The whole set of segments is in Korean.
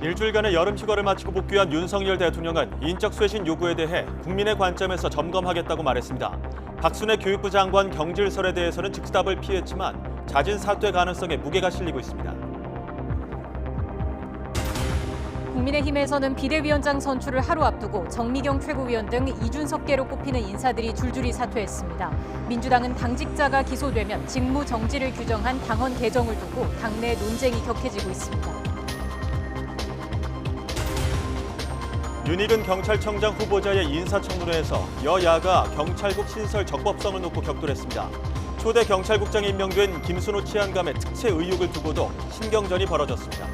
일주일간의 여름 휴가를 마치고 복귀한 윤석열 대통령은 인적 쇄신 요구에 대해 국민의 관점에서 점검하겠다고 말했습니다. 박순애 교육부 장관 경질설에 대해서는 즉답을 피했지만 잦은 사퇴 가능성에 무게가 실리고 있습니다. 국민의힘에서는 비대위원장 선출을 하루 앞두고 정미경 최고위원 등 이준석계로 꼽히는 인사들이 줄줄이 사퇴했습니다. 민주당은 당직자가 기소되면 직무 정지를 규정한 당헌 개정을 두고 당내 논쟁이 격해지고 있습니다. 윤익은 경찰청장 후보자의 인사청문회에서 여야가 경찰국 신설 적법성을 놓고 격돌했습니다. 초대 경찰국장에 임명된 김순호 치안감의 특채 의혹을 두고도 신경전이 벌어졌습니다.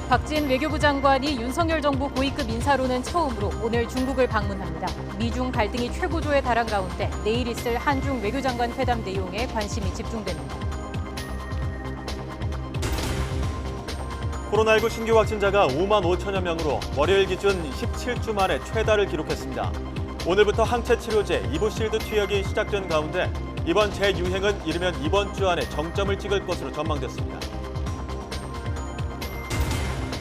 박진 외교부 장관이 윤석열 정부 고위급 인사로는 처음으로 오늘 중국을 방문합니다. 미중 갈등이 최고조에 달한 가운데 내일 있을 한중 외교장관 회담 내용에 관심이 집중됩니다. 코로나19 신규 확진자가 5만 5천여 명으로 월요일 기준 17주 만에 최다를 기록했습니다. 오늘부터 항체 치료제 이부실드 투약이 시작된 가운데 이번 재유행은 이르면 이번 주 안에 정점을 찍을 것으로 전망됐습니다.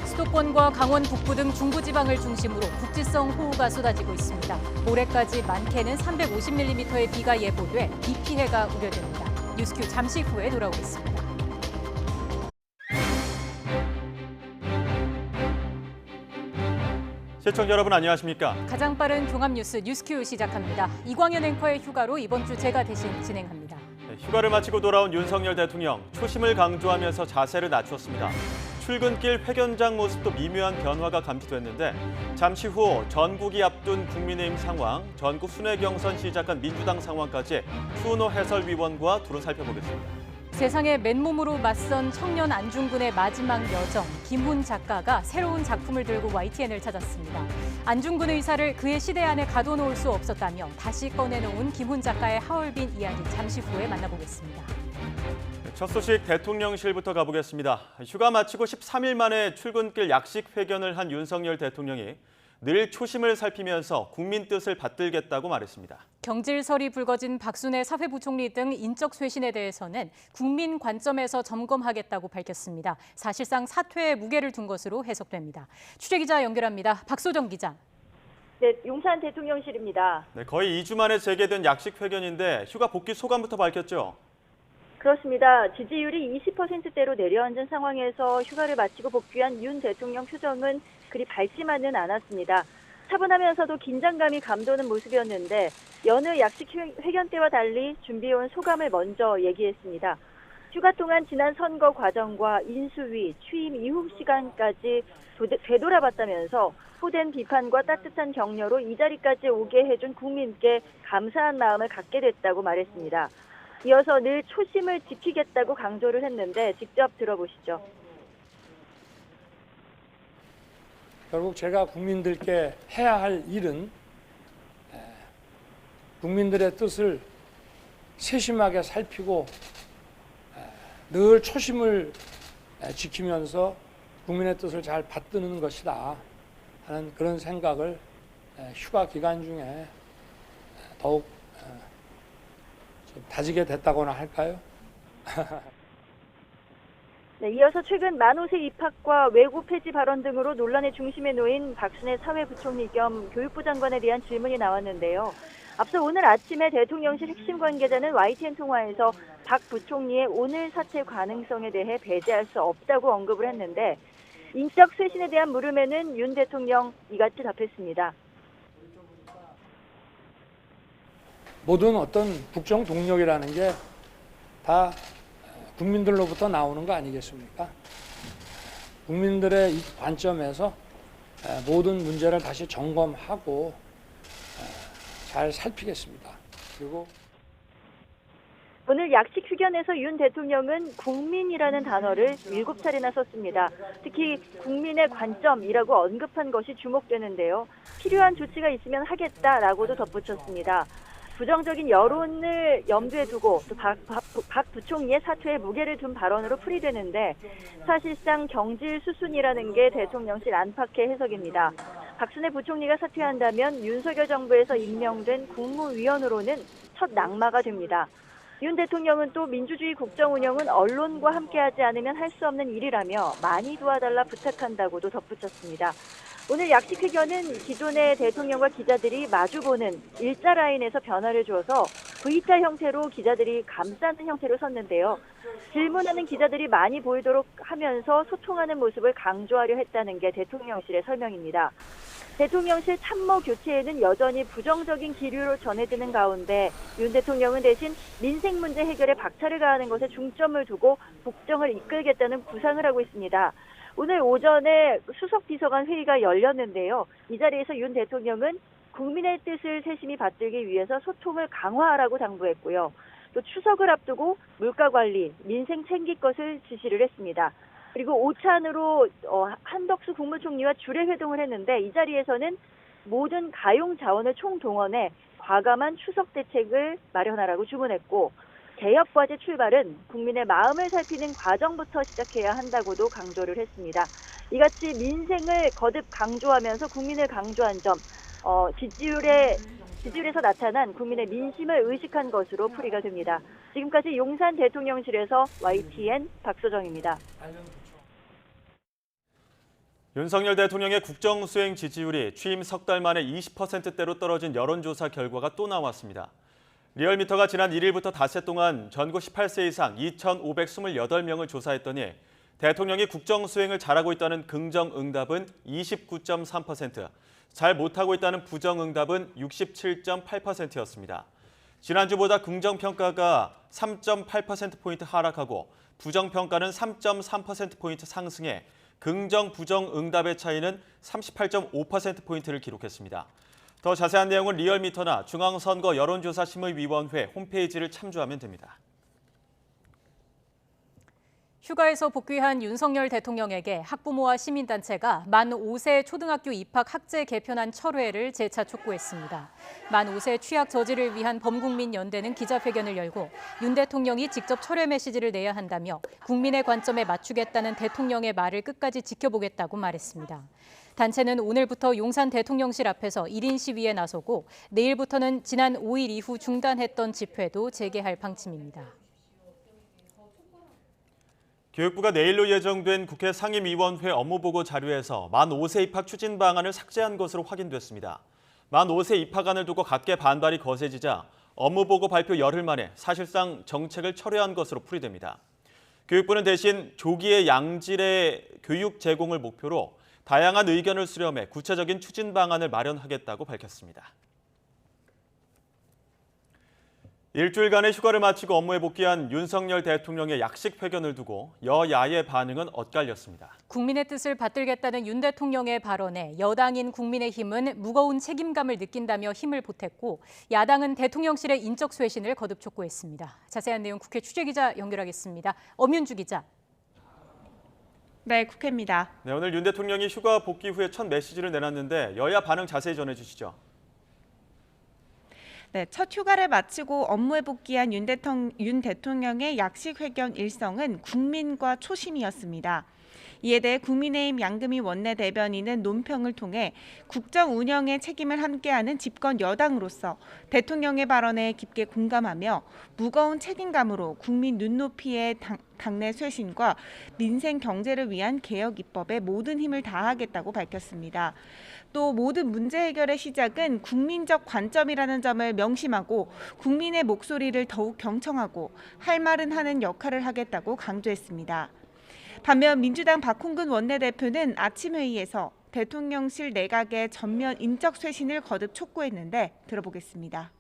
수도권과 강원 북부 등 중부지방을 중심으로 국지성 호우가 쏟아지고 있습니다. 올해까지 많게는 350mm의 비가 예보돼 비 피해가 우려됩니다. 뉴스큐 잠시 후에 돌아오겠습니다. 시청자 여러분 안녕하십니까? 가장 빠른 종합뉴스 뉴스큐 시작합니다. 이광현 앵커의 휴가로 이번 주 제가 대신 진행합니다. 휴가를 마치고 돌아온 윤석열 대통령, 초심을 강조하면서 자세를 낮췄습니다. 출근길 회견장 모습도 미묘한 변화가 감지됐는데 잠시 후 전국이 앞둔 국민의힘 상황, 전국 순회 경선 시작한 민주당 상황까지 추은호 해설위원과 두루 살펴보겠습니다. 세상에 맨몸으로 맞선 청년 안중근의 마지막 여정, 김훈 작가가 새로운 작품을 들고 YTN을 찾았습니다. 안중근 의사를 그의 시대 안에 가둬놓을 수 없었다며 다시 꺼내놓은 김훈 작가의 하얼빈 이야기 잠시 후에 만나보겠습니다. 첫 소식 대통령실부터 가보겠습니다. 휴가 마치고 13일 만에 출근길 약식 회견을 한 윤석열 대통령이 늘 초심을 살피면서 국민 뜻을 받들겠다고 말했습니다. 경질설이 불거진 박순애 사회부총리 등 인적 쇄신에 대해서는 국민 관점에서 점검하겠다고 밝혔습니다. 사실상 사퇴에 무게를 둔 것으로 해석됩니다. 취재기자 연결합니다. 박소정 기자. 네, 용산 대통령실입니다. 네, 거의 2주 만에 재개된 약식 회견인데 휴가 복귀 소감부터 밝혔죠? 그렇습니다. 지지율이 20%대로 내려앉은 상황에서 휴가를 마치고 복귀한 윤 대통령 표정은 그리 밝지만은 않았습니다. 차분하면서도 긴장감이 감도는 모습이었는데 여느 약식 회견 때와 달리 준비해온 소감을 먼저 얘기했습니다. 휴가 동안 지난 선거 과정과 인수위, 취임 이후 시간까지 되돌아봤다면서 호된 비판과 따뜻한 격려로 이 자리까지 오게 해준 국민께 감사한 마음을 갖게 됐다고 말했습니다. 이어서 늘 초심을 지키겠다고 강조를 했는데 직접 들어보시죠. 결국 제가 국민들께 해야 할 일은 국민들의 뜻을 세심하게 살피고 늘 초심을 지키면서 국민의 뜻을 잘 받드는 것이다 하는 그런 생각을 휴가 기간 중에 더욱 좀 다지게 됐다고나 할까요? 네, 이어서 최근 만호세 입학과 외고 폐지 발언 등으로 논란의 중심에 놓인 박순애 사회부총리 겸 교육부 장관에 대한 질문이 나왔는데요. 앞서 오늘 아침에 대통령실 핵심 관계자는 YTN 통화에서 박 부총리의 오늘 사퇴 가능성에 대해 배제할 수 없다고 언급을 했는데 인적 쇄신에 대한 물음에는 윤 대통령 이같이 답했습니다. 모든 어떤 국정 동력이라는 게 다 국민들로부터 나오는 거 아니겠습니까? 국민들의 이 관점에서 모든 문제를 다시 점검하고 잘 살피겠습니다. 그리고 오늘 약식 휴견에서 윤 대통령은 국민이라는 단어를 7차례나 썼습니다. 특히 국민의 관점이라고 언급한 것이 주목되는데요. 필요한 조치가 있으면 하겠다라고도 덧붙였습니다. 부정적인 여론을 염두에 두고 또 박 부총리의 사퇴에 무게를 둔 발언으로 풀이되는데 사실상 경질 수순이라는 게 대통령실 안팎의 해석입니다. 박순애 부총리가 사퇴한다면 윤석열 정부에서 임명된 국무위원으로는 첫 낙마가 됩니다. 윤 대통령은 또 민주주의 국정 운영은 언론과 함께하지 않으면 할 수 없는 일이라며 많이 도와달라 부탁한다고도 덧붙였습니다. 오늘 약식회견은 기존의 대통령과 기자들이 마주보는 일자 라인에서 변화를 줘서 V자 형태로 기자들이 감싸는 형태로 섰는데요. 질문하는 기자들이 많이 보이도록 하면서 소통하는 모습을 강조하려 했다는 게 대통령실의 설명입니다. 대통령실 참모 교체에는 여전히 부정적인 기류로 전해지는 가운데 윤 대통령은 대신 민생 문제 해결에 박차를 가하는 것에 중점을 두고 국정을 이끌겠다는 구상을 하고 있습니다. 오늘 오전에 수석 비서관 회의가 열렸는데요. 이 자리에서 윤 대통령은 국민의 뜻을 세심히 받들기 위해서 소통을 강화하라고 당부했고요. 또 추석을 앞두고 물가 관리, 민생 챙길 것을 지시를 했습니다. 그리고 오찬으로 한덕수 국무총리와 주례 회동을 했는데 이 자리에서는 모든 가용 자원을 총동원해 과감한 추석 대책을 마련하라고 주문했고 개혁 과제 출발은 국민의 마음을 살피는 과정부터 시작해야 한다고도 강조를 했습니다. 이같이 민생을 거듭 강조하면서 국민을 강조한 점, 지지율에서 나타난 국민의 민심을 의식한 것으로 풀이가 됩니다. 지금까지 용산 대통령실에서 YTN 박소정입니다. 윤석열 대통령의 국정수행 지지율이 취임 석 달 만에 20%대로 떨어진 여론조사 결과가 또 나왔습니다. 리얼미터가 지난 1일부터 닷새 동안 전국 18세 이상 2,528명을 조사했더니 대통령이 국정수행을 잘하고 있다는 긍정응답은 29.3%, 잘 못하고 있다는 부정응답은 67.8%였습니다. 지난주보다 긍정평가가 3.8%포인트 하락하고 부정평가는 3.3%포인트 상승해 긍정, 부정 응답의 차이는 38.5%포인트를 기록했습니다. 더 자세한 내용은 리얼미터나 중앙선거 여론조사심의위원회 홈페이지를 참조하면 됩니다. 휴가에서 복귀한 윤석열 대통령에게 학부모와 시민단체가 만 5세 초등학교 입학 학제 개편안 철회를 재차 촉구했습니다. 만 5세 취약 저지를 위한 범국민연대는 기자회견을 열고 윤 대통령이 직접 철회 메시지를 내야 한다며 국민의 관점에 맞추겠다는 대통령의 말을 끝까지 지켜보겠다고 말했습니다. 단체는 오늘부터 용산 대통령실 앞에서 1인 시위에 나서고 내일부터는 지난 5일 이후 중단했던 집회도 재개할 방침입니다. 교육부가 내일로 예정된 국회 상임위원회 업무보고 자료에서 만 5세 입학 추진 방안을 삭제한 것으로 확인됐습니다. 만 5세 입학안을 두고 각계 반발이 거세지자 업무보고 발표 열흘 만에 사실상 정책을 철회한 것으로 풀이됩니다. 교육부는 대신 조기의 양질의 교육 제공을 목표로 다양한 의견을 수렴해 구체적인 추진 방안을 마련하겠다고 밝혔습니다. 일주일간의 휴가를 마치고 업무에 복귀한 윤석열 대통령의 약식 회견을 두고 여야의 반응은 엇갈렸습니다. 국민의 뜻을 받들겠다는 윤 대통령의 발언에 여당인 국민의힘은 무거운 책임감을 느낀다며 힘을 보탰고 야당은 대통령실의 인적 쇄신을 거듭 촉구했습니다. 자세한 내용 국회 취재기자 연결하겠습니다. 엄윤주 기자. 네, 국회입니다. 네, 오늘 윤 대통령이 휴가 복귀 후에 첫 메시지를 내놨는데 여야 반응 자세히 전해주시죠. 네, 첫 휴가를 마치고 업무에 복귀한 윤 대통령의 약식 회견 일성은 국민과 초심이었습니다. 이에 대해 국민의힘 양금희 원내대변인은 논평을 통해 국정 운영의 책임을 함께하는 집권 여당으로서 대통령의 발언에 깊게 공감하며 무거운 책임감으로 국민 눈높이의 당내 쇄신과 민생 경제를 위한 개혁 입법에 모든 힘을 다하겠다고 밝혔습니다. 또 모든 문제 해결의 시작은 국민적 관점이라는 점을 명심하고 국민의 목소리를 더욱 경청하고 할 말은 하는 역할을 하겠다고 강조했습니다. 반면 민주당 박홍근 원내대표는 아침 회의에서 대통령실 내각의 전면 인적 쇄신을 거듭 촉구했는데 들어보겠습니다.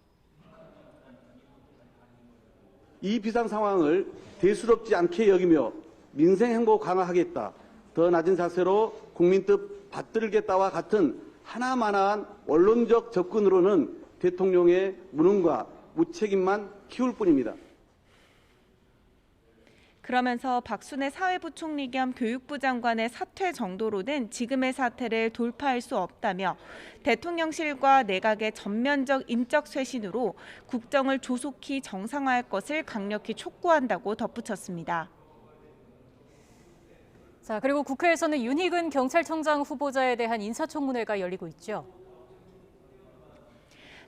이 비상 상황을 대수롭지 않게 여기며 민생 행보 강화하겠다. 더 낮은 자세로 국민 뜻 받들겠다와 같은 하나만한 원론적 접근으로는 대통령의 무능과 무책임만 키울 뿐입니다. 그러면서 박순애 사회부총리 겸 교육부 장관의 사퇴 정도로는 지금의 사태를 돌파할 수 없다며 대통령실과 내각의 전면적 인적 쇄신으로 국정을 조속히 정상화할 것을 강력히 촉구한다고 덧붙였습니다. 자, 그리고 국회에서는 윤희근 경찰청장 후보자에 대한 인사청문회가 열리고 있죠.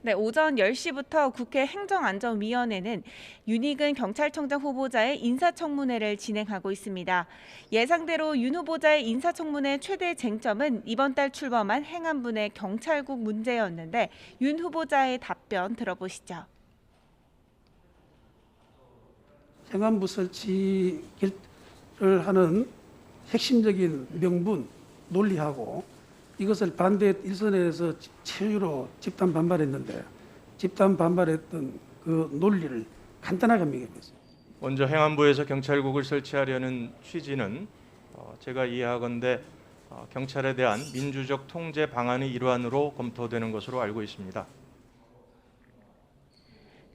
네, 오전 10시부터 국회 행정안전위원회는 윤익은 경찰청장 후보자의 인사청문회를 진행하고 있습니다. 예상대로 윤 후보자의 인사청문회 최대 쟁점은 이번 달 출범한 행안부의 경찰국 문제였는데 윤 후보자의 답변 들어보시죠. 행안부 설치를 하는 핵심적인 명분, 논리하고 이것을 반대 일선에서 최유로 집단 반발했는데 집단 반발했던 그 논리를 간단하게 명했습니다. 먼저 행안부에서 경찰국을 설치하려는 취지는 제가 이해하건대 경찰에 대한 민주적 통제 방안의 일환으로 검토되는 것으로 알고 있습니다.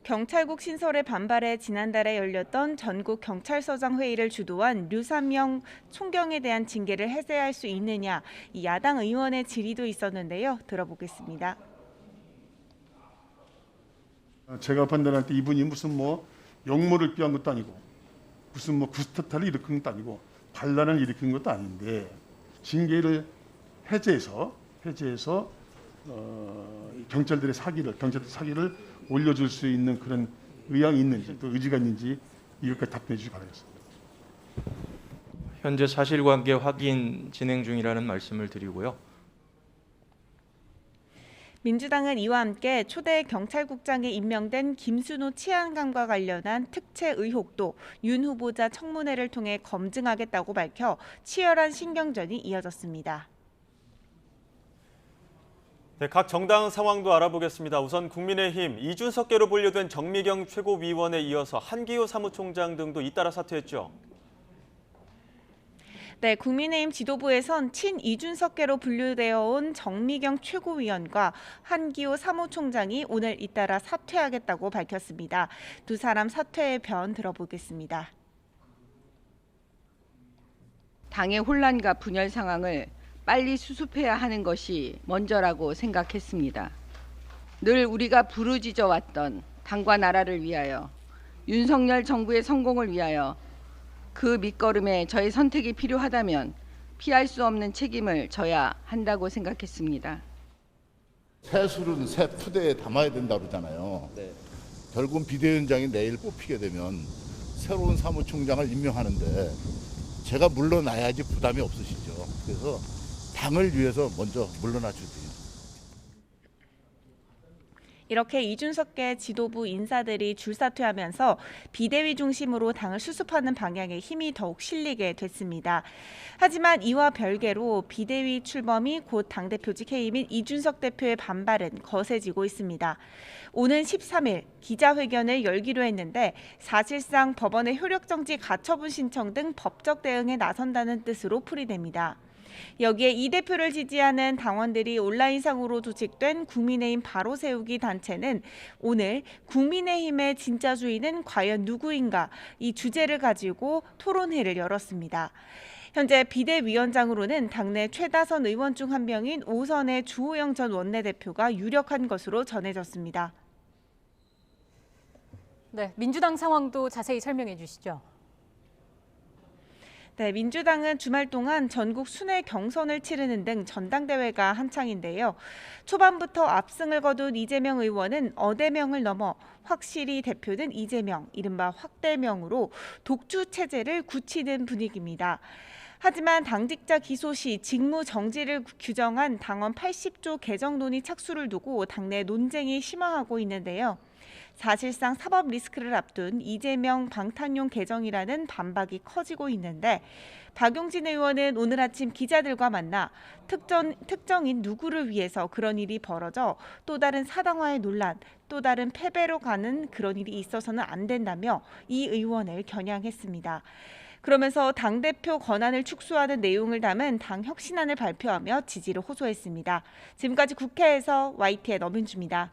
경찰국 신설에 반발해 지난달에 열렸던 전국 경찰서장 회의를 주도한 류삼영 총경에 대한 징계를 해제할 수 있느냐, 이 야당 의원의 질의도 있었는데요. 들어보겠습니다. 제가 판단할 때 이분이 무슨 역모를 피한 것도 아니고 무슨 구스타타를 일으킨 것도 아니고 반란을 일으킨 것도 아닌데 징계를 해제해서 경찰들의 사기를 올려줄 수 있는 그런 의향이 있는지 또 의지가 있는지 이것까지 답변해 주시기 바라겠습니다. 현재 사실관계 확인 진행 중이라는 말씀을 드리고요. 민주당은 이와 함께 초대 경찰국장에 임명된 김순호 치안감과 관련한 특채 의혹도 윤 후보자 청문회를 통해 검증하겠다고 밝혀 치열한 신경전이 이어졌습니다. 네, 각 정당 상황도 알아보겠습니다. 우선 국민의힘 이준석계로 분류된 정미경 최고위원에 이어서 한기호 사무총장 등도 잇따라 사퇴했죠. 네, 국민의힘 지도부에선 친이준석계로 분류되어 온 정미경 최고위원과 한기호 사무총장이 오늘 잇따라 사퇴하겠다고 밝혔습니다. 두 사람 사퇴의 변 들어보겠습니다. 당의 혼란과 분열 상황을 빨리 수습해야 하는 것이 먼저라고 생각했습니다. 늘 우리가 부르짖어 왔던 당과 나라를 위하여, 윤석열 정부의 성공을 위하여 그 밑거름에 저의 선택이 필요하다면 피할 수 없는 책임을 져야 한다고 생각했습니다. 새 술은 새 푸대에 담아야 된다고 그러잖아요. 결국은 비대위원장이 내일 뽑히게 되면 새로운 사무총장을 임명하는데 제가 물러나야지 부담이 없으시죠. 그래서 당을 위해서 먼저 물러나 주세요. 이렇게 이준석계 지도부 인사들이 줄사퇴하면서 비대위 중심으로 당을 수습하는 방향에 힘이 더욱 실리게 됐습니다. 하지만 이와 별개로 비대위 출범이 곧 당대표직 해임인 이준석 대표의 반발은 거세지고 있습니다. 오는 13일 기자회견을 열기로 했는데 사실상 법원의 효력정지 가처분 신청 등 법적 대응에 나선다는 뜻으로 풀이됩니다. 여기에 이 대표를 지지하는 당원들이 온라인상으로 조직된 국민의힘 바로 세우기 단체는 오늘 국민의힘의 진짜 주인은 과연 누구인가 이 주제를 가지고 토론회를 열었습니다. 현재 비대위원장으로는 당내 최다선 의원 중 한 명인 오선의 주호영 전 원내대표가 유력한 것으로 전해졌습니다. 네, 민주당 상황도 자세히 설명해 주시죠. 네, 민주당은 주말 동안 전국 순회 경선을 치르는 등 전당대회가 한창인데요. 초반부터 압승을 거둔 이재명 의원은 어대명을 넘어 확실히 대표는 이재명, 이른바 확대명으로 독주 체제를 굳히는 분위기입니다. 하지만 당직자 기소 시 직무 정지를 규정한 당원 80조 개정론이 착수를 두고 당내 논쟁이 심화하고 있는데요. 사실상 사법 리스크를 앞둔 이재명 방탄용 개정이라는 반박이 커지고 있는데 박용진 의원은 오늘 아침 기자들과 만나 특정인 누구를 위해서 그런 일이 벌어져 또 다른 사당화의 논란, 또 다른 패배로 가는 그런 일이 있어서는 안 된다며 이 의원을 겨냥했습니다. 그러면서 당대표 권한을 축소하는 내용을 담은 당 혁신안을 발표하며 지지를 호소했습니다. 지금까지 국회에서 YTN의 너민주입니다.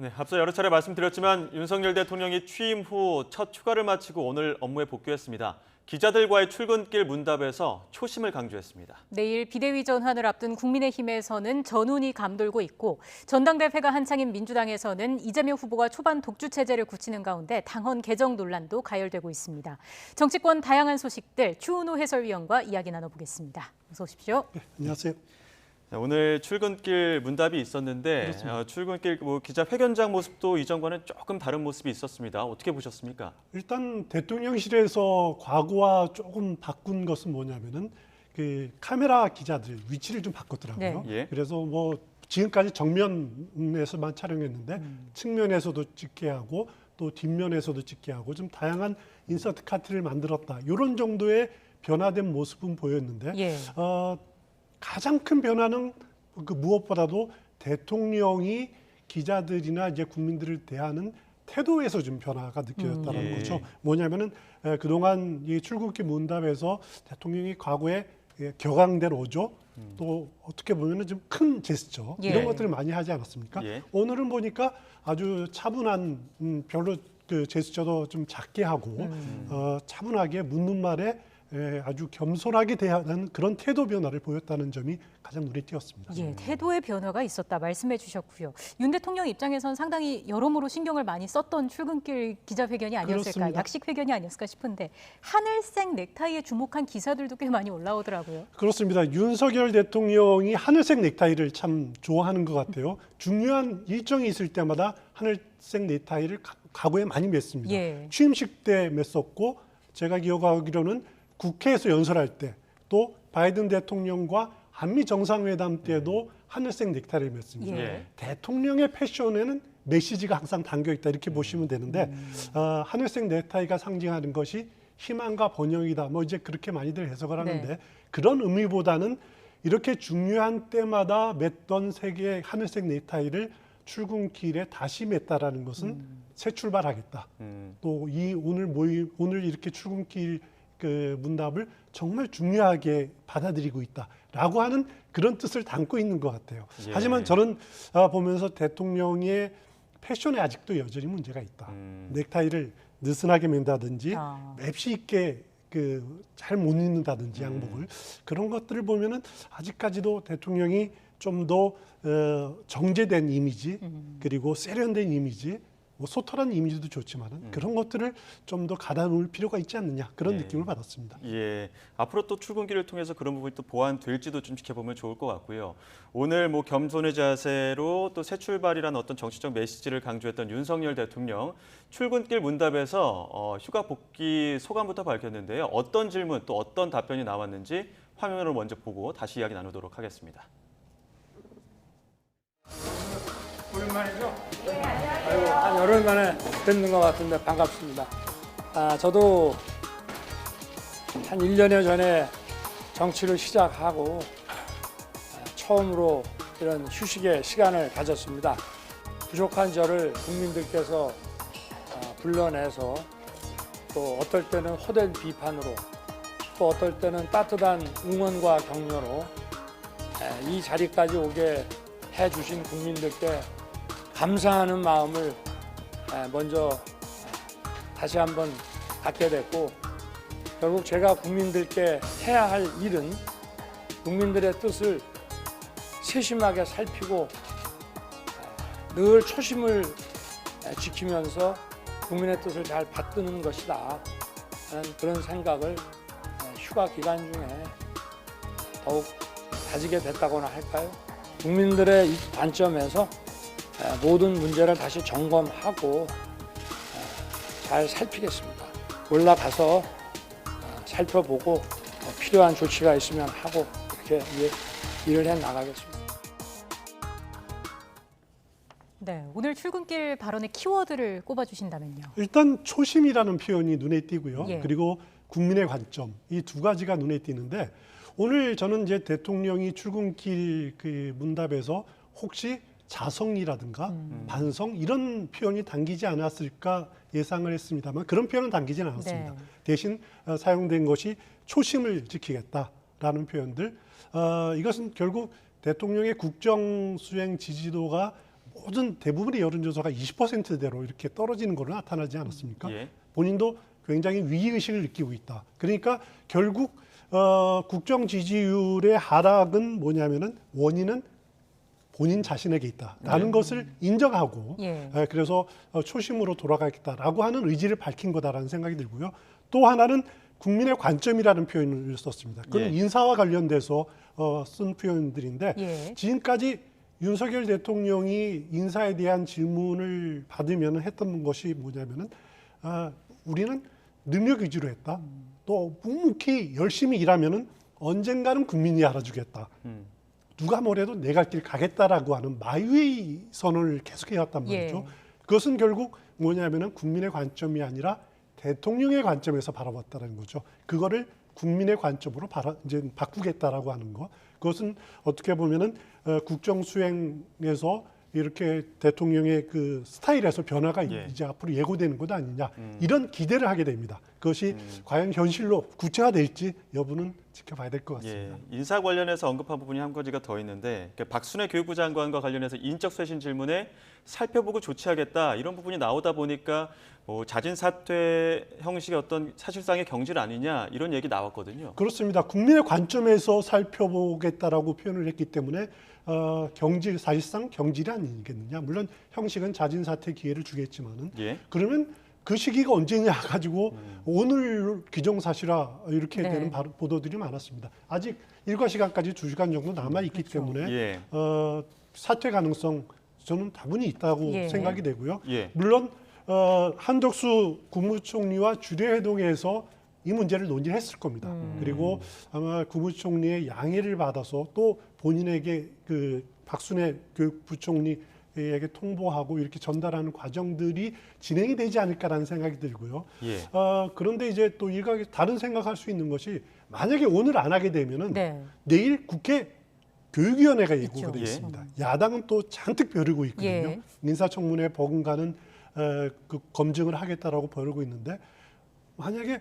네, 앞서 여러 차례 말씀드렸지만 윤석열 대통령이 취임 후 첫 휴가를 마치고 오늘 업무에 복귀했습니다. 기자들과의 출근길 문답에서 초심을 강조했습니다. 내일 비대위 전환을 앞둔 국민의힘에서는 전운이 감돌고 있고 전당대회가 한창인 민주당에서는 이재명 후보가 초반 독주 체제를 굳히는 가운데 당헌 개정 논란도 가열되고 있습니다. 정치권 다양한 소식들 추은호 해설위원과 이야기 나눠보겠습니다. 어서 오십시오. 네, 안녕하세요. 오늘 출근길 문답이 있었는데 출근길 기자회견장 모습도 이전과는 조금 다른 모습이 있었습니다. 어떻게 보셨습니까? 일단 대통령실에서 과거와 조금 바꾼 것은 뭐냐면은 그 카메라 기자들 위치를 좀 바꿨더라고요. 네. 예. 그래서 뭐 지금까지 정면에서만 촬영했는데 측면에서도 찍게 하고 또 뒷면에서도 찍게 하고 좀 다양한 인서트 카트를 만들었다. 이런 정도의 변화된 모습은 보였는데 예. 가장 큰 변화는 그 무엇보다도 대통령이 기자들이나 이제 국민들을 대하는 태도에서 좀 변화가 느껴졌다는 거죠. 뭐냐면은 그동안 이 출국기 문답에서 대통령이 과거에 격앙된 어조 또 어떻게 보면은 좀 큰 제스처 이런 것들을 많이 하지 않았습니까? 오늘은 보니까 아주 차분한 별로 그 제스처도 좀 작게 하고 차분하게 묻는 말에 아주 겸손하게 대하는 그런 태도 변화를 보였다는 점이 가장 눈에 띄었습니다. 예, 태도의 변화가 있었다 말씀해 주셨고요. 윤 대통령 입장에선 상당히 여러모로 신경을 많이 썼던 출근길 기자회견이 아니었을까, 그렇습니다. 약식 회견이 아니었을까 싶은데 하늘색 넥타이에 주목한 기사들도 꽤 많이 올라오더라고요. 그렇습니다. 윤석열 대통령이 하늘색 넥타이를 참 좋아하는 것 같아요. 중요한 일정이 있을 때마다 하늘색 넥타이를 과거에 많이 맸습니다. 취임식 때 맸었고 제가 기억하기로는 국회에서 연설할 때 또 바이든 대통령과 한미 정상회담 때도 하늘색 넥타이를 맸습니다. 대통령의 패션에는 메시지가 항상 담겨 있다 이렇게 보시면 되는데 하늘색 넥타이가 상징하는 것이 희망과 번영이다. 뭐 이제 그렇게 많이들 해석을 하는데 그런 의미보다는 이렇게 중요한 때마다 맸던 세계의 하늘색 넥타이를 출근길에 다시 맸다라는 것은 새 출발하겠다. 또 이 오늘 이렇게 출근길 그 문답을 정말 중요하게 받아들이고 있다라고 하는 그런 뜻을 담고 있는 것 같아요. 하지만 저는 보면서 대통령의 패션에 아직도 여전히 문제가 있다. 넥타이를 느슨하게 맨다든지 맵시 있게 그 잘 못 입는다든지 양복을 그런 것들을 보면은 아직까지도 대통령이 좀 더 정제된 이미지 그리고 세련된 이미지 뭐 소탈한 이미지도 좋지만은 그런 것들을 좀 더 가다놓을 필요가 있지 않느냐 그런 느낌을 받았습니다. 예, 앞으로 또 출근길을 통해서 그런 부분이 또 보완될지도 좀 지켜보면 좋을 것 같고요. 오늘 뭐 겸손의 자세로 또 새 출발이라는 어떤 정치적 메시지를 강조했던 윤석열 대통령 출근길 문답에서 휴가 복귀 소감부터 밝혔는데요. 어떤 질문 또 어떤 답변이 나왔는지 화면으로 먼저 보고 다시 이야기 나누도록 하겠습니다. 오랜만이죠? 아이고, 한 열흘 만에 뵙는 것 같은데 반갑습니다. 저도 한 1년여 전에 정치를 시작하고 처음으로 이런 휴식의 시간을 가졌습니다. 부족한 저를 국민들께서 불러내서 또 어떨 때는 호된 비판으로 또 어떨 때는 따뜻한 응원과 격려로 이 자리까지 오게 해주신 국민들께 감사하는 마음을 먼저 다시 한번 갖게 됐고 결국 제가 국민들께 해야 할 일은 국민들의 뜻을 세심하게 살피고 늘 초심을 지키면서 국민의 뜻을 잘 받드는 것이다 하는 그런 생각을 휴가 기간 중에 더욱 다지게 됐다고나 할까요? 국민들의 관점에서 모든 문제를 다시 점검하고 잘 살피겠습니다. 올라가서 살펴보고 필요한 조치가 있으면 하고 그렇게 일을 해 나가겠습니다. 네, 오늘 출근길 발언의 키워드를 꼽아주신다면요. 일단 초심이라는 표현이 눈에 띄고요. 그리고 국민의 관점 이 두 가지가 눈에 띄는데 오늘 저는 이제 대통령이 출근길 그 문답에서 혹시 자성이라든가 반성 이런 표현이 담기지 않았을까 예상을 했습니다만 그런 표현은 담기진 않았습니다. 대신 사용된 것이 초심을 지키겠다라는 표현들. 이것은 결국 대통령의 국정 수행 지지도가 모든 대부분의 여론조사가 20%대로 이렇게 떨어지는 것으로 나타나지 않았습니까? 본인도 굉장히 위기의식을 느끼고 있다. 그러니까 결국 국정 지지율의 하락은 뭐냐면은 원인은 본인 자신에게 있다라는 것을 인정하고 그래서 초심으로 돌아가겠다라고 하는 의지를 밝힌 거다라는 생각이 들고요. 또 하나는 국민의 관점이라는 표현을 썼습니다. 그건 예. 인사와 관련돼서 쓴 표현들인데 예. 지금까지 윤석열 대통령이 인사에 대한 질문을 받으면 했던 것이 뭐냐면은 우리는 능력 위주로 했다. 또 묵묵히 열심히 일하면은 언젠가는 국민이 알아주겠다. 누가 뭐래도 내 갈 길 가겠다라고 하는 마이웨이 선언을 계속해왔단 말이죠. 예. 그것은 결국 뭐냐면은 국민의 관점이 아니라 대통령의 관점에서 바라봤다는 거죠. 그거를 국민의 관점으로 이제 바꾸겠다라고 하는 거. 그것은 어떻게 보면은 국정 수행에서 이렇게 대통령의 그 스타일에서 변화가 이제 앞으로 예고되는 것 아니냐 이런 기대를 하게 됩니다. 그것이 과연 현실로 구체화될지 여부는 지켜봐야 될 것 같습니다. 예, 인사 관련해서 언급한 부분이 한 가지가 더 있는데 박순애 교육부 장관과 관련해서 인적 쇄신 질문에 살펴보고 조치하겠다 이런 부분이 나오다 보니까 자진 사퇴 형식의 어떤 사실상의 경질 아니냐 이런 얘기 나왔거든요. 그렇습니다. 국민의 관점에서 살펴보겠다라고 표현을 했기 때문에 경질 사실상 경질이 아니겠느냐. 물론 형식은 자진 사퇴 기회를 주겠지만은 예. 그러면 그 시기가 언제냐 가지고 오늘 기정사실화 이렇게 네. 되는 보도들이 많았습니다. 아직 일과 시간까지 2시간 정도 남아 있기 그렇죠. 때문에 예. 사퇴 가능성 저는 다분히 있다고 예. 생각이 되고요. 예. 물론 한덕수 국무총리와 주례회동에서 이 문제를 논의했을 겁니다. 그리고 아마 국무총리의 양해를 받아서 또 본인에게 그 박순애 교육부총리에게 통보하고 이렇게 전달하는 과정들이 진행이 되지 않을까라는 생각이 들고요. 예. 그런데 이제 또 일각에 다른 생각할 수 있는 것이 만약에 오늘 안 하게 되면은 네. 내일 국회 교육위원회가 예고가 있죠. 되어 예. 있습니다. 야당은 또 잔뜩 벼르고 있거든요. 예. 인사청문회 버금가는 그 검증을 하겠다라고 벼르고 있는데 만약에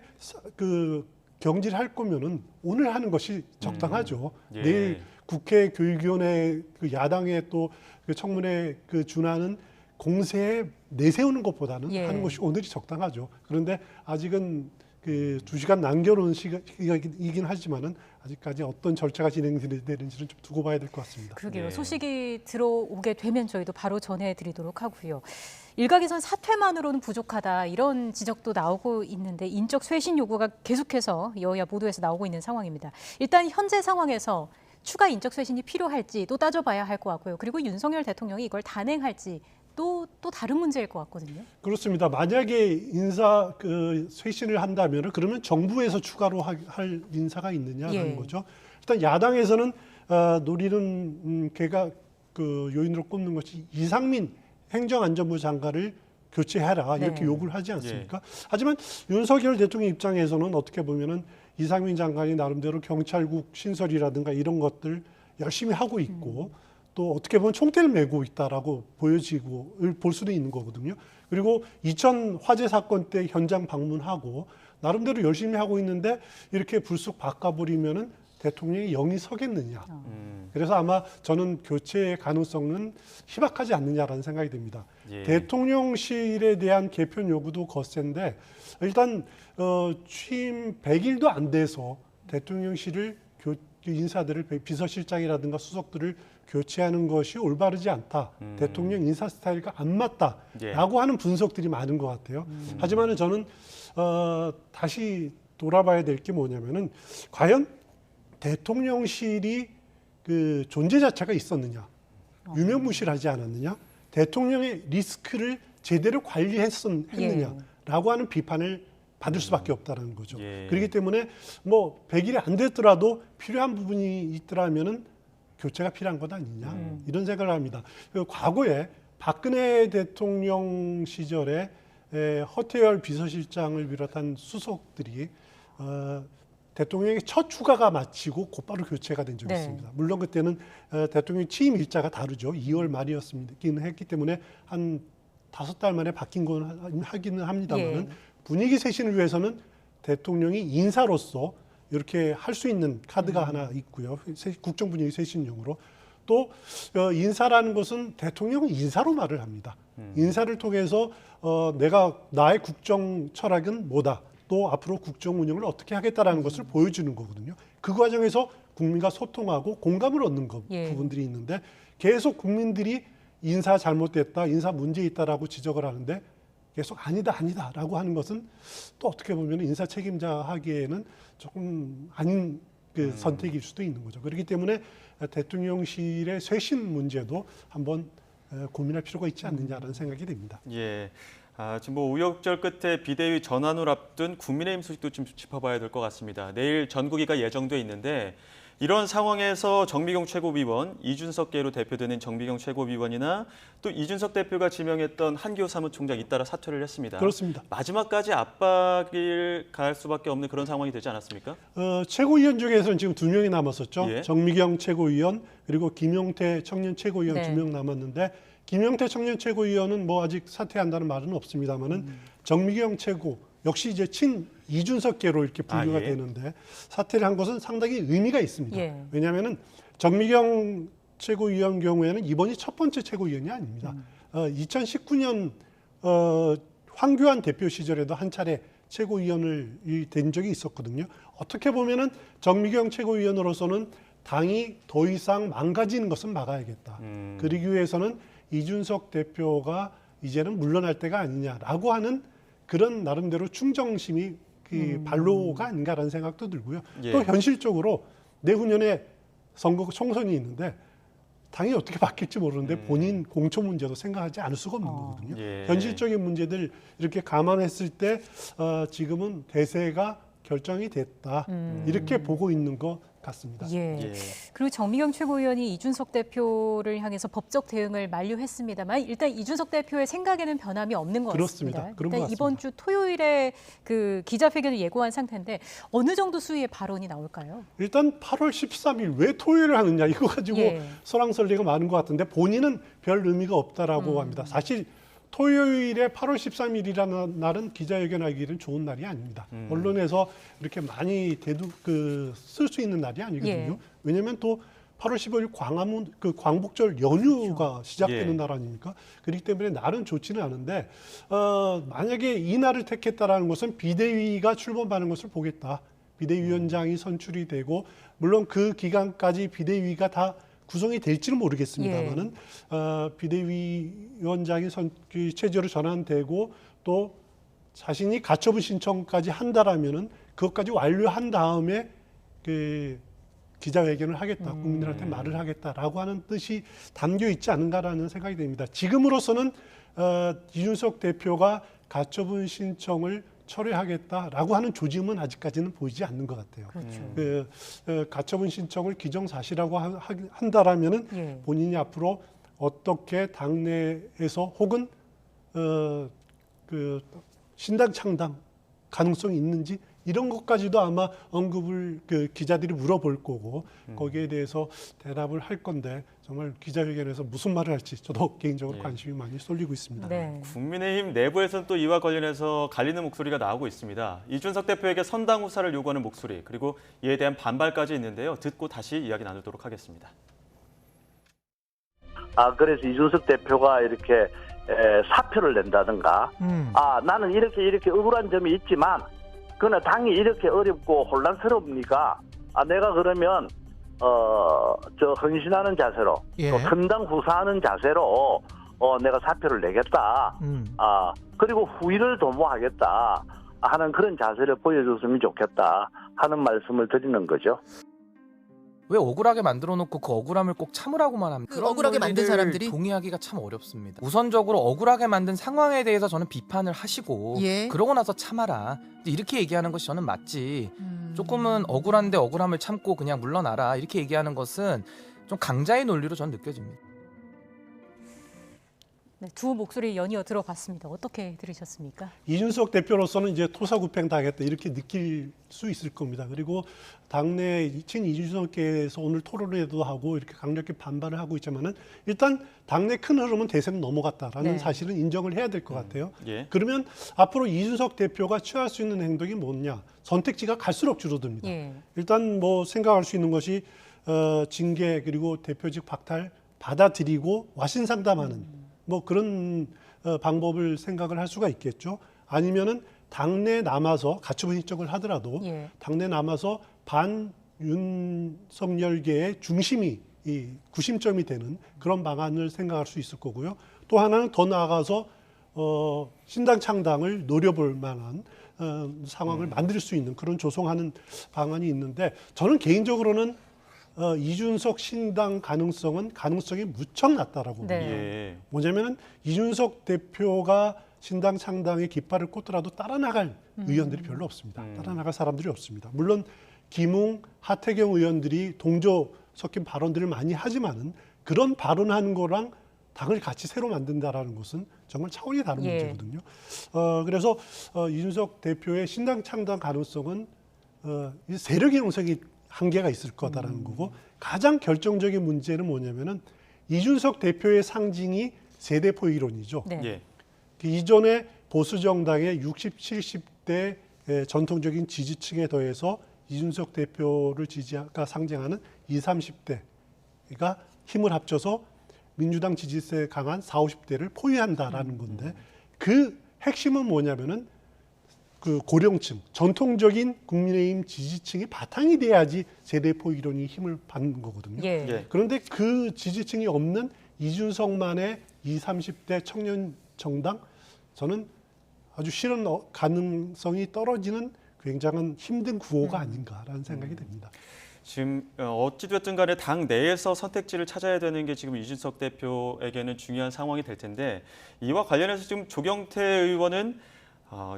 그 경질할 거면은 오늘 하는 것이 적당하죠. 예. 내일 국회 교육위원회 그 야당의 또 그 청문회 그 준하는 공세에 내세우는 것보다는 예. 하는 것이 오늘이 적당하죠. 그런데 아직은 그 2시간 남겨놓은 시기이긴 하지만은 아직까지 어떤 절차가 진행되는지는 좀 두고 봐야 될 것 같습니다. 그러게요. 네. 소식이 들어오게 되면 저희도 바로 전해드리도록 하고요. 일각에선 사퇴만으로는 부족하다 이런 지적도 나오고 있는데 인적 쇄신 요구가 계속해서 여야 모두에서 나오고 있는 상황입니다. 일단 현재 상황에서 추가 인적 쇄신이 필요할지 또 따져봐야 할 것 같고요. 그리고 윤석열 대통령이 이걸 단행할지 또 다른 문제일 것 같거든요. 그렇습니다. 만약에 인사 그 쇄신을 한다면 그러면 정부에서 추가로 할 인사가 있느냐는 예. 거죠. 일단 야당에서는 노리는 걔가 그 요인으로 꼽는 것이 이상민 행정안전부 장관을 교체해라 이렇게 네. 요구를 하지 않습니까? 하지만 윤석열 대통령 입장에서는 어떻게 보면은 이상민 장관이 나름대로 경찰국 신설이라든가 이런 것들 열심히 하고 있고 또 어떻게 보면 총대를 메고 있다라고 보여지고 볼 수도 있는 거거든요. 그리고 2000 화재 사건 때 현장 방문하고 나름대로 열심히 하고 있는데 이렇게 불쑥 바꿔버리면은 대통령이 영이 서겠느냐. 그래서 아마 저는 교체의 가능성은 희박하지 않느냐라는 생각이 듭니다. 예. 대통령실에 대한 개편 요구도 거센데 일단 취임 100일도 안 돼서 대통령실을 인사들을 비서실장이라든가 수석들을 교체하는 것이 올바르지 않다. 대통령 인사 스타일과 안 맞다라고 하는 분석들이 많은 것 같아요. 하지만 저는 다시 돌아봐야 될 게 뭐냐면은 과연 대통령실이 그 존재 자체가 있었느냐, 유명무실하지 않았느냐, 대통령의 리스크를 제대로 관리했느냐라고 하는 비판을 받을 수밖에 없다는 거죠. 예. 그렇기 때문에 뭐 100일이 안 됐더라도 필요한 부분이 있더라면은 교체가 필요한 것 아니냐 이런 생각을 합니다. 과거에 박근혜 대통령 시절에 허태열 비서실장을 비롯한 수석들이 대통령의 첫 휴가가 마치고 곧바로 교체가 된 적이 네. 있습니다. 물론 그때는 대통령 취임 일자가 다르죠. 2월 말이었습니다. 했기 때문에 한 5달 만에 바뀐 건 하기는 합니다만은 예. 분위기 쇄신을 위해서는 대통령이 인사로서 이렇게 할 수 있는 카드가 하나 있고요. 국정 분위기 쇄신용으로. 또 인사라는 것은 대통령은 인사로 말을 합니다. 인사를 통해서 나의 국정 철학은 뭐다. 또 앞으로 국정 운영을 어떻게 하겠다라는 것을 보여주는 거거든요. 그 과정에서 국민과 소통하고 공감을 얻는 예. 부분들이 있는데 계속 국민들이 인사 잘못됐다, 인사 문제 있다라고 지적을 하는데 계속 아니다라고 하는 것은 또 어떻게 보면 인사 책임자 하기에는 조금 아닌 그 선택일 수도 있는 거죠. 그렇기 때문에 대통령실의 쇄신 문제도 한번 고민할 필요가 있지 않느냐라는 생각이 듭니다. 예. 지금 뭐 우여곡절 끝에 비대위 전환을 앞둔 국민의힘 소식도 좀 짚어봐야 될 것 같습니다. 내일 전국위가 예정돼 있는데 이런 상황에서 정미경 최고위원, 이준석계로 대표되는 정미경 최고위원이나 또 이준석 대표가 지명했던 한기호 사무총장 잇따라 사퇴를 했습니다. 그렇습니다. 마지막까지 압박을 가할 수밖에 없는 그런 상황이 되지 않았습니까? 최고위원 중에서는 지금 2명이 남았었죠. 예. 정미경 최고위원 그리고 김용태 청년 최고위원 네. 2명 남았는데 김용태 청년 최고위원은 뭐 아직 사퇴한다는 말은 없습니다만은 정미경 최고 역시 이제 친 이준석계로 이렇게 분류가 예. 되는데 사퇴를 한 것은 상당히 의미가 있습니다. 예. 왜냐하면은 정미경 최고위원 경우에는 이번이 첫 번째 최고위원이 아닙니다. 2019년 황교안 대표 시절에도 한 차례 최고위원을 된 적이 있었거든요. 어떻게 보면은 정미경 최고위원으로서는 당이 더 이상 망가지는 것은 막아야겠다. 그러기 위해서는 이준석 대표가 이제는 물러날 때가 아니냐라고 하는 그런 나름대로 충정심이 그 발로가 아닌가라는 생각도 들고요. 예. 또 현실적으로 내후년에 선거 총선이 있는데 당이 어떻게 바뀔지 모르는데 본인 공천 문제도 생각하지 않을 수가 없는 거거든요. 예. 현실적인 문제들 이렇게 감안했을 때 지금은 대세가 결정이 됐다. 이렇게 보고 있는 것 같습니다. 예. 예. 그리고 정미경 최고위원이 이준석 대표를 향해서 법적 대응을 만류했습니다만 일단 이준석 대표의 생각에는 변함이 없는 것 그렇습니다. 같습니다. 그런 것 일단 이번 같습니다. 주 토요일에 그 기자회견을 예고한 상태인데 어느 정도 수위의 발언이 나올까요? 일단 8월 13일 왜 토요일을 하느냐 이거 가지고 예. 설왕설래가 많은 것 같은데 본인은 별 의미가 없다라고 합니다. 사실 토요일에 8월 13일이라는 날은 기자회견하기는 좋은 날이 아닙니다. 언론에서 이렇게 많이 쓸 수 있는 날이 아니거든요. 예. 왜냐하면 또 8월 15일 광화문 그 광복절 연휴가 시작되는 예. 날 아닙니까? 그렇기 때문에 날은 좋지는 않은데 만약에 이 날을 택했다라는 것은 비대위가 출범하는 것을 보겠다. 비대위원장이 선출이 되고 물론 그 기간까지 비대위가 다 구성이 될지는 모르겠습니다만은 비대위원장이 체제로 전환되고 또 자신이 가처분 신청까지 한다라면은 그것까지 완료한 다음에 그 기자회견을 하겠다, 국민들한테 말을 하겠다라고 하는 뜻이 담겨 있지 않은가라는 생각이 듭니다. 지금으로서는 이준석 대표가 가처분 신청을 철회하겠다라고 하는 조짐은 아직까지는 보이지 않는 것 같아요. 그렇죠. 가처분 신청을 기정사실하고 한다라면은 예. 본인이 앞으로 어떻게 당내에서 혹은 그 신당 창당 가능성이 있는지 이런 것까지도 아마 언급을 그 기자들이 물어볼 거고 거기에 대해서 대답을 할 건데 정말 기자회견에서 무슨 말을 할지 저도 개인적으로 예. 관심이 많이 쏠리고 있습니다. 네. 국민의힘 내부에서는 또 이와 관련해서 갈리는 목소리가 나오고 있습니다. 이준석 대표에게 선당 후사를 요구하는 목소리 그리고 이에 대한 반발까지 있는데요. 듣고 다시 이야기 나누도록 하겠습니다. 그래서 이준석 대표가 이렇게 사표를 낸다든가 나는 이렇게 억울한 점이 있지만 그러나 당이 이렇게 어렵고 혼란스러우니까 내가 그러면 헌신하는 자세로 또 선당 후사하는 자세로 내가 사표를 내겠다. 그리고 후위를 도모하겠다 하는 그런 자세를 보여줬으면 좋겠다 하는 말씀을 드리는 거죠. 왜 억울하게 만들어 놓고 그 억울함을 꼭 참으라고만 합니까? 그 억울하게 만든 사람들이 동의하기가 참 어렵습니다. 우선적으로 억울하게 만든 상황에 대해서 저는 비판을 하시고 예. 그러고 나서 참아라. 이렇게 얘기하는 것이 저는 맞지. 조금은 억울한데 억울함을 참고 그냥 물러나라. 이렇게 얘기하는 것은 좀 강자의 논리로 저는 느껴집니다. 네, 두 목소리 연이어 들어봤습니다. 어떻게 들으셨습니까? 이준석 대표로서는 이제 토사구팽 당했다 이렇게 느낄 수 있을 겁니다. 그리고 당내 친이준석계에서 오늘 토론회도 하고 이렇게 강력히 반발을 하고 있지만은 일단 당내 큰 흐름은 대세는 넘어갔다라는 네. 사실은 인정을 해야 될 것 같아요. 예. 그러면 앞으로 이준석 대표가 취할 수 있는 행동이 뭐냐? 선택지가 갈수록 줄어듭니다. 예. 일단 뭐 생각할 수 있는 것이 징계 그리고 대표직 박탈 받아들이고 와신 상담하는 뭐 그런 방법을 생각을 할 수가 있겠죠. 아니면은 당내 남아서 가처분 신청을 하더라도 예. 당내 남아서 반 윤석열계의 중심이 이 구심점이 되는 그런 방안을 생각할 수 있을 거고요. 또 하나는 더 나아가서 신당 창당을 노려볼 만한 상황을 만들 수 있는 그런 조성하는 방안이 있는데 저는 개인적으로는 이준석 신당 가능성이 무척 낮다라고 봅니다. 뭐냐면은 이준석 대표가 신당 창당에 깃발을 꽂더라도 따라 나갈 의원들이 별로 없습니다. 따라 나갈 사람들이 없습니다. 물론 김웅, 하태경 의원들이 동조 섞인 발언들을 많이 하지만은 그런 발언하는 거랑 당을 같이 새로 만든다라는 것은 정말 차원이 다른 문제거든요. 그래서 이준석 대표의 신당 창당 가능성은 세력 형성이 한계가 있을 거다라는 거고 가장 결정적인 문제는 뭐냐면은 이준석 대표의 상징이 세대포 이론이죠. 이전에 보수 정당의 60, 70대 전통적인 지지층에 더해서 이준석 대표를 상징하는 20, 30대가 힘을 합쳐서 민주당 지지세 강한 40, 50대를 포위한다라는 건데 그 핵심은 뭐냐면은 그 고령층, 전통적인 국민의힘 지지층이 바탕이 돼야지 세대포 이론이 힘을 받는 거거든요. 그런데 그 지지층이 없는 이준석만의 20, 30대 청년 정당 저는 아주 실현 가능성이 떨어지는 굉장한 힘든 구호가 아닌가라는 생각이 듭니다. 지금 어찌됐든 간에 당 내에서 선택지를 찾아야 되는 게 지금 이준석 대표에게는 중요한 상황이 될 텐데 이와 관련해서 지금 조경태 의원은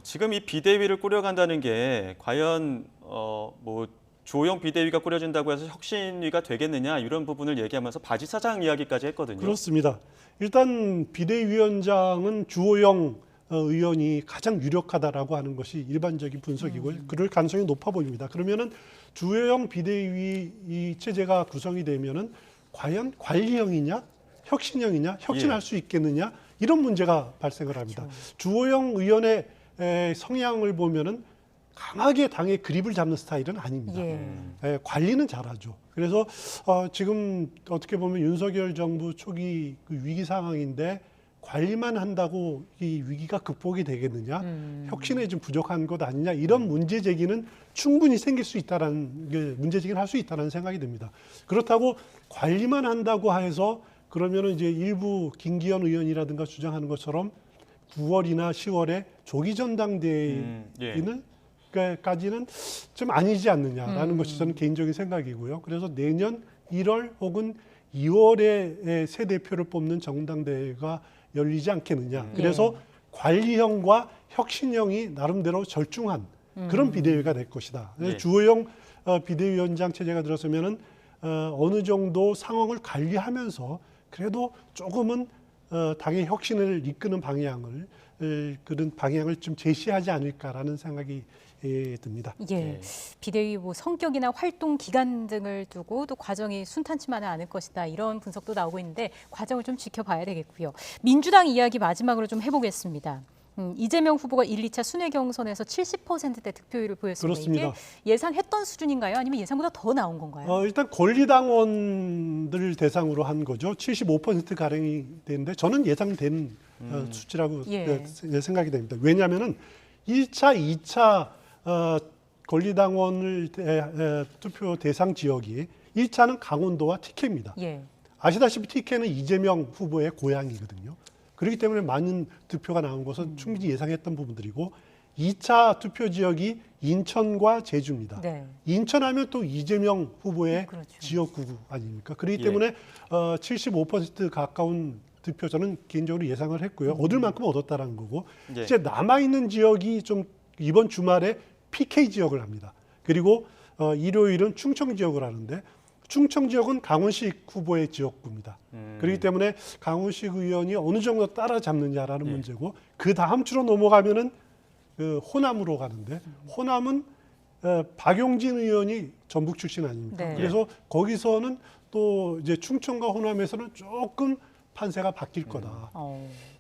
지금 이 비대위를 꾸려간다는 게 과연 뭐 주호영 비대위가 꾸려진다고 해서 혁신위가 되겠느냐 이런 부분을 얘기하면서 바지 사장 이야기까지 했거든요. 그렇습니다. 일단 비대위원장은 주호영 의원이 가장 유력하다라고 하는 것이 일반적인 분석이고 그럴 가능성이 높아 보입니다. 그러면은 주호영 비대위 이 체제가 구성이 되면은 과연 관리형이냐 혁신형이냐 혁신할 수 있겠느냐 이런 문제가 발생을 합니다. 주호영 의원의 성향을 보면은 강하게 당의 그립을 잡는 스타일은 아닙니다. 관리는 잘하죠. 그래서 지금 어떻게 보면 윤석열 정부 초기 그 위기 상황인데 관리만 한다고 이 위기가 극복이 되겠느냐, 혁신에 좀 부족한 것 아니냐 이런 문제 제기는 충분히 생길 수 있다라는 문제 제기를 할 수 있다는 생각이 듭니다. 그렇다고 관리만 한다고 해서 그러면은 이제 일부 김기현 의원이라든가 주장하는 것처럼 9월이나 10월에 조기 전당대회는 까지는 좀 아니지 않느냐라는 것이 저는 개인적인 생각이고요. 그래서 내년 1월 혹은 2월에 새 대표를 뽑는 정당대회가 열리지 않겠느냐. 그래서 관리형과 혁신형이 나름대로 절충한 그런 비대위가 될 것이다. 주호영 비대위원장 체제가 들어서면은 어느 정도 상황을 관리하면서 그래도 조금은 당의 혁신을 이끄는 방향을 그런 방향을 좀 제시하지 않을까라는 생각이 듭니다. 비대위 뭐 성격이나 활동 기간 등을 두고 또 과정이 순탄치만은 않을 것이다 이런 분석도 나오고 있는데 과정을 좀 지켜봐야 되겠고요. 민주당 이야기 마지막으로 좀 해보겠습니다. 이재명 후보가 1, 2차 순회 경선에서 70%대 득표율을 보였습니다. 그렇습니다. 이게 예상했던 수준인가요? 아니면 예상보다 더 나온 건가요? 일단 권리당원들 대상으로 한 거죠. 75%가량이 되는데 저는 예상된 수치라고 생각이 됩니다. 왜냐하면 1차, 2차 권리당원을 투표 대상 지역이 1차는 강원도와 TK입니다. 아시다시피 TK는 이재명 후보의 고향이거든요. 그렇기 때문에 많은 득표가 나온 것은 충분히 예상했던 부분들이고 2차 투표 지역이 인천과 제주입니다. 인천하면 또 이재명 후보의 지역구 아닙니까? 그렇기 때문에 75% 가까운 득표 저는 개인적으로 예상을 했고요. 얻을 만큼 얻었다는 거고 이제 남아있는 지역이 좀 이번 주말에 PK 지역을 합니다. 그리고 일요일은 충청 지역을 하는데 충청 지역은 강원식 후보의 지역구입니다. 그렇기 때문에 강원식 의원이 어느 정도 따라잡느냐라는 문제고 그 다음 주로 넘어가면은 호남으로 가는데 호남은 박용진 의원이 전북 출신 아닙니까? 그래서 거기서는 또 이제 충청과 호남에서는 조금 판세가 바뀔 거다.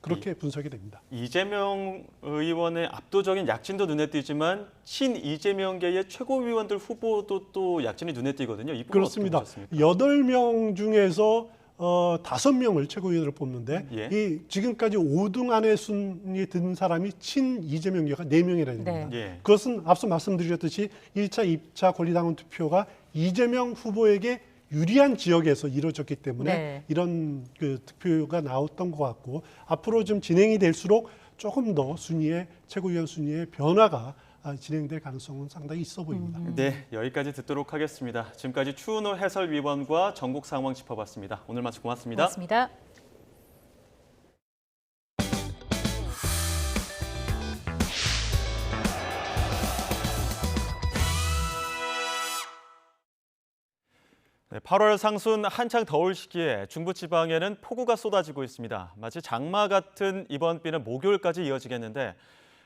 그렇게 분석이 됩니다. 이재명 의원의 압도적인 약진도 눈에 띄지만 친 이재명계의 최고위원들 후보도 또 약진이 눈에 띄거든요. 이 그렇습니다. 8명 중에서 5명을 최고위원으로 뽑는데 이 지금까지 5등 안에 순위에 든 사람이 친 이재명계가 4명이라는 겁니다. 그것은 앞서 말씀드렸듯이 1차, 2차 권리당원 투표가 이재명 후보에게 유리한 지역에서 이루어졌기 때문에 이런 그 득표가 나왔던 것 같고 앞으로 좀 진행이 될수록 조금 더 최고위원 순위의 변화가 진행될 가능성은 상당히 있어 보입니다. 네, 여기까지 듣도록 하겠습니다. 지금까지 추은호 해설위원과 전국 상황 짚어봤습니다. 오늘 말씀 고맙습니다. 고맙습니다. 네, 8월 상순 한창 더울 시기에 중부지방에는 폭우가 쏟아지고 있습니다. 마치 장마 같은 이번 비는 목요일까지 이어지겠는데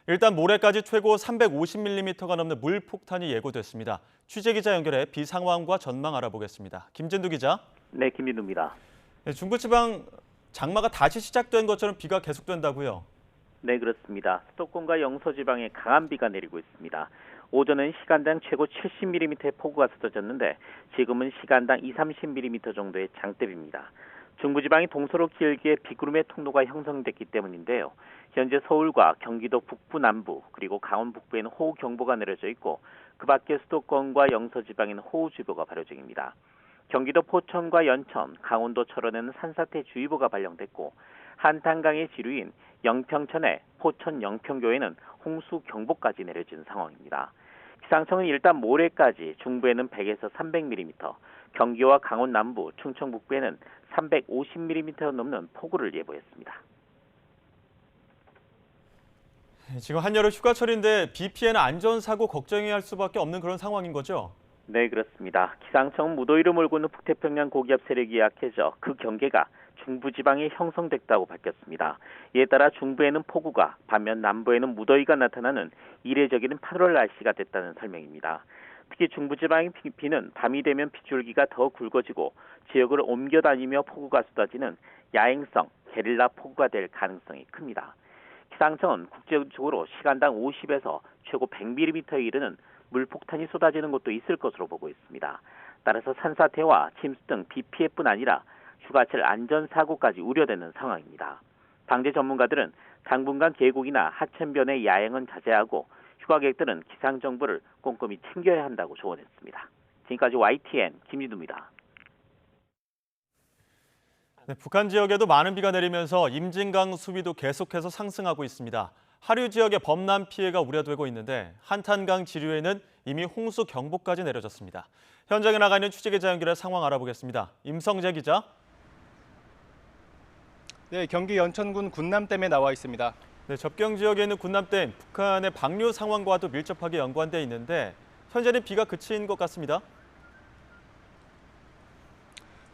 일단 모레까지 최고 350mm가 넘는 물폭탄이 예고됐습니다. 취재기자 연결해 비 상황과 전망 알아보겠습니다. 김진두 기자. 네, 김진두입니다. 네, 중부지방 장마가 다시 시작된 것처럼 비가 계속된다고요? 네, 그렇습니다. 수도권과 영서지방에 강한 비가 내리고 있습니다. 오전은 시간당 최고 70mm의 폭우가 쏟아졌는데 지금은 시간당 20-30mm 정도의 장대비입니다. 중부지방이 동서로 길게 비구름의 통로가 형성됐기 때문인데요. 현재 서울과 경기도 북부 남부 그리고 강원 북부에는 호우경보가 내려져 있고 그 밖에 수도권과 영서지방에는 호우주의보가 발효 중입니다. 경기도 포천과 연천, 강원도 철원에는 산사태주의보가 발령됐고 한탄강의 지류인 영평천에 포천 영평교에는 홍수경보까지 내려진 상황입니다. 기상청은 일단 모레까지 중부에는 100에서 300mm, 경기와 강원 남부, 충청 북부에는 350mm 넘는 폭우를 예보했습니다. 지금 한여름 휴가철인데 비 피해나 안전사고 걱정해야 할 수밖에 없는 그런 상황인 거죠? 네, 그렇습니다. 기상청은 무더위를 몰고 있는 북태평양 고기압 세력이 약해져 그 경계가 중부지방에 형성됐다고 밝혔습니다. 이에 따라 중부에는 폭우가, 반면 남부에는 무더위가 나타나는 이례적인 8월 날씨가 됐다는 설명입니다. 특히 중부지방의 비는 밤이 되면 빗줄기가 더 굵어지고 지역을 옮겨다니며 폭우가 쏟아지는 야행성 게릴라 폭우가 될 가능성이 큽니다. 기상청은 국제적으로 시간당 50에서 최고 100mm에 이르는 물폭탄이 쏟아지는 곳도 있을 것으로 보고 있습니다. 따라서 산사태와 침수 등 비 피해뿐 아니라 휴가철 안전사고까지 우려되는 상황입니다. 방재 전문가들은 당분간 계곡이나 하천변의 야행은 자제하고 휴가객들은 기상정보를 꼼꼼히 챙겨야 한다고 조언했습니다. 지금까지 YTN 김진두입니다. 네, 북한 지역에도 많은 비가 내리면서 임진강 수위도 계속해서 상승하고 있습니다. 하류 지역의 범람 피해가 우려되고 있는데 한탄강 지류에는 이미 홍수 경보까지 내려졌습니다. 현장에 나가 있는 취재기자 연결해 상황 알아보겠습니다. 임성재 기자. 네, 경기 연천군 군남댐에 나와 있습니다. 네, 접경 지역에 있는 군남댐, 북한의 방류 상황과도 밀접하게 연관돼 있는데 현재는 비가 그친 것 같습니다.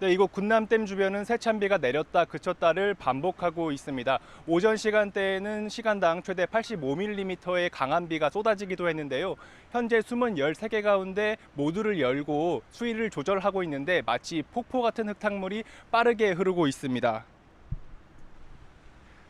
네, 이곳 군남댐 주변은 세찬비가 내렸다 그쳤다를 반복하고 있습니다. 오전 시간대에는 시간당 최대 85mm의 강한 비가 쏟아지기도 했는데요. 현재 숨은 13개 가운데 모두를 열고 수위를 조절하고 있는데 마치 폭포 같은 흙탕물이 빠르게 흐르고 있습니다.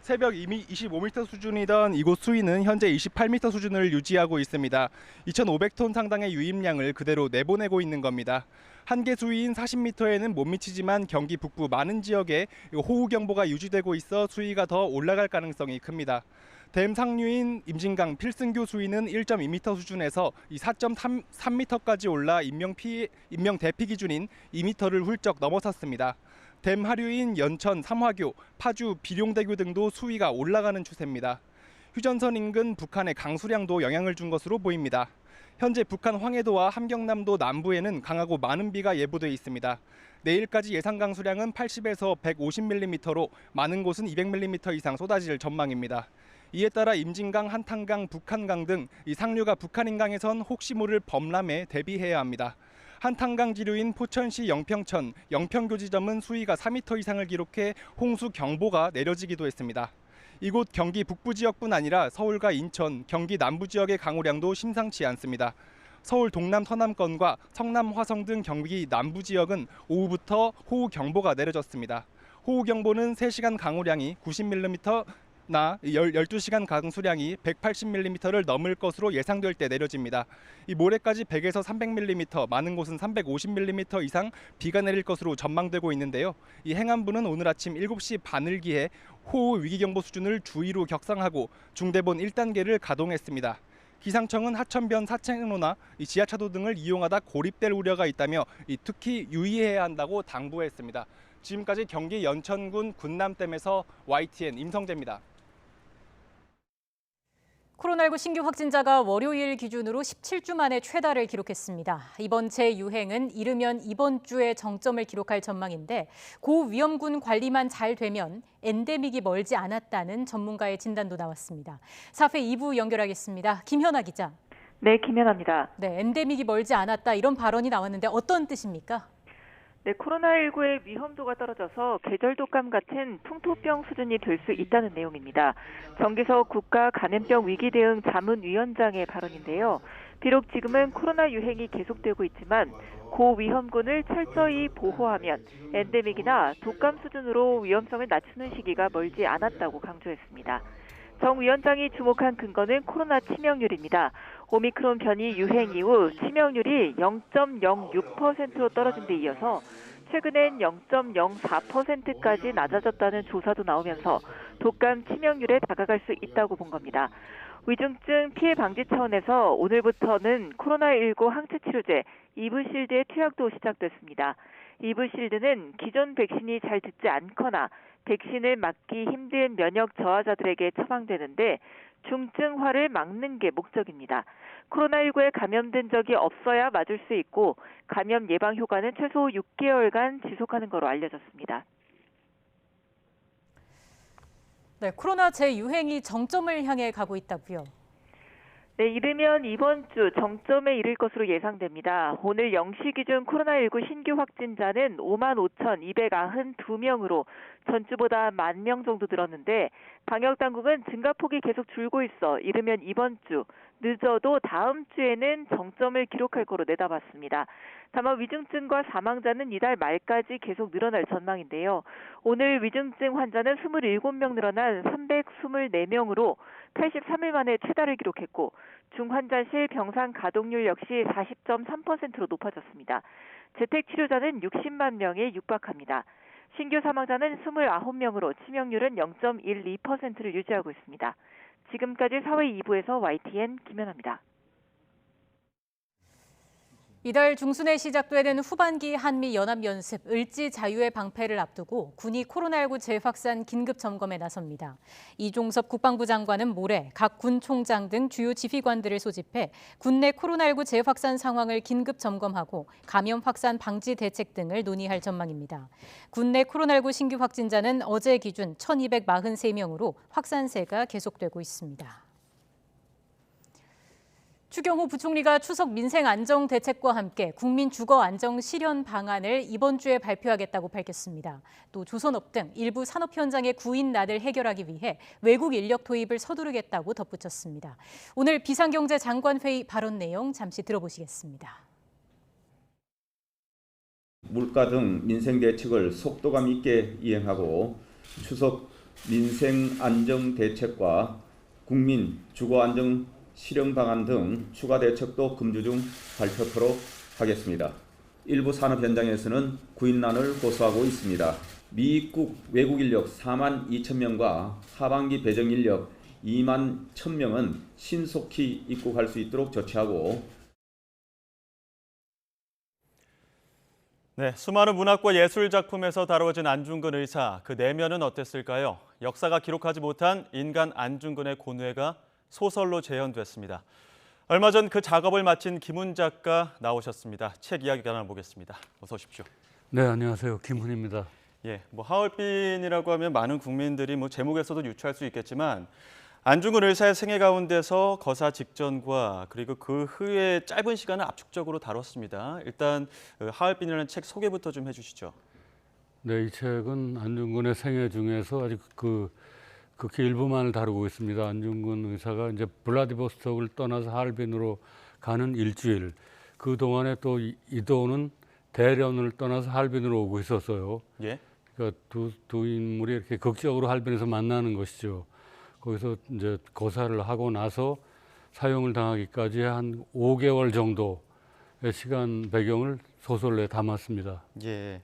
새벽 이미 25m 수준이던 이곳 수위는 현재 28m 수준을 유지하고 있습니다. 2,500톤 상당의 유입량을 그대로 내보내고 있는 겁니다. 한계 수위인 40m에는 못 미치지만 경기 북부 많은 지역에 호우경보가 유지되고 있어 수위가 더 올라갈 가능성이 큽니다. 댐 상류인 임진강 필승교 수위는 1.2m 수준에서 4.3m까지 올라 인명 대피 기준인 2m를 훌쩍 넘어섰습니다. 댐 하류인 연천, 삼화교, 파주, 비룡대교 등도 수위가 올라가는 추세입니다. 휴전선 인근 북한의 강수량도 영향을 준 것으로 보입니다. 현재 북한 황해도와 함경남도 남부에는 강하고 많은 비가 예보돼 있습니다. 내일까지 예상 강수량은 80에서 150mm로 많은 곳은 200mm 이상 쏟아질 전망입니다. 이에 따라 임진강, 한탄강, 북한강 등 이 상류가 북한인 강에선 혹시 모를 범람에 대비해야 합니다. 한탄강 지류인 포천시 영평천, 영평교 지점은 수위가 4m 이상을 기록해 홍수 경보가 내려지기도 했습니다. 이곳 경기 북부 지역뿐 아니라 서울과 인천, 경기 남부 지역의 강우량도 심상치 않습니다. 서울 동남 서남권과 성남 화성 등 경기 남부 지역은 오후부터 호우 경보가 내려졌습니다. 호우 경보는 3시간 강우량이 90mm 나 12시간 강수량이 180mm를 넘을 것으로 예상될 때 내려집니다. 이 모레까지 100에서 300mm, 많은 곳은 350mm 이상 비가 내릴 것으로 전망되고 있는데요. 이 행안부는 오늘 아침 7시 반을 기해 호우 위기경보 수준을 주의로 격상하고 중대본 1단계를 가동했습니다. 기상청은 하천변 사창로나 지하차도 등을 이용하다 고립될 우려가 있다며 특히 유의해야 한다고 당부했습니다. 지금까지 경기 연천군 군남댐에서 YTN 임성재입니다. 코로나19 신규 확진자가 월요일 기준으로 17주 만에 최다를 기록했습니다. 이번 재유행은 이르면 이번 주에 정점을 기록할 전망인데 고위험군 관리만 잘 되면 엔데믹이 멀지 않았다는 전문가의 진단도 나왔습니다. 4회 2부 연결하겠습니다. 김현아 기자. 네, 김현아입니다. 네, 엔데믹이 멀지 않았다 이런 발언이 나왔는데 어떤 뜻입니까? 네, 코로나19의 위험도가 떨어져서 계절 독감 같은 풍토병 수준이 될 수 있다는 내용입니다. 정기석 국가 감염병 위기 대응 자문위원장의 발언인데요. 비록 지금은 코로나 유행이 계속되고 있지만 고위험군을 철저히 보호하면 엔데믹이나 독감 수준으로 위험성을 낮추는 시기가 멀지 않았다고 강조했습니다. 정 위원장이 주목한 근거는 코로나 치명률입니다. 오미크론 변이 유행 이후 치명률이 0.06%로 떨어진 데 이어서 최근엔 0.04%까지 낮아졌다는 조사도 나오면서 독감 치명률에 다가갈 수 있다고 본 겁니다. 위중증 피해 방지 차원에서 오늘부터는 코로나19 항체 치료제 이브실드의 투약도 시작됐습니다. 이브실드는 기존 백신이 잘 듣지 않거나 백신을 맞기 힘든 면역 저하자들에게 처방되는데 중증화를 막는 게 목적입니다. 코로나19에 감염된 적이 없어야 맞을 수 있고 감염 예방 효과는 최소 6개월간 지속하는 거로 알려졌습니다. 네, 코로나 재유행이 정점을 향해 가고 있다고요. 네, 이르면 이번 주 정점에 이를 것으로 예상됩니다. 오늘 0시 기준 코로나19 신규 확진자는 55,292명으로 전주보다 10,000명 정도 늘었는데 방역당국은 증가폭이 계속 줄고 있어 이르면 이번 주, 늦어도 다음 주에는 정점을 기록할 거로 내다봤습니다. 다만 위중증과 사망자는 이달 말까지 계속 늘어날 전망인데요. 오늘 위중증 환자는 27명 늘어난 324명으로 83일 만에 최다를 기록했고 중환자실 병상 가동률 역시 40.3%로 높아졌습니다. 재택치료자는 60만 명에 육박합니다. 신규 사망자는 29명으로 치명률은 0.12%를 유지하고 있습니다. 지금까지 4회 2부에서 YTN 김연아입니다. 이달 중순에 시작되는 후반기 한미연합연습 을지 자유의 방패를 앞두고 군이 코로나19 재확산 긴급 점검에 나섭니다. 이종섭 국방부 장관은 모레 각 군 총장 등 주요 지휘관들을 소집해 군내 코로나19 재확산 상황을 긴급 점검하고 감염 확산 방지 대책 등을 논의할 전망입니다. 군내 코로나19 신규 확진자는 어제 기준 1,243명으로 확산세가 계속되고 있습니다. 추경호 부총리가 추석 민생 안정 대책과 함께 국민 주거 안정 실현 방안을 이번 주에 발표하겠다고 밝혔습니다. 또 조선업 등 일부 산업 현장의 구인난을 해결하기 위해 외국 인력 도입을 서두르겠다고 덧붙였습니다. 오늘 비상경제장관회의 발언 내용 잠시 들어보시겠습니다. 물가 등 민생 대책을 속도감 있게 이행하고 추석 민생 안정 대책과 국민 주거 안정 실현 방안 등 추가 대책도 금주 중 발표토록 하겠습니다. 일부 산업 현장에서는 구인난을 고수하고 있습니다. 미입국 외국 인력 42,000명과 하반기 배정 인력 21,000명은 신속히 입국할 수 있도록 조치하고 네, 수많은 문학과 예술 작품에서 다뤄진 안중근 의사, 그 내면은 어땠을까요? 역사가 기록하지 못한 인간 안중근의 고뇌가 소설로 재현됐습니다. 얼마 전 그 작업을 마친 김훈 작가 나오셨습니다. 책 이야기 나눠보겠습니다. 어서 오십시오. 네, 안녕하세요. 김훈입니다. 예, 하얼빈이라고 하면 많은 국민들이 제목에서도 유추할 수 있겠지만 안중근 의사의 생애 가운데서 거사 직전과 그리고 그 후의 짧은 시간을 압축적으로 다뤘습니다. 일단 하얼빈이라는 책 소개부터 좀 해주시죠. 네, 이 책은 안중근의 생애 중에서 아주 극히 일부만을 다루고 있습니다. 안중근 의사가 이제 블라디보스톡을 떠나서 하얼빈으로 가는 일주일, 그 동안에 또 이도는 대련을 떠나서 하얼빈으로 오고 있었어요. 예. 그러니까 두 인물이 이렇게 극적으로 하얼빈에서 만나는 것이죠. 거기서 이제 고사를 하고 나서 사형을 당하기까지 한 5개월 정도의 시간 배경을 소설에 담았습니다. 예.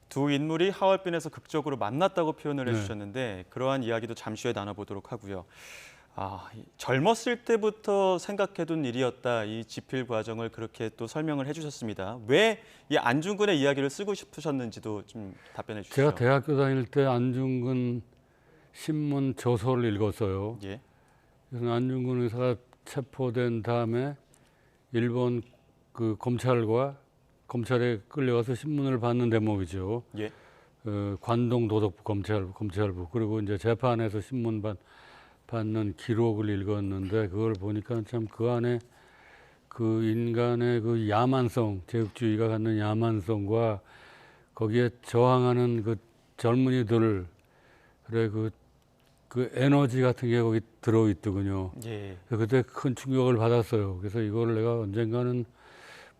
두 인물이 하얼빈에서 극적으로 만났다고 표현을 네. 해주셨는데 그러한 이야기도 잠시 후에 나눠보도록 하고요. 젊었을 때부터 생각해둔 일이었다. 이 집필 과정을 그렇게 또 설명을 해주셨습니다. 왜 이 안중근의 이야기를 쓰고 싶으셨는지도 좀 답변해 주시죠. 제가 대학교 다닐 때 안중근 신문 저서를 읽었어요. 예. 그래서 안중근 의사가 체포된 다음에 일본 그 검찰에 끌려가서 신문을 받는 대목이죠. 예. 관동 도덕부 검찰부 그리고 이제 재판에서 신문 받는 기록을 읽었는데 그걸 보니까 참 그 안에 그 인간의 그 야만성, 제국주의가 갖는 야만성과 거기에 저항하는 그 젊은이들 그 에너지 같은 게 거기 들어있더군요. 예. 그때 큰 충격을 받았어요. 그래서 이걸 내가 언젠가는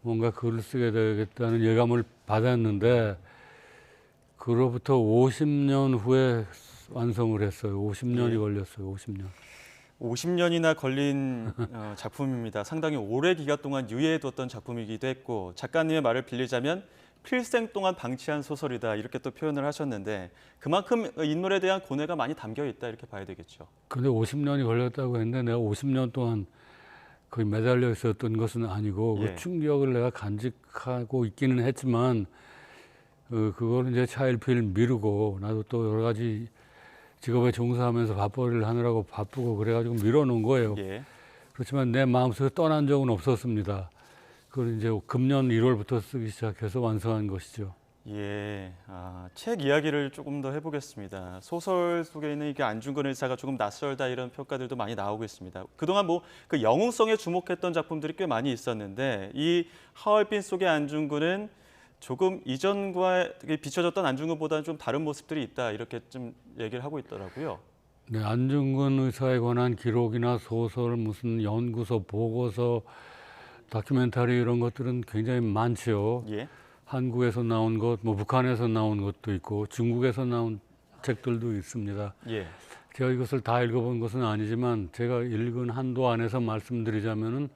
뭔가 글을 쓰게 되겠다는 예감을 받았는데 그로부터 50년 후에 완성을 했어요. 50년이 예. 걸렸어요. 50년. 50년이나 걸린 작품입니다. 상당히 오래 기간 동안 유예해뒀던 작품이기도 했고 작가님의 말을 빌리자면 필생 동안 방치한 소설이다 이렇게 또 표현을 하셨는데 그만큼 인물에 대한 고뇌가 많이 담겨 있다 이렇게 봐야 되겠죠. 근데 50년이 걸렸다고 했는데 내가 50년 동안 거의 매달려 있었던 것은 아니고 예. 그 충격을 내가 간직하고 있기는 했지만 그걸 이제 차일피일 미루고 나도 또 여러 가지 직업에 종사하면서 밥벌이를 하느라고 바쁘고 그래가지고 밀어놓은 거예요. 예. 그렇지만 내 마음속에 떠난 적은 없었습니다. 그걸 이제 금년 1월부터 쓰기 시작해서 완성한 것이죠. 예, 책 이야기를 조금 더 해보겠습니다. 소설 속에 있는 이게 안중근 의사가 조금 낯설다 이런 평가들도 많이 나오고 있습니다. 그동안 뭐 그 영웅성에 주목했던 작품들이 꽤 많이 있었는데 이 하얼빈 속의 안중근은 조금 이전과 비춰졌던 안중근보다는 좀 다른 모습들이 있다 이렇게 좀 얘기를 하고 있더라고요. 네, 안중근 의사에 관한 기록이나 소설, 무슨 연구서, 보고서, 다큐멘터리 이런 것들은 굉장히 많죠. 예. 한국에서 나온 것, 뭐 북한에서 나온 것도 있고 중국에서 나온 책들도 있습니다. 예. 제가 이것을 다 읽어본 것은 아니지만 제가 읽은 한도 안에서 말씀드리자면은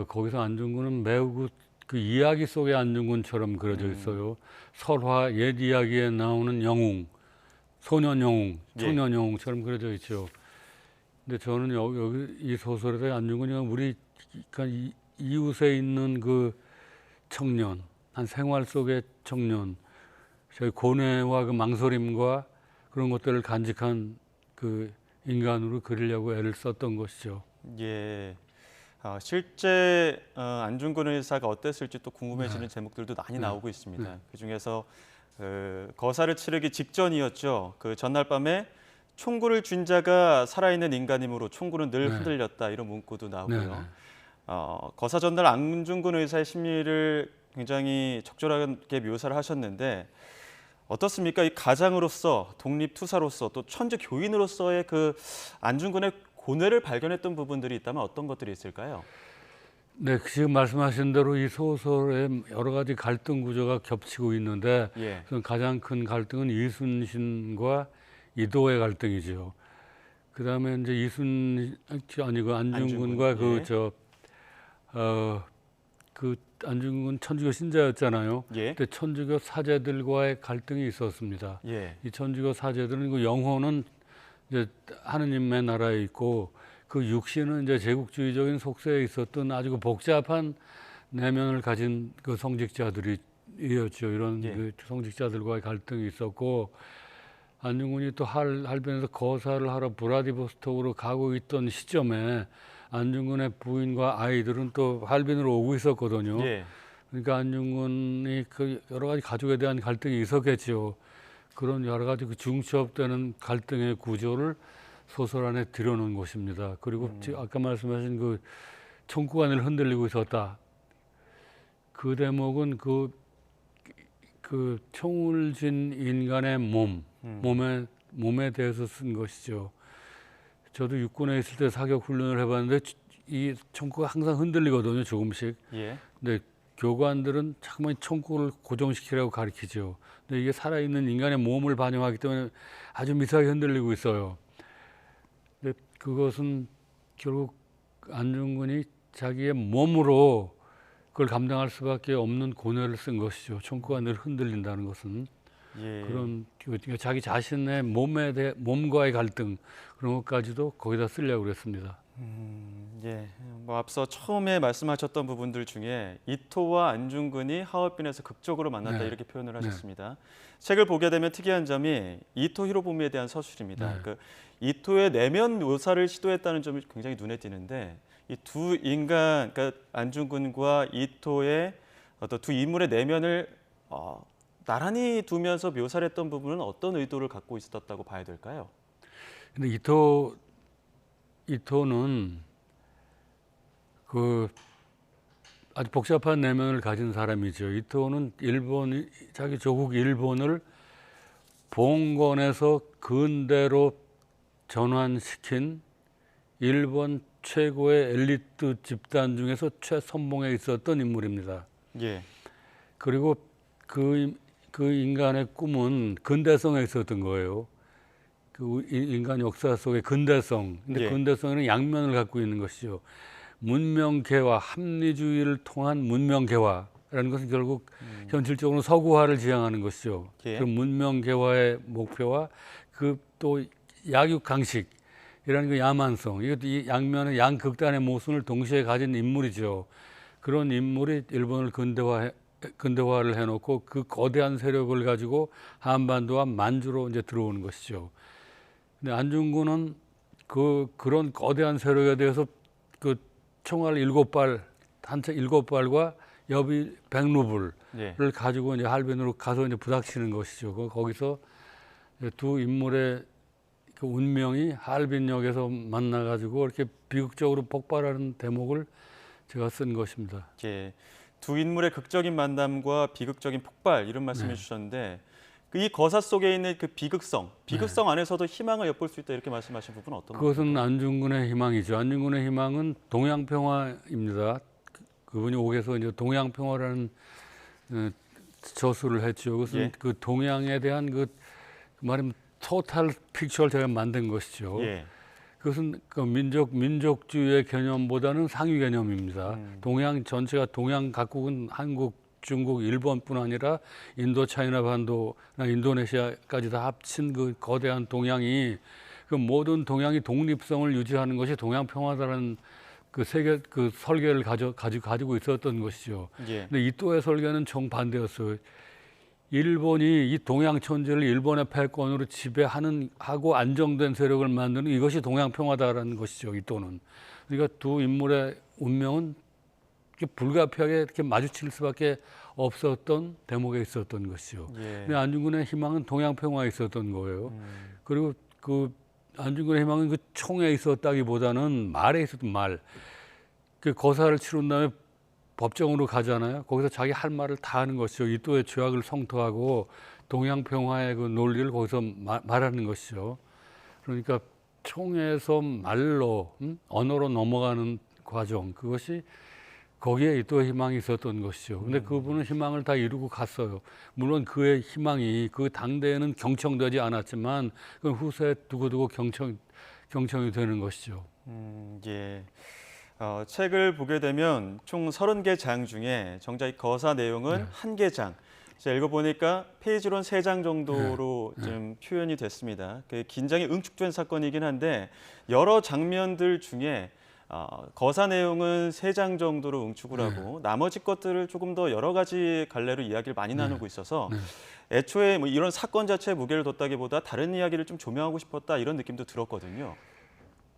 거기서 안중근은 매우 그 이야기 속의 안중근처럼 그려져 있어요. 설화 옛 이야기에 나오는 영웅, 소년 영웅, 청년 영웅처럼 그려져 있죠. 근데 저는 여기 이 소설에서 안중근이 우리 그러니까 이웃에 있는 그 청년, 한 생활 속의 청년, 저희 고뇌와 그 망설임과 그런 것들을 간직한 그 인간으로 그리려고 애를 썼던 것이죠. 예. 실제 안중근 의사가 어땠을지 또 궁금해지는 제목들도 많이 나오고 있습니다. 그중에서 거사를 치르기 직전이었죠. 그 전날 밤에 총구를 쥔 자가 살아있는 인간이므로 총구는 늘 흔들렸다 이런 문구도 나오고요. 거사 전날 안중근 의사의 심리를 굉장히 적절하게 묘사를 하셨는데 어떻습니까? 이 가장으로서 독립투사로서 또 천재 교인으로서의 그 안중근의 고뇌를 발견했던 부분들이 있다면 어떤 것들이 있을까요? 네, 지금 말씀하신 대로 이 소설에 여러 가지 갈등 구조가 겹치고 있는데 가장 큰 갈등은 이순신과 이도의 갈등이죠. 그다음에 이제 안중근과 그 안중근 천주교 신자였잖아요. 근데 천주교 사제들과의 갈등이 있었습니다. 이 천주교 사제들은 그 영혼은 이제 하느님의 나라에 있고 그 육신은 이제 제국주의적인 속세에 있었던 아주 복잡한 내면을 가진 그 성직자들이었죠. 이런 그 성직자들과의 갈등이 있었고 안중근이 또 할빈에서 거사를 하러 브라디보스톡으로 가고 있던 시점에 안중근의 부인과 아이들은 또 할빈으로 오고 있었거든요. 그러니까 안중근이 그 여러 가지 가족에 대한 갈등이 있었겠죠. 그런 여러 가지 그 중첩되는 갈등의 구조를 소설 안에 들여놓은 것입니다. 그리고 아까 말씀하신 그 총구가 늘 흔들리고 있었다. 그 대목은 그 총을 쥔 인간의 몸에 대해서 쓴 것이죠. 저도 육군에 있을 때 사격 훈련을 해봤는데 이 총구가 항상 흔들리거든요, 조금씩. 근데 교관들은 자꾸만 총구를 고정시키라고 가르치죠. 근데 이게 살아있는 인간의 몸을 반영하기 때문에 아주 미세하게 흔들리고 있어요. 근데 그것은 결국 안중근이 자기의 몸으로 그걸 감당할 수밖에 없는 고뇌를 쓴 것이죠. 총구가 늘 흔들린다는 것은. 그런 자기 자신의 몸과의 갈등 그런 것까지도 거기다 쓰려고 그랬습니다. 예, 뭐 앞서 처음에 말씀하셨던 부분들 중에 이토와 안중근이 하얼빈에서 극적으로 만났다 네. 이렇게 표현을 하셨습니다. 책을 보게 되면 특이한 점이 이토 히로부미에 대한 서술입니다. 네. 그 이토의 내면 묘사를 시도했다는 점이 굉장히 눈에 띄는데 이 두 인간, 그러니까 안중근과 이토의 어떤 두 인물의 내면을 나란히 두면서 묘사를 했던 부분은 어떤 의도를 갖고 있었다고 봐야 될까요? 근데 이토는 그 아주 복잡한 내면을 가진 사람이죠. 이토는 자기 조국 일본을 봉건에서 근대로 전환시킨 일본 최고의 엘리트 집단 중에서 최선봉에 있었던 인물입니다. 예. 그리고 그 인간의 꿈은 근대성에 있었던 거예요. 그 인간 역사 속의 근대성. 근데 예. 근대성에는 양면을 갖고 있는 것이죠. 문명 개화, 합리주의를 통한 문명 개화라는 것은 결국 현실적으로 서구화를 지향하는 것이죠. 예. 그 문명 개화의 목표와 그 또 약육 강식이라는 그 야만성, 이것도 이 양면의 양극단의 모순을 동시에 가진 인물이죠. 그런 인물이 일본을 근대화를 해놓고 그 거대한 세력을 가지고 한반도와 만주로 이제 들어오는 것이죠. 근데 안중근은 그런 거대한 세력에 대해서 그 총알 7발, 단체 7발과 여비 100루블을 예. 가지고 이제 할빈으로 가서 이제 부닥치는 것이죠. 거기서 두 인물의 그 운명이 할빈역에서 만나가지고 이렇게 비극적으로 폭발하는 대목을 제가 쓴 것입니다. 예. 두 인물의 극적인 만남과 비극적인 폭발 이런 말씀해 주셨는데 이 거사 속에 있는 그 비극성 안에서도 희망을 엿볼 수 있다 이렇게 말씀하신 부분은 어떤 그것은 안중근의 희망이죠. 안중근의 희망은 동양평화입니다. 그분이 옥에서 이제 동양평화라는 저수를 했죠. 그것은 예. 그 동양에 대한 그 말하면 토탈 픽처를 제가 만든 것이죠. 예. 그것은 그 민족주의의 개념보다는 상위 개념입니다. 동양 전체가 동양 각국은 한국, 중국, 일본뿐 아니라 인도, 차이나 반도나 인도네시아까지 다 합친 그 거대한 동양이 그 모든 동양이 독립성을 유지하는 것이 동양 평화다라는 그 세계 그 설계를 가지고 있었던 것이죠. 예. 근데 이토의 설계는 정반대였어요. 일본이 이 동양 천지를 일본의 패권으로 하고 안정된 세력을 만드는 이것이 동양 평화다라는 것이죠. 이토는. 그러니까 두 인물의 운명은 불가피하게 이렇게 마주칠 수밖에 없었던 대목에 있었던 것이죠. 예. 근데 안중근의 희망은 동양 평화에 있었던 거예요. 그리고 그 안중근의 희망은 그 총에 있었다기보다는 말에 있었던 말. 그 거사를 치른 다음에 법정으로 가잖아요. 거기서 자기 할 말을 다 하는 것이죠. 이토의 죄악을 성토하고 동양 평화의 그 논리를 거기서 말하는 것이죠. 그러니까 총에서 말로 언어로 넘어가는 과정, 그것이 거기에 이토의 희망이 있었던 것이죠. 근데 그분은 희망을 다 이루고 갔어요. 물론 그의 희망이 그 당대에는 경청되지 않았지만 그 후세에 두고두고 경청이 되는 것이죠. 예. 책을 보게 되면 총 30개 장 중에 정작 거사 내용은 1개 장. 제가 읽어보니까 페이지로는 3장 정도로 좀 표현이 됐습니다. 긴장이 응축된 사건이긴 한데 여러 장면들 중에 거사 내용은 3장 정도로 응축을 하고 나머지 것들을 조금 더 여러 가지 갈래로 이야기를 많이 나누고 있어서 애초에 뭐 이런 사건 자체에 무게를 뒀다기보다 다른 이야기를 좀 조명하고 싶었다 이런 느낌도 들었거든요.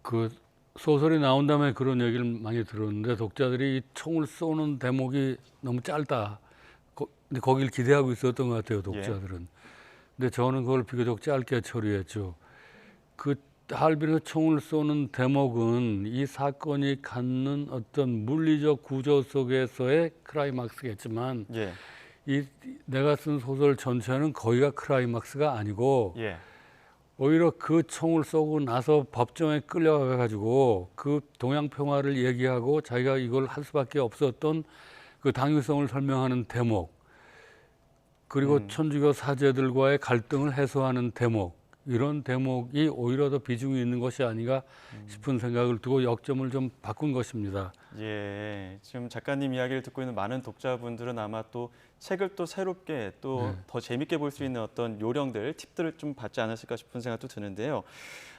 그 소설이 나온 다음에 그런 얘기를 많이 들었는데 독자들이 이 총을 쏘는 대목이 너무 짧다. 근데 거길 기대하고 있었던 것 같아요, 독자들은. 근데 저는 그걸 비교적 짧게 처리했죠. 그 할빈에서 총을 쏘는 대목은 이 사건이 갖는 어떤 물리적 구조 속에서의 클라이막스겠지만 이 내가 쓴 소설 전체는 거기가 클라이막스가 아니고 오히려 그 총을 쏘고 나서 법정에 끌려가가지고 그 동양 평화를 얘기하고 자기가 이걸 할 수밖에 없었던 그 당위성을 설명하는 대목, 그리고 천주교 사제들과의 갈등을 해소하는 대목, 이런 대목이 오히려 더 비중이 있는 것이 아닌가 싶은 생각을 두고 역점을 좀 바꾼 것입니다. 예, 지금 작가님 이야기를 듣고 있는 많은 독자분들은 아마 또 책을 또 새롭게 또 더 재밌게 볼 수 있는 어떤 요령들, 팁들을 좀 받지 않았을까 싶은 생각도 드는데요.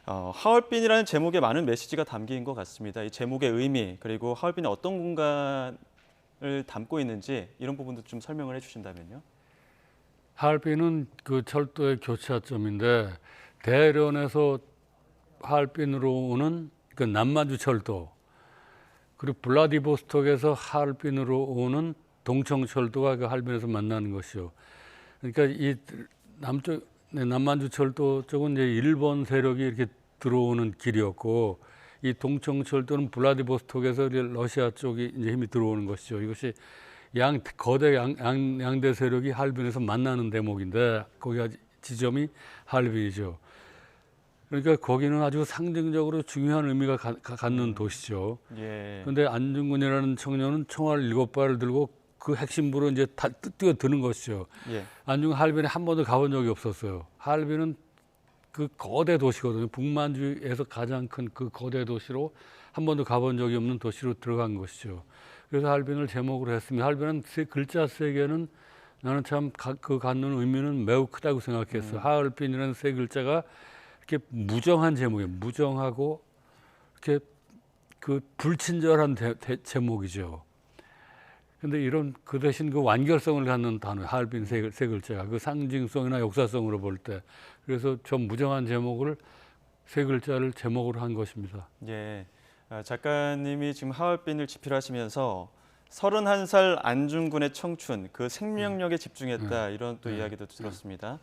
하얼빈이라는 제목에 많은 메시지가 담긴 것 같습니다. 이 제목의 의미 그리고 하얼빈이 어떤 공간을 담고 있는지 이런 부분도 좀 설명을 해주신다면요. 하얼빈은 그 철도의 교차점인데 대련에서 하얼빈으로 오는 그 남만주 철도 그리고 블라디보스톡에서 하얼빈으로 오는 동청철도가 그 하얼빈에서 만나는 것이요. 그러니까 이 남쪽 남만주 철도 쪽은 이제 일본 세력이 이렇게 들어오는 길이었고 이 동청철도는 블라디보스톡에서 러시아 쪽이 이제 힘이 들어오는 것이죠. 이것이 거대 양대 세력이 하얼빈에서 만나는 대목인데 거기가 지점이 하얼빈이죠. 그러니까 거기는 아주 상징적으로 중요한 의미가 갖는 도시죠. 그런데 안중근이라는 청년은 총알 7발을 들고 그 핵심부로 이제 뛰어드는 것이죠. 안중근 하얼빈에 한 번도 가본 적이 없었어요. 하얼빈은 그 거대 도시거든요. 북만주에서 가장 큰 그 거대 도시로 한 번도 가본 적이 없는 도시로 들어간 것이죠. 그래서 하얼빈을 제목으로 했습니다. 하얼빈은 글자 세 개는 나는 참 그 갖는 의미는 매우 크다고 생각했어요. 하얼빈이라는 세 글자가 이렇게 무정한 제목이에요. 무정하고 이렇게 그 불친절한 제목이죠. 근데 이런 그 대신 그 완결성을 갖는 단어 하얼빈 세 글자가 그 상징성이나 역사성으로 볼 때 그래서 좀 무정한 제목을 세 글자를 제목으로 한 것입니다. 예, 작가님이 지금 하얼빈을 집필하시면서 31살 안중근의 청춘, 그 생명력에 집중했다 이런 또 이야기도 들었습니다.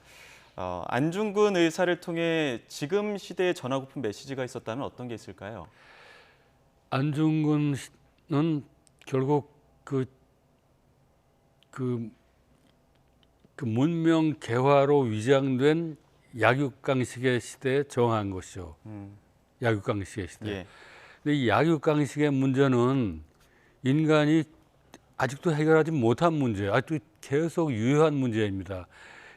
안중근 의사를 통해 지금 시대에 전하고픈 메시지가 있었다면 어떤 게 있을까요? 안중근은 결국 그 문명 개화로 위장된 약육강식의 시대에 정한 것이죠. 약육강식의 시대. 근데 이 약육강식의 문제는 인간이 아직도 해결하지 못한 문제예요. 아직도 계속 유효한 문제입니다.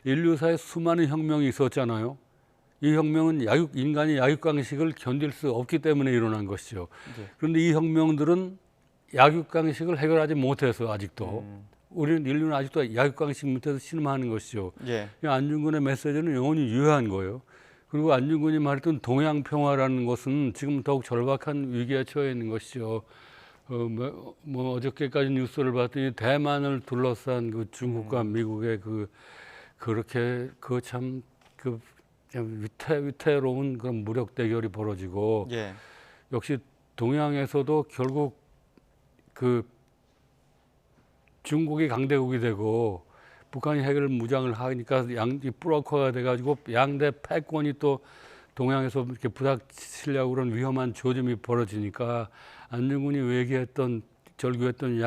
인류사에 수많은 혁명이 있었잖아요. 이 혁명은 인간이 약육강식을 견딜 수 없기 때문에 일어난 것이죠. 그런데 이 혁명들은 약육강식을 해결하지 못해서 아직도 인류는 아직도 약육강식 밑에서 신음하는 것이죠. 안중근의 메시지는 영원히 유효한 거예요. 그리고 안중근이 말했던 동양평화라는 것은 지금 더욱 절박한 위기에 처해 있는 것이죠. 어저께까지 뉴스를 봤더니 대만을 둘러싼 그 중국과 미국의 그렇게 참 위태로운 그런 무력 대결이 벌어지고 역시 동양에서도 결국 그 중국이 강대국이 되고 북한이 핵을 무장을 하니까 브로커가 돼가지고 양대 패권이 또 동양에서 이렇게 부닥치려고 그런 위험한 조짐이 벌어지니까 안중근이 외계했던 절규했던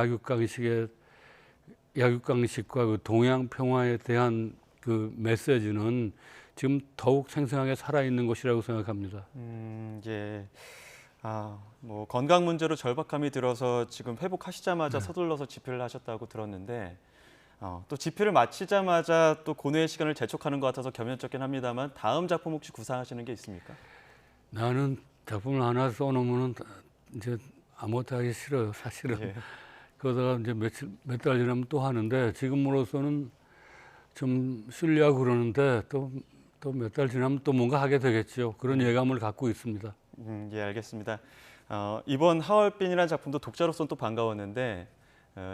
약육강식과 그 동양 평화에 대한 그 메시지는 지금 더욱 생생하게 살아있는 것이라고 생각합니다. 뭐 건강 문제로 절박함이 들어서 지금 회복하시자마자 서둘러서 집필을 하셨다고 들었는데 또 집필을 마치자마자 또 고뇌의 시간을 재촉하는 것 같아서 겸연쩍긴 합니다만 다음 작품 혹시 구상하시는 게 있습니까? 나는 작품을 하나 써놓으면 이제 아무것도 하기 싫어요, 사실은. 그러다가 이제 몇 달 지나면 또 하는데 지금으로서는 좀 쉬려고 그러는데 또 몇 달 지나면 또 뭔가 하게 되겠죠. 그런 예감을 갖고 있습니다. 예, 알겠습니다. 이번 하얼빈이라는 작품도 독자로서는 또 반가웠는데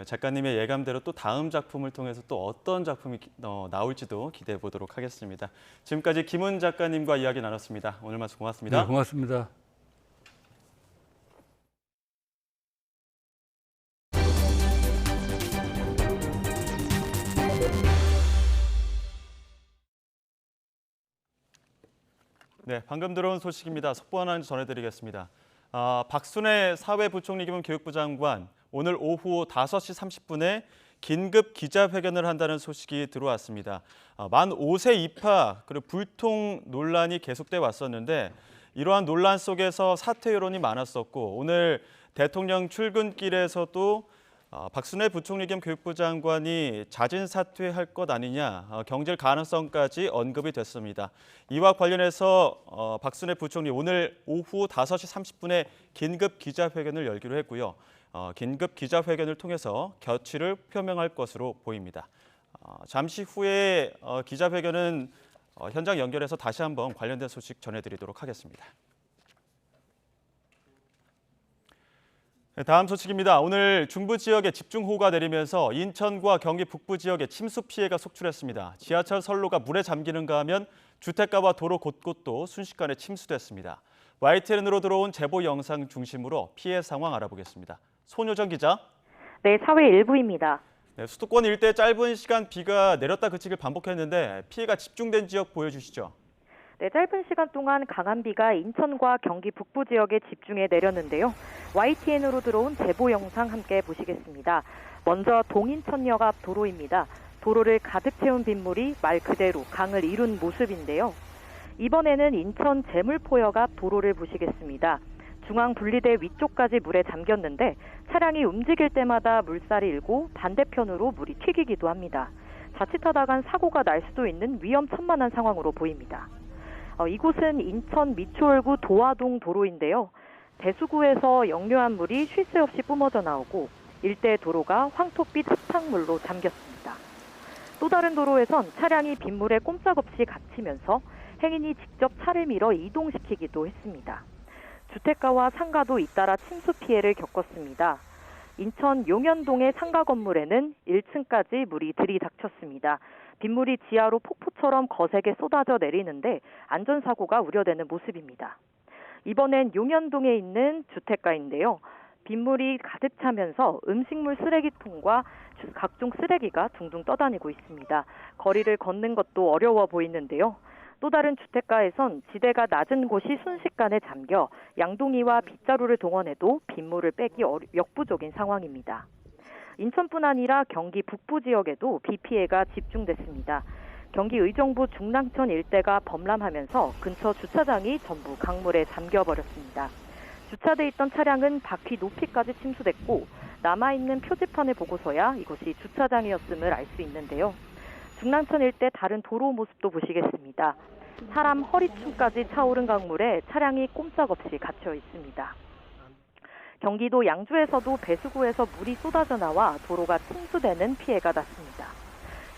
작가님의 예감대로 또 다음 작품을 통해서 또 어떤 작품이 나올지도 기대해 보도록 하겠습니다. 지금까지 김훈 작가님과 이야기 나눴습니다. 오늘 말씀 고맙습니다. 네, 고맙습니다. 네, 방금 들어온 소식입니다. 속보 하나 전해드리겠습니다. 박순애 사회부총리 겸 교육부 장관 오늘 오후 5시 30분에 긴급 기자회견을 한다는 소식이 들어왔습니다. 만 5세 입학 그리고 불통 논란이 계속돼 왔었는데 이러한 논란 속에서 사퇴 여론이 많았었고 오늘 대통령 출근길에서도 박순애 부총리 겸 교육부 장관이 자진 사퇴할 것 아니냐, 경질 가능성까지 언급이 됐습니다. 이와 관련해서 박순애 부총리 오늘 오후 5시 30분에 긴급 기자회견을 열기로 했고요. 긴급 기자회견을 통해서 결치를 표명할 것으로 보입니다. 잠시 후에 기자회견은 현장 연결해서 다시 한번 관련된 소식 전해드리도록 하겠습니다. 다음 소식입니다. 오늘 중부 지역에 집중호우가 내리면서 인천과 경기 북부 지역에 침수 피해가 속출했습니다. 지하철 선로가 물에 잠기는가 하면 주택가와 도로 곳곳도 순식간에 침수됐습니다. YTN으로 들어온 제보 영상 중심으로 피해 상황 알아보겠습니다. 손효정 기자. 네, 사회 일부입니다. 네, 수도권 일대 짧은 시간 비가 내렸다 그치길 반복했는데 피해가 집중된 지역 보여주시죠. 네, 짧은 시간 동안 강한 비가 인천과 경기 북부 지역에 집중해 내렸는데요. YTN으로 들어온 제보 영상 함께 보시겠습니다. 먼저 동인천역 앞 도로입니다. 도로를 가득 채운 빗물이 말 그대로 강을 이룬 모습인데요. 이번에는 인천 제물포역 앞 도로를 보시겠습니다. 중앙 분리대 위쪽까지 물에 잠겼는데 차량이 움직일 때마다 물살이 일고 반대편으로 물이 튀기기도 합니다. 자칫하다간 사고가 날 수도 있는 위험천만한 상황으로 보입니다. 이곳은 인천 미추홀구 도화동 도로인데요. 대수구에서 역류한 물이 쉴 새 없이 뿜어져 나오고 일대 도로가 황토빛 흙탕물로 잠겼습니다. 또 다른 도로에선 차량이 빗물에 꼼짝없이 갇히면서 행인이 직접 차를 밀어 이동시키기도 했습니다. 주택가와 상가도 잇따라 침수 피해를 겪었습니다. 인천 용현동의 상가 건물에는 1층까지 물이 들이닥쳤습니다. 빗물이 지하로 폭포처럼 거세게 쏟아져 내리는데 안전사고가 우려되는 모습입니다. 이번엔 용현동에 있는 주택가인데요. 빗물이 가득 차면서 음식물 쓰레기통과 각종 쓰레기가 둥둥 떠다니고 있습니다. 거리를 걷는 것도 어려워 보이는데요. 또 다른 주택가에선 지대가 낮은 곳이 순식간에 잠겨 양동이와 빗자루를 동원해도 빗물을 빼기 역부족인 상황입니다. 인천뿐 아니라 경기 북부 지역에도 비 피해가 집중됐습니다. 경기 의정부 중랑천 일대가 범람하면서 근처 주차장이 전부 강물에 잠겨버렸습니다. 주차돼 있던 차량은 바퀴 높이까지 침수됐고 남아있는 표지판을 보고서야 이곳이 주차장이었음을 알 수 있는데요. 중랑천 일대 다른 도로 모습도 보시겠습니다. 사람 허리춤까지 차오른 강물에 차량이 꼼짝없이 갇혀 있습니다. 경기도 양주에서도 배수구에서 물이 쏟아져 나와 도로가 침수되는 피해가 났습니다.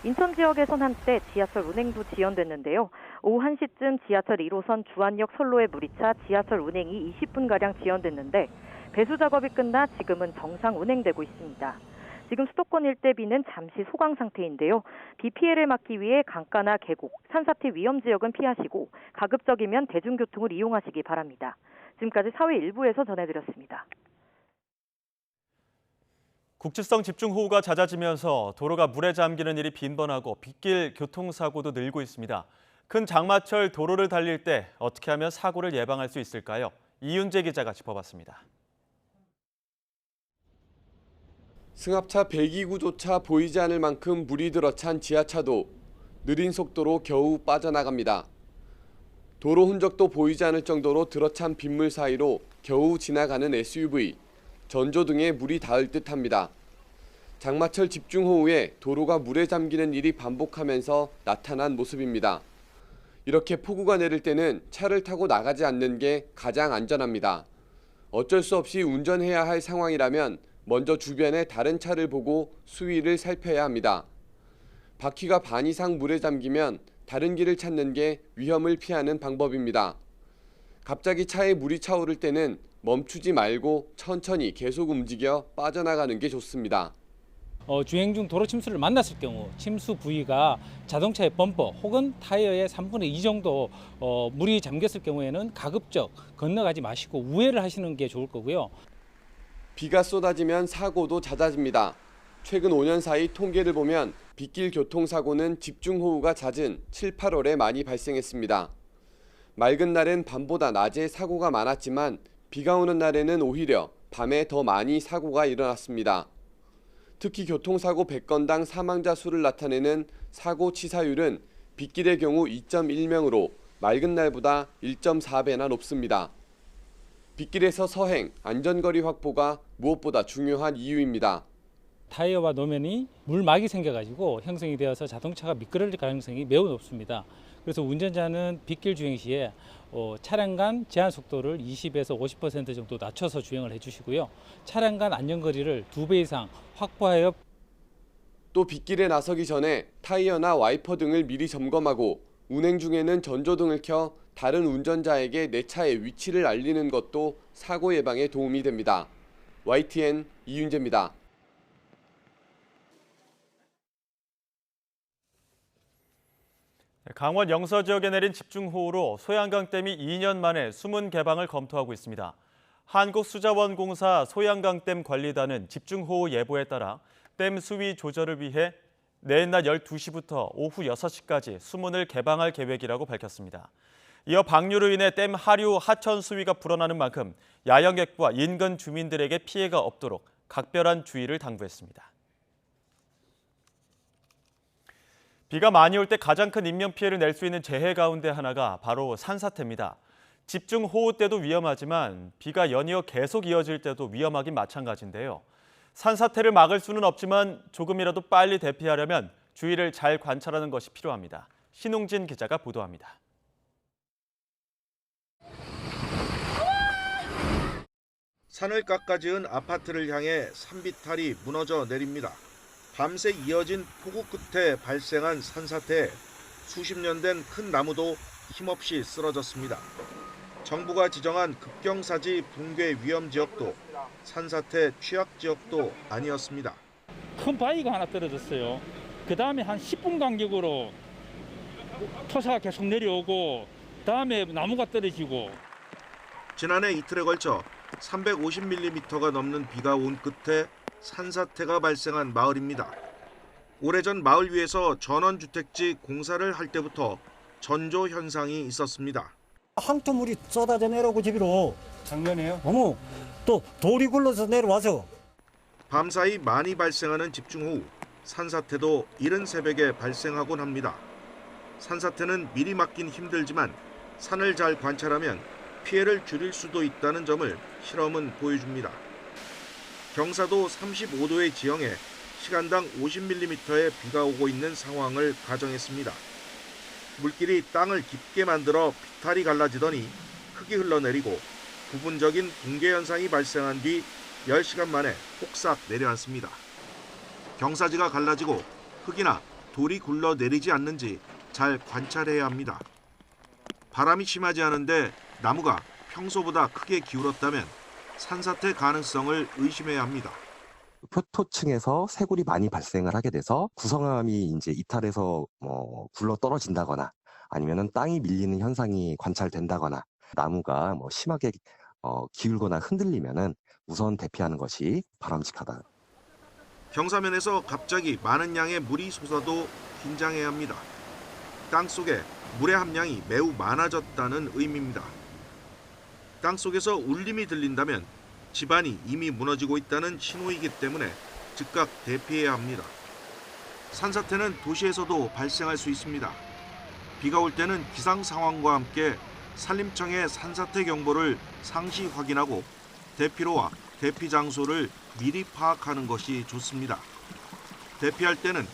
인천 지역에선 한때 지하철 운행도 지연됐는데요. 오후 1시쯤 지하철 1호선 주안역 선로에 물이 차 지하철 운행이 20분가량 지연됐는데 배수 작업이 끝나 지금은 정상 운행되고 있습니다. 지금 수도권 일대 비는 잠시 소강 상태인데요. 비 피해를 막기 위해 강가나 계곡, 산사태 위험 지역은 피하시고 가급적이면 대중교통을 이용하시기 바랍니다. 지금까지 사회 일부에서 전해드렸습니다. 국지성 집중호우가 잦아지면서 도로가 물에 잠기는 일이 빈번하고 빗길 교통사고도 늘고 있습니다. 큰 장마철 도로를 달릴 때 어떻게 하면 사고를 예방할 수 있을까요? 이윤재 기자가 짚어봤습니다. 승합차 배기구조차 보이지 않을 만큼 물이 들어찬 지하차도 느린 속도로 겨우 빠져나갑니다. 도로 흔적도 보이지 않을 정도로 들어찬 빗물 사이로 겨우 지나가는 SUV, 전조등에 물이 닿을 듯합니다. 장마철 집중호우에 도로가 물에 잠기는 일이 반복하면서 나타난 모습입니다. 이렇게 폭우가 내릴 때는 차를 타고 나가지 않는 게 가장 안전합니다. 어쩔 수 없이 운전해야 할 상황이라면 먼저 주변에 다른 차를 보고 수위를 살펴야 합니다. 바퀴가 반 이상 물에 잠기면 다른 길을 찾는 게 위험을 피하는 방법입니다. 갑자기 차에 물이 차오를 때는 멈추지 말고 천천히 계속 움직여 빠져나가는 게 좋습니다. 주행 중 도로 침수를 만났을 경우 침수 부위가 자동차의 범퍼 혹은 타이어의 3분의 2 정도 물이 잠겼을 경우에는 가급적 건너가지 마시고 우회를 하시는 게 좋을 거고요. 비가 쏟아지면 사고도 잦아집니다. 최근 5년 사이 통계를 보면 빗길 교통사고는 집중호우가 잦은 7, 8월에 많이 발생했습니다. 맑은 날엔 밤보다 낮에 사고가 많았지만 비가 오는 날에는 오히려 밤에 더 많이 사고가 일어났습니다. 특히 교통사고 100건당 사망자 수를 나타내는 사고 치사율은 빗길의 경우 2.1명으로 맑은 날보다 1.4배나 높습니다. 빗길에서 서행, 안전거리 확보가 무엇보다 중요한 이유입니다. 타이어와 노면이 물막이 생겨가지고 형성이 되어서 자동차가 미끄러질 가능성이 매우 높습니다. 그래서 운전자는 빗길 주행 시에 차량 간 제한 속도를 20에서 50% 정도 낮춰서 주행을 해주시고요. 차량 간 안전거리를 2배 이상 확보하여 또 빗길에 나서기 전에 타이어나 와이퍼 등을 미리 점검하고 운행 중에는 전조등을 켜 다른 운전자에게 내 차의 위치를 알리는 것도 사고 예방에 도움이 됩니다. YTN 이윤재입니다. 강원 영서 지역에 내린 집중호우로 소양강댐이 2년 만에 수문 개방을 검토하고 있습니다. 한국수자원공사 소양강댐 관리단은 집중호우 예보에 따라 댐 수위 조절을 위해 내일 낮 12시부터 오후 6시까지 수문을 개방할 계획이라고 밝혔습니다. 이어 방류로 인해 댐 하류 하천 수위가 불어나는 만큼 야영객과 인근 주민들에게 피해가 없도록 각별한 주의를 당부했습니다. 비가 많이 올 때 가장 큰 인명피해를 낼 수 있는 재해 가운데 하나가 바로 산사태입니다. 집중호우 때도 위험하지만 비가 연이어 계속 이어질 때도 위험하긴 마찬가지인데요. 산사태를 막을 수는 없지만 조금이라도 빨리 대피하려면 주위를 잘 관찰하는 것이 필요합니다. 신웅진 기자가 보도합니다. 산을 깎아지은 아파트를 향해 산비탈이 무너져 내립니다. 밤새 이어진 폭우 끝에 발생한 산사태에 수십 년 된 큰 나무도 힘없이 쓰러졌습니다. 정부가 지정한 급경사지 붕괴 위험 지역도 산사태 취약 지역도 아니었습니다. 큰 바위가 하나 떨어졌어요. 그 다음에 한 10분 간격으로 토사가 계속 내려오고 다음에 나무가 떨어지고. 지난해 이틀에 걸쳐 350mm가 넘는 비가 온 끝에 산사태가 발생한 마을입니다. 오래전 마을 위에서 전원주택지 공사를 할 때부터 전조 현상이 있었습니다. 황토물이 쏟아져 내려오고 집으로. 작년에요? 어머, 또 돌이 굴러서 내려와서. 밤사이 많이 발생하는 집중호우, 산사태도 이른 새벽에 발생하곤 합니다. 산사태는 미리 막긴 힘들지만 산을 잘 관찰하면 피해를 줄일 수도 있다는 점을 실험은 보여줍니다. 경사도 35도의 지형에 시간당 50mm의 비가 오고 있는 상황을 가정했습니다. 물길이 땅을 깊게 만들어 비탈이 갈라지더니 흙이 흘러내리고 부분적인 붕괴 현상이 발생한 뒤 10시간 만에 폭삭 내려앉습니다. 경사지가 갈라지고 흙이나 돌이 굴러내리지 않는지 잘 관찰해야 합니다. 바람이 심하지 않은데 나무가 평소보다 크게 기울었다면 산사태 가능성을 의심해야 합니다. 표토층에서 새굴이 많이 발생을 하게 돼서 구성함이 이제 이탈해서 굴러 떨어진다거나 아니면은 땅이 밀리는 현상이 관찰된다거나 나무가 심하게 기울거나 흔들리면은 우선 대피하는 것이 바람직하다. 경사면에서 갑자기 많은 양의 물이 솟아도 긴장해야 합니다. 땅 속에 물의 함량이 매우 많아졌다는 의미입니다. 땅 속에서 울림이 들린다면 집안이 이미 무너지고 있다는 신호이기 때문에 즉각 대피해야 합니다. 산사태는 도시에서도 발생할 수 있습니다. 비가 올 때는 기상 상황과 함께 산림청의 산사태 경보를 상시 확인하고 대피로와 대피 장소를 미리 파악하는 것이 좋습니다. 대피할 때는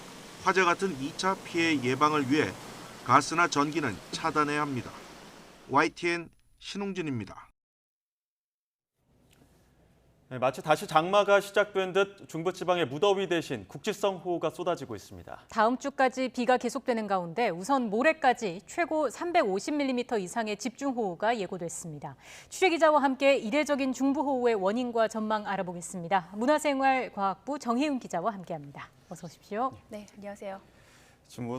화재 같은 2차 피해 예방을 위해 가스나 전기는 차단해야 합니다. YTN 신웅진입니다. 네, 마치 다시 장마가 시작된 듯 중부지방의 무더위 대신 국지성 호우가 쏟아지고 있습니다. 다음 주까지 비가 계속되는 가운데 우선 모레까지 최고 350mm 이상의 집중호우가 예고됐습니다. 취재기자와 함께 이례적인 중부호우의 원인과 전망 알아보겠습니다. 문화생활과학부 정혜윤 기자와 함께합니다. 어서 오십시오. 네, 안녕하세요. 지금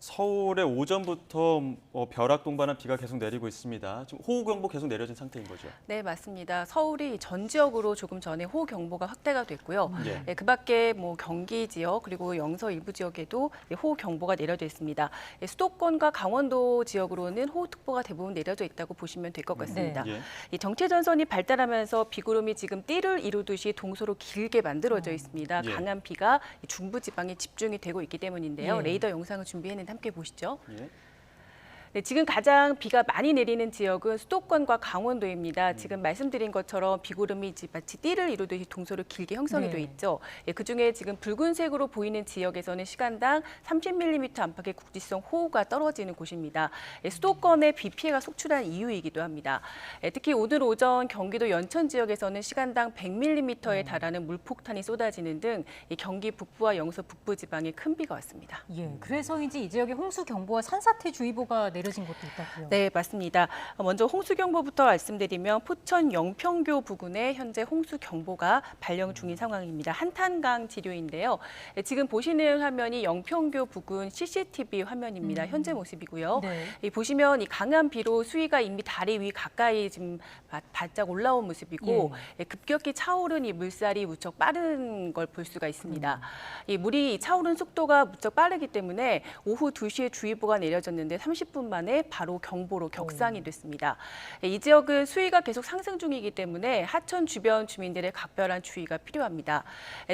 서울에 오전부터 벼락 동반한 비가 계속 내리고 있습니다. 지금 호우경보 계속 내려진 상태인 거죠? 네, 맞습니다. 서울이 전 지역으로 조금 전에 호우경보가 확대가 됐고요. 예. 그밖에 경기 지역 그리고 영서 일부 지역에도 호우경보가 내려져 있습니다. 수도권과 강원도 지역으로는 호우특보가 대부분 내려져 있다고 보시면 될 것 같습니다. 네. 이 정체전선이 발달하면서 비구름이 지금 띠를 이루듯이 동서로 길게 만들어져 있습니다. 예. 강한 비가 중부지방에 집중이 되고 있기 때문인데요. 예. 레이더 영상을 준비했는데 함께 보시죠. 예. 네, 지금 가장 비가 많이 내리는 지역은 수도권과 강원도입니다. 지금 말씀드린 것처럼 비구름이 마치 띠를 이루듯이 동서로 길게 형성이 돼 있죠. 예, 그중에 지금 붉은색으로 보이는 지역에서는 시간당 30mm 안팎의 국지성 호우가 떨어지는 곳입니다. 예, 수도권에 비 피해가 속출한 이유이기도 합니다. 예, 특히 오늘 오전 경기도 연천 지역에서는 시간당 100mm에 달하는 물폭탄이 쏟아지는 등 경기 북부와 영서 북부 지방에 큰 비가 왔습니다. 예, 그래서인지 이 지역에 홍수경보와 산사태주의보가 내려진 곳도 있다고요? 네, 맞습니다. 먼저 홍수경보부터 말씀드리면 포천 영평교 부근에 현재 홍수경보가 발령 중인 상황입니다. 한탄강 지류인데요. 네, 지금 보시는 화면이 영평교 부근 CCTV 화면입니다. 현재 모습이고요. 네. 보시면 이 강한 비로 수위가 이미 다리 위 가까이 지금 바짝 올라온 모습이고 급격히 차오른 이 물살이 무척 빠른 걸 볼 수가 있습니다. 이 물이 차오른 속도가 무척 빠르기 때문에 오후 2시에 주의보가 내려졌는데 30분 만에 바로 경보로 격상이 됐습니다. 이 지역은 수위가 계속 상승 중이기 때문에 하천 주변 주민들의 각별한 주의가 필요합니다.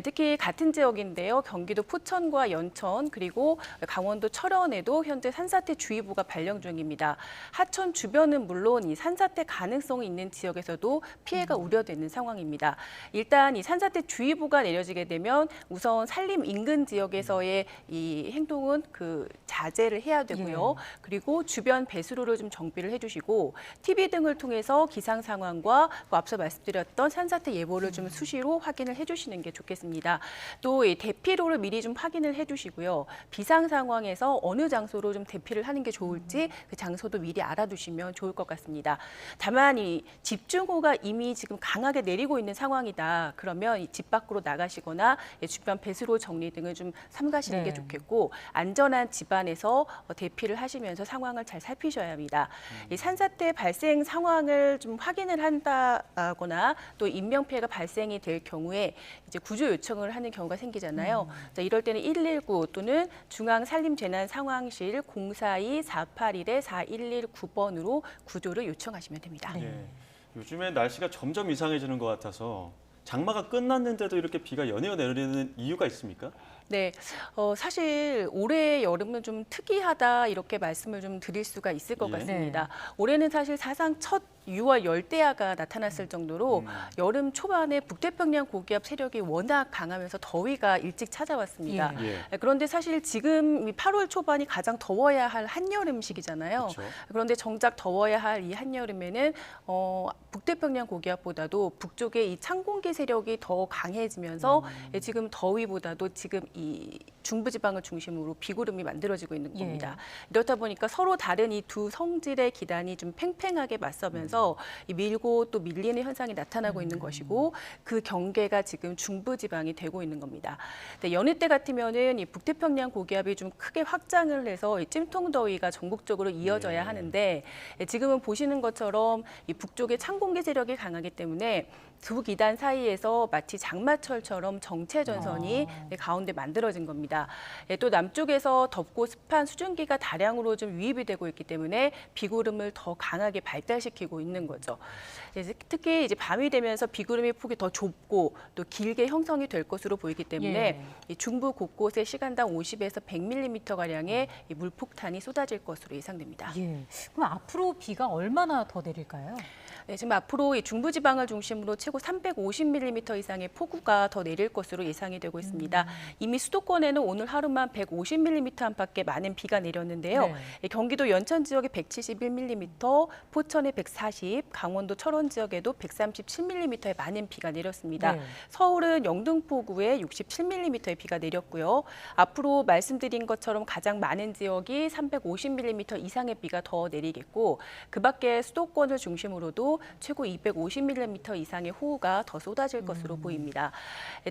특히 같은 지역인데요. 경기도 포천과 연천 그리고 강원도 철원에도 현재 산사태 주의보가 발령 중입니다. 하천 주변은 물론 이 산사태 가능성이 있는 지역에서도 피해가 우려되는 상황입니다. 일단 이 산사태 주의보가 내려지게 되면 우선 산림 인근 지역에서의 이 행동은 자제를 해야 되고요. 그리고 주변 배수로를 좀 정비를 해주시고 TV 등을 통해서 기상 상황과 앞서 말씀드렸던 산사태 예보를 좀 수시로 확인을 해주시는 게 좋겠습니다. 또 이 대피로를 미리 좀 확인을 해주시고요. 비상 상황에서 어느 장소로 좀 대피를 하는 게 좋을지 그 장소도 미리 알아두시면 좋을 것 같습니다. 다만 이 집중호우가 이미 지금 강하게 내리고 있는 상황이다. 그러면 이 집 밖으로 나가시거나 주변 배수로 정리 등을 좀 삼가시는 게 좋겠고 안전한 집안에서 대피를 하시면서 상황을 잘 살피셔야 합니다. 이 산사태 발생 상황을 좀 확인을 한다거나 또 인명 피해가 발생이 될 경우에 이제 구조 요청을 하는 경우가 생기잖아요. 자, 이럴 때는 119 또는 중앙산림재난상황실 042-481-4119번으로 구조를 요청하시면 됩니다. 요즘에 날씨가 점점 이상해지는 것 같아서 장마가 끝났는데도 이렇게 비가 연이어 내리는 이유가 있습니까? 네, 사실 올해 여름은 좀 특이하다 이렇게 말씀을 좀 드릴 수가 있을 것 같습니다. 올해는 사실 사상 첫 6월 열대야가 나타났을 정도로 여름 초반에 북태평양 고기압 세력이 워낙 강하면서 더위가 일찍 찾아왔습니다. 그런데 사실 지금 8월 초반이 가장 더워야 할 한여름 시기잖아요. 그런데 정작 더워야 할 이 한여름에는 북태평양 고기압보다도 북쪽에 이 찬공기 세력이 더 강해지면서 지금 더위보다도 지금 이 중부지방을 중심으로 비구름이 만들어지고 있는 겁니다. 이렇다 보니까 서로 다른 이 두 성질의 기단이 좀 팽팽하게 맞서면서 이 밀고 또 밀리는 현상이 나타나고 있는 것이고 그 경계가 지금 중부지방이 되고 있는 겁니다. 여느 때 같으면은 이 북태평양 고기압이 좀 크게 확장을 해서 이 찜통더위가 전국적으로 이어져야 하는데 지금은 보시는 것처럼 이 북쪽에 찬공기 세력이 강하기 때문에 두 기단 사이에서 마치 장마철처럼 정체전선이 가운데 만들어진 겁니다. 또 남쪽에서 덥고 습한 수증기가 다량으로 좀 유입이 되고 있기 때문에 비구름을 더 강하게 발달시키고 있는 거죠. 특히 이제 밤이 되면서 비구름의 폭이 더 좁고 또 길게 형성이 될 것으로 보이기 때문에 이 중부 곳곳에 시간당 50에서 100mm 가량의 이 물폭탄이 쏟아질 것으로 예상됩니다. 그럼 앞으로 비가 얼마나 더 내릴까요? 네, 지금 앞으로 이 중부지방을 중심으로 최고 350mm 이상의 폭우가 더 내릴 것으로 예상이 되고 있습니다. 이미 수도권에는 오늘 하루만 150mm 안팎의 많은 비가 내렸는데요. 경기도 연천 지역에 171mm, 포천에 140, 강원도 철원 지역에도 137mm의 많은 비가 내렸습니다. 서울은 영등포구에 67mm의 비가 내렸고요. 앞으로 말씀드린 것처럼 가장 많은 지역이 350mm 이상의 비가 더 내리겠고 그 밖에 수도권을 중심으로도 최고 250mm 이상의 호우가 더 쏟아질 것으로 보입니다.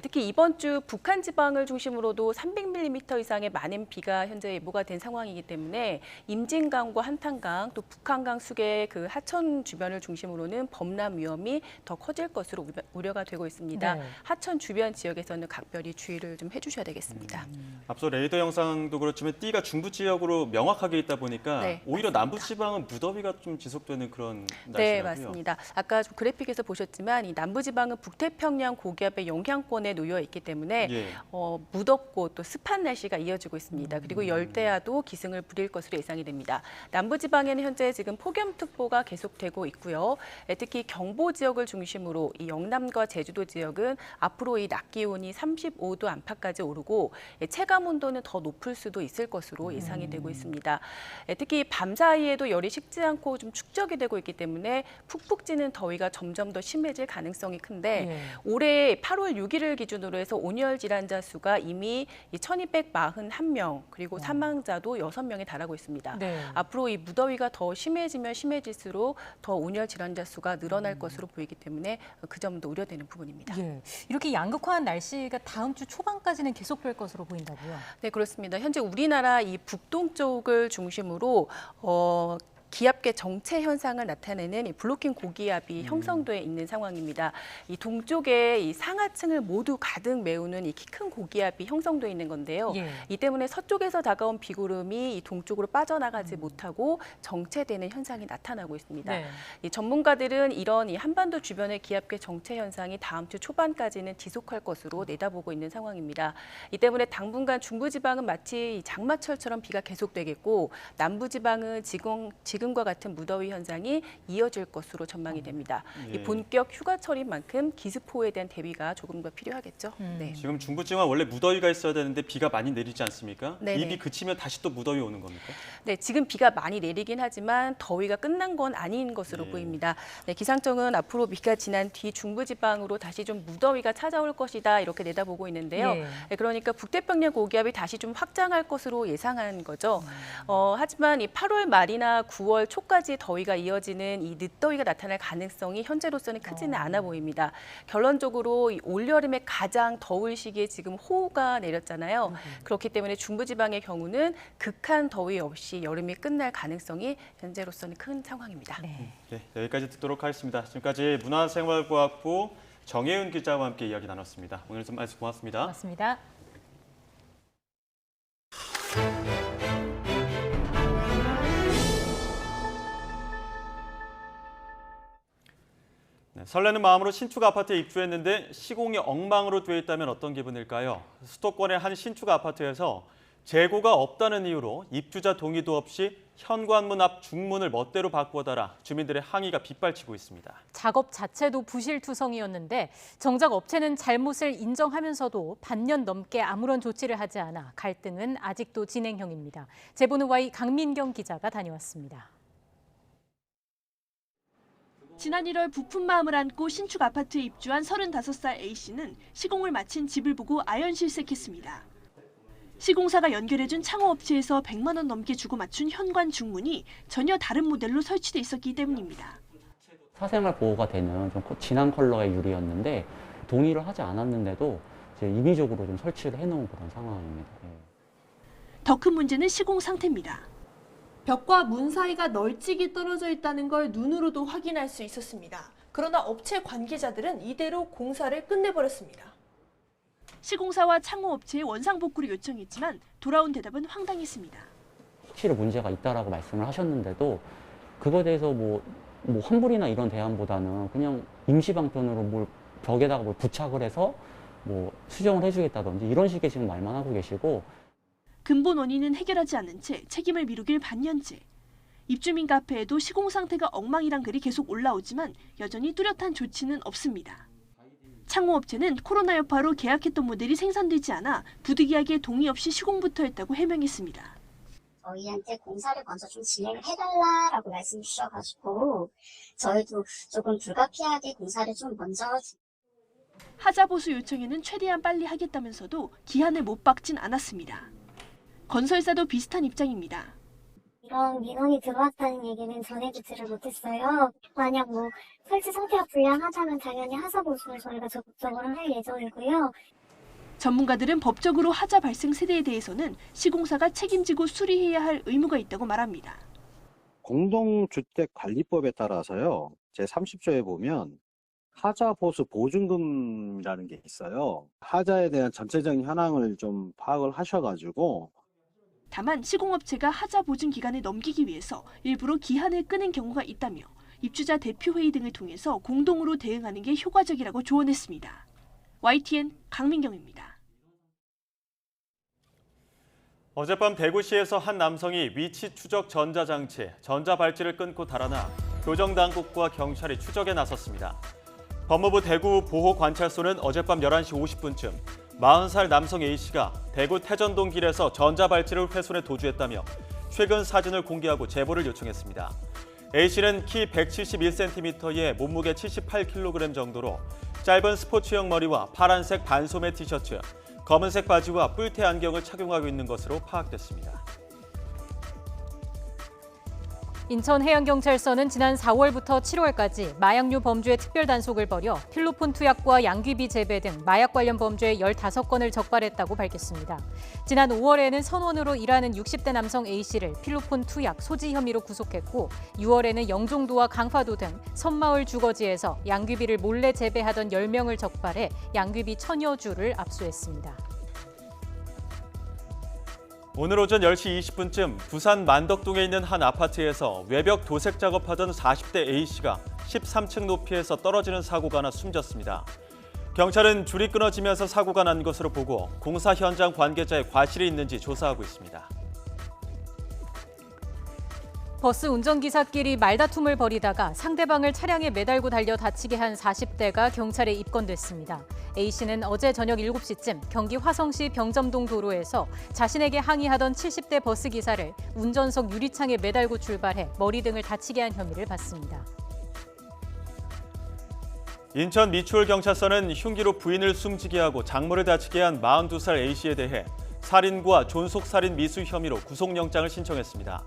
특히 이번 주 북한 지방을 중심으로도 300mm 이상의 많은 비가 현재 예보가 된 상황이기 때문에 임진강과 한탄강 또 북한강 수계 그 하천 주변을 중심으로는 범람 위험이 더 커질 것으로 우려가 되고 있습니다. 하천 주변 지역에서는 각별히 주의를 좀 해주셔야 되겠습니다. 앞서 레이더 영상도 그렇지만 띠가 중부 지역으로 명확하게 있다 보니까 오히려 남부 지방은 무더위가 좀 지속되는 그런 날씨라고요? 네, 맞습니다. 아까 좀 그래픽에서 보셨지만 이 남부지방은 북태평양 고기압의 영향권에 놓여 있기 때문에 무덥고 또 습한 날씨가 이어지고 있습니다. 그리고 열대야도 기승을 부릴 것으로 예상이 됩니다. 남부지방에는 현재 지금 폭염특보가 계속되고 있고요. 특히 경보 지역을 중심으로 이 영남과 제주도 지역은 앞으로 이 낮 기온이 35도 안팎까지 오르고 체감 온도는 더 높을 수도 있을 것으로 예상이 되고 있습니다. 특히 밤 사이에도 열이 식지 않고 좀 축적이 되고 있기 때문에 푹푹 찌는 더위가 점점 더 심해질 가능성이 큰데 올해 8월 6일을 기준으로 해서 온열 질환자 수가 이미 1,241명 그리고 사망자도 6명에 달하고 있습니다. 앞으로 이 무더위가 더 심해지면 심해질수록 더 온열 질환자 수가 늘어날 것으로 보이기 때문에 그 점도 우려되는 부분입니다. 이렇게 양극화한 날씨가 다음 주 초반까지는 계속될 것으로 보인다고요? 네, 그렇습니다. 현재 우리나라 이 북동쪽을 중심으로 기압계 정체 현상을 나타내는 이 블로킹 고기압이 형성돼 있는 상황입니다. 이 동쪽에 이 상하층을 모두 가득 메우는 이 키 큰 고기압이 형성돼 있는 건데요. 이 때문에 서쪽에서 다가온 비구름이 이 동쪽으로 빠져나가지 못하고 정체되는 현상이 나타나고 있습니다. 이 전문가들은 이런 이 한반도 주변의 기압계 정체 현상이 다음 주 초반까지는 지속할 것으로 내다보고 있는 상황입니다. 이 때문에 당분간 중부지방은 마치 장마철처럼 비가 계속되겠고 남부지방은 지금과 같은 무더위 현상이 이어질 것으로 전망이 됩니다. 이 본격 휴가철인 만큼 기습호우에 대한 대비가 조금 더 필요하겠죠. 지금 중부지방은 원래 무더위가 있어야 되는데 비가 많이 내리지 않습니까? 네네. 이 비 그치면 다시 또 무더위 오는 겁니까? 네, 지금 비가 많이 내리긴 하지만 더위가 끝난 건 아닌 것으로 보입니다. 기상청은 앞으로 비가 지난 뒤 중부지방으로 다시 좀 무더위가 찾아올 것이다 이렇게 내다보고 있는데요. 그러니까 북태평양 고기압이 다시 좀 확장할 것으로 예상한 거죠. 하지만 이 8월 말이나 9월 초까지 더위가 이어지는 이 늦더위가 나타날 가능성이 현재로서는 크지는 않아 보입니다. 결론적으로 이 올여름에 가장 더울 시기에 지금 호우가 내렸잖아요. 그렇기 때문에 중부지방의 경우는 극한 더위 없이 여름이 끝날 가능성이 현재로서는 큰 상황입니다. 네, 여기까지 듣도록 하겠습니다. 지금까지 문화생활과학부 정혜은 기자와 함께 이야기 나눴습니다. 오늘 좀 말씀 고맙습니다. 고맙습니다. 설레는 마음으로 신축 아파트에 입주했는데 시공이 엉망으로 돼 있다면 어떤 기분일까요? 수도권의 한 신축 아파트에서 재고가 없다는 이유로 입주자 동의도 없이 현관문 앞 중문을 멋대로 바꾸어 달아 주민들의 항의가 빗발치고 있습니다. 작업 자체도 부실투성이었는데 정작 업체는 잘못을 인정하면서도 반년 넘게 아무런 조치를 하지 않아 갈등은 아직도 진행형입니다. 제보는 Y 강민경 기자가 다녀왔습니다. 지난 1월 부푼 마음을 안고 신축 아파트에 입주한 35살 A씨는 시공을 마친 집을 보고 아연실색했습니다. 시공사가 연결해준 창호업체에서 100만 원 넘게 주고 맞춘 현관 중문이 전혀 다른 모델로 설치돼 있었기 때문입니다. 사생활 보호가 되는 좀 진한 컬러의 유리였는데 동의를 하지 않았는데도 이제 임의적으로 좀 설치를 해놓은 그런 상황입니다. 더 큰 문제는 시공 상태입니다. 벽과 문 사이가 널찍이 떨어져 있다는 걸 눈으로도 확인할 수 있었습니다. 그러나 업체 관계자들은 이대로 공사를 끝내버렸습니다. 시공사와 창호업체에 원상복구를 요청했지만 돌아온 대답은 황당했습니다. 확실히 문제가 있다라고 말씀을 하셨는데도 그거에 대해서 뭐 환불이나 이런 대안보다는 그냥 임시방편으로 뭘 벽에다가 뭘 부착을 해서 뭐 수정을 해주겠다든지 이런 식의 지금 말만 하고 계시고, 근본 원인은 해결하지 않은 채 책임을 미루길 반년째. 입주민 카페에도 시공 상태가 엉망이란 글이 계속 올라오지만 여전히 뚜렷한 조치는 없습니다. 창호업체는 코로나 여파로 계약했던 모델이 생산되지 않아 부득이하게 동의 없이 시공부터 했다고 해명했습니다. 저희한테 공사를 먼저 좀 진행을 해달라라고 말씀 주셔가지고 저희도 조금 불가피하게 공사를 좀 먼저 하자 보수 요청에는 최대한 빨리 하겠다면서도 기한을 못 박진 않았습니다. 건설사도 비슷한 입장입니다. 이런 민원이 들어왔다는 얘기는 전해주지를 못했어요. 만약 설치 상태가 불량하다면 당연히 하자 보수를 저희가 적극적으로 할 예정이고요. 전문가들은 법적으로 하자 발생 세대에 대해서는 시공사가 책임지고 수리해야 할 의무가 있다고 말합니다. 공동주택관리법에 따라서요. 제30조에 보면 하자 보수 보증금이라는 게 있어요. 하자에 대한 전체적인 현황을 좀 파악을 하셔가지고 다만 시공업체가 하자 보증 기간을 넘기기 위해서 일부러 기한을 끄는 경우가 있다며 입주자 대표회의 등을 통해서 공동으로 대응하는 게 효과적이라고 조언했습니다. YTN 강민경입니다. 어젯밤 대구시에서 한 남성이 위치 추적 전자장치, 전자발찌를 끊고 달아나 교정당국과 경찰이 추적에 나섰습니다. 법무부 대구 보호관찰소는 어젯밤 11시 50분쯤 40살 남성 A씨가 대구 태전동 길에서 전자발찌를 훼손해 도주했다며 최근 사진을 공개하고 제보를 요청했습니다. A씨는 키 171cm에 몸무게 78kg 정도로 짧은 스포츠형 머리와 파란색 반소매 티셔츠, 검은색 바지와 뿔테 안경을 착용하고 있는 것으로 파악됐습니다. 인천해양경찰서는 지난 4월부터 7월까지 마약류 범죄 특별단속을 벌여 필로폰 투약과 양귀비 재배 등 마약 관련 범죄 15건을 적발했다고 밝혔습니다. 지난 5월에는 선원으로 일하는 60대 남성 A씨를 필로폰 투약, 소지 혐의로 구속했고 6월에는 영종도와 강화도 등 섬마을 주거지에서 양귀비를 몰래 재배하던 10명을 적발해 양귀비 1000여 주를 압수했습니다. 오늘 오전 10시 20분쯤 부산 만덕동에 있는 한 아파트에서 외벽 도색 작업하던 40대 A씨가 13층 높이에서 떨어지는 사고가 나 숨졌습니다. 경찰은 줄이 끊어지면서 사고가 난 것으로 보고 공사 현장 관계자의 과실이 있는지 조사하고 있습니다. 버스 운전기사끼리 말다툼을 벌이다가 상대방을 차량에 매달고 달려 다치게 한 40대가 경찰에 입건됐습니다. A씨는 어제 저녁 7시쯤 경기 화성시 병점동 도로에서 자신에게 항의하던 70대 버스 기사를 운전석 유리창에 매달고 출발해 머리 등을 다치게 한 혐의를 받습니다. 인천 미추홀경찰서는 흉기로 부인을 숨지게 하고 장모를 다치게 한 42살 A씨에 대해 살인과 존속살인 미수 혐의로 구속영장을 신청했습니다.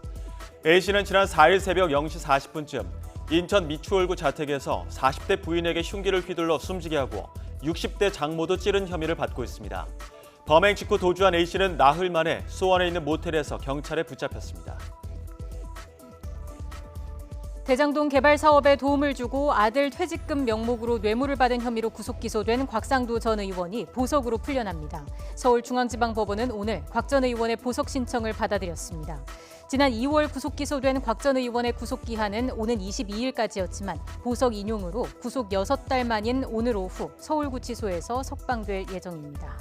A씨는 지난 4일 새벽 0시 40분쯤 인천 미추홀구 자택에서 40대 부인에게 흉기를 휘둘러 숨지게 하고 60대 장모도 찌른 혐의를 받고 있습니다. 범행 직후 도주한 A씨는 나흘 만에 수원에 있는 모텔에서 경찰에 붙잡혔습니다. 대장동 개발 사업에 도움을 주고 아들 퇴직금 명목으로 뇌물을 받은 혐의로 구속 기소된 곽상도 전 의원이 보석으로 풀려납니다. 서울중앙지방법원은 오늘 곽 전 의원의 보석 신청을 받아들였습니다. 지난 2월 구속 기소된 곽 전 의원의 구속 기한은 오는 22일까지였지만 보석 인용으로 구속 6달 만인 오늘 오후 서울구치소에서 석방될 예정입니다.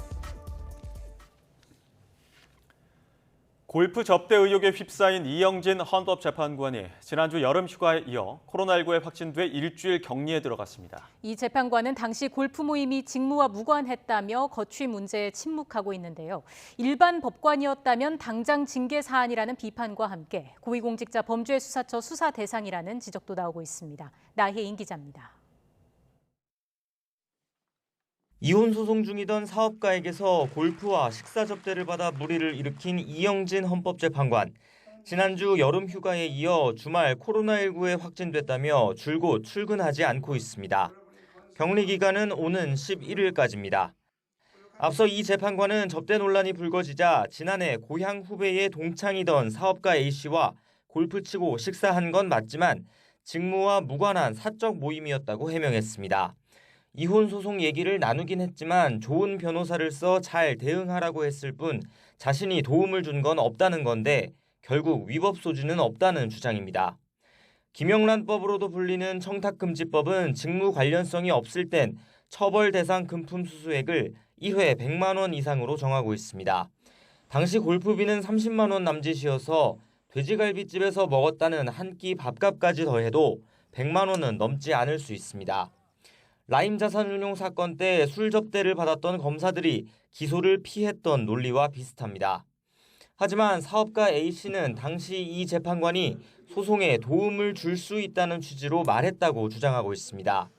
골프 접대 의혹에 휩싸인 이영진 헌법재판관이 지난주 여름 휴가에 이어 코로나19에 확진돼 일주일 격리에 들어갔습니다. 이 재판관은 당시 골프 모임이 직무와 무관했다며 거취 문제에 침묵하고 있는데요. 일반 법관이었다면 당장 징계 사안이라는 비판과 함께 고위공직자 범죄수사처 수사 대상이라는 지적도 나오고 있습니다. 나혜인 기자입니다. 이혼 소송 중이던 사업가에게서 골프와 식사 접대를 받아 물의를 일으킨 이영진 헌법재판관. 지난주 여름 휴가에 이어 주말 코로나19에 확진됐다며 줄곧 출근하지 않고 있습니다. 격리 기간은 오는 11일까지입니다. 앞서 이 재판관은 접대 논란이 불거지자 지난해 고향 후배의 동창이던 사업가 A씨와 골프 치고 식사한 건 맞지만 직무와 무관한 사적 모임이었다고 해명했습니다. 이혼 소송 얘기를 나누긴 했지만 좋은 변호사를 써 잘 대응하라고 했을 뿐 자신이 도움을 준 건 없다는 건데 결국 위법 소지는 없다는 주장입니다. 김영란법으로도 불리는 청탁금지법은 직무 관련성이 없을 땐 처벌 대상 금품 수수액을 1회 100만 원 이상으로 정하고 있습니다. 당시 골프비는 30만 원 남짓이어서 돼지갈비집에서 먹었다는 한 끼 밥값까지 더해도 100만 원은 넘지 않을 수 있습니다. 라임 자산운용 사건 때 술 접대를 받았던 검사들이 기소를 피했던 논리와 비슷합니다. 하지만 사업가 A씨는 당시 이 재판관이 소송에 도움을 줄 수 있다는 취지로 말했다고 주장하고 있습니다.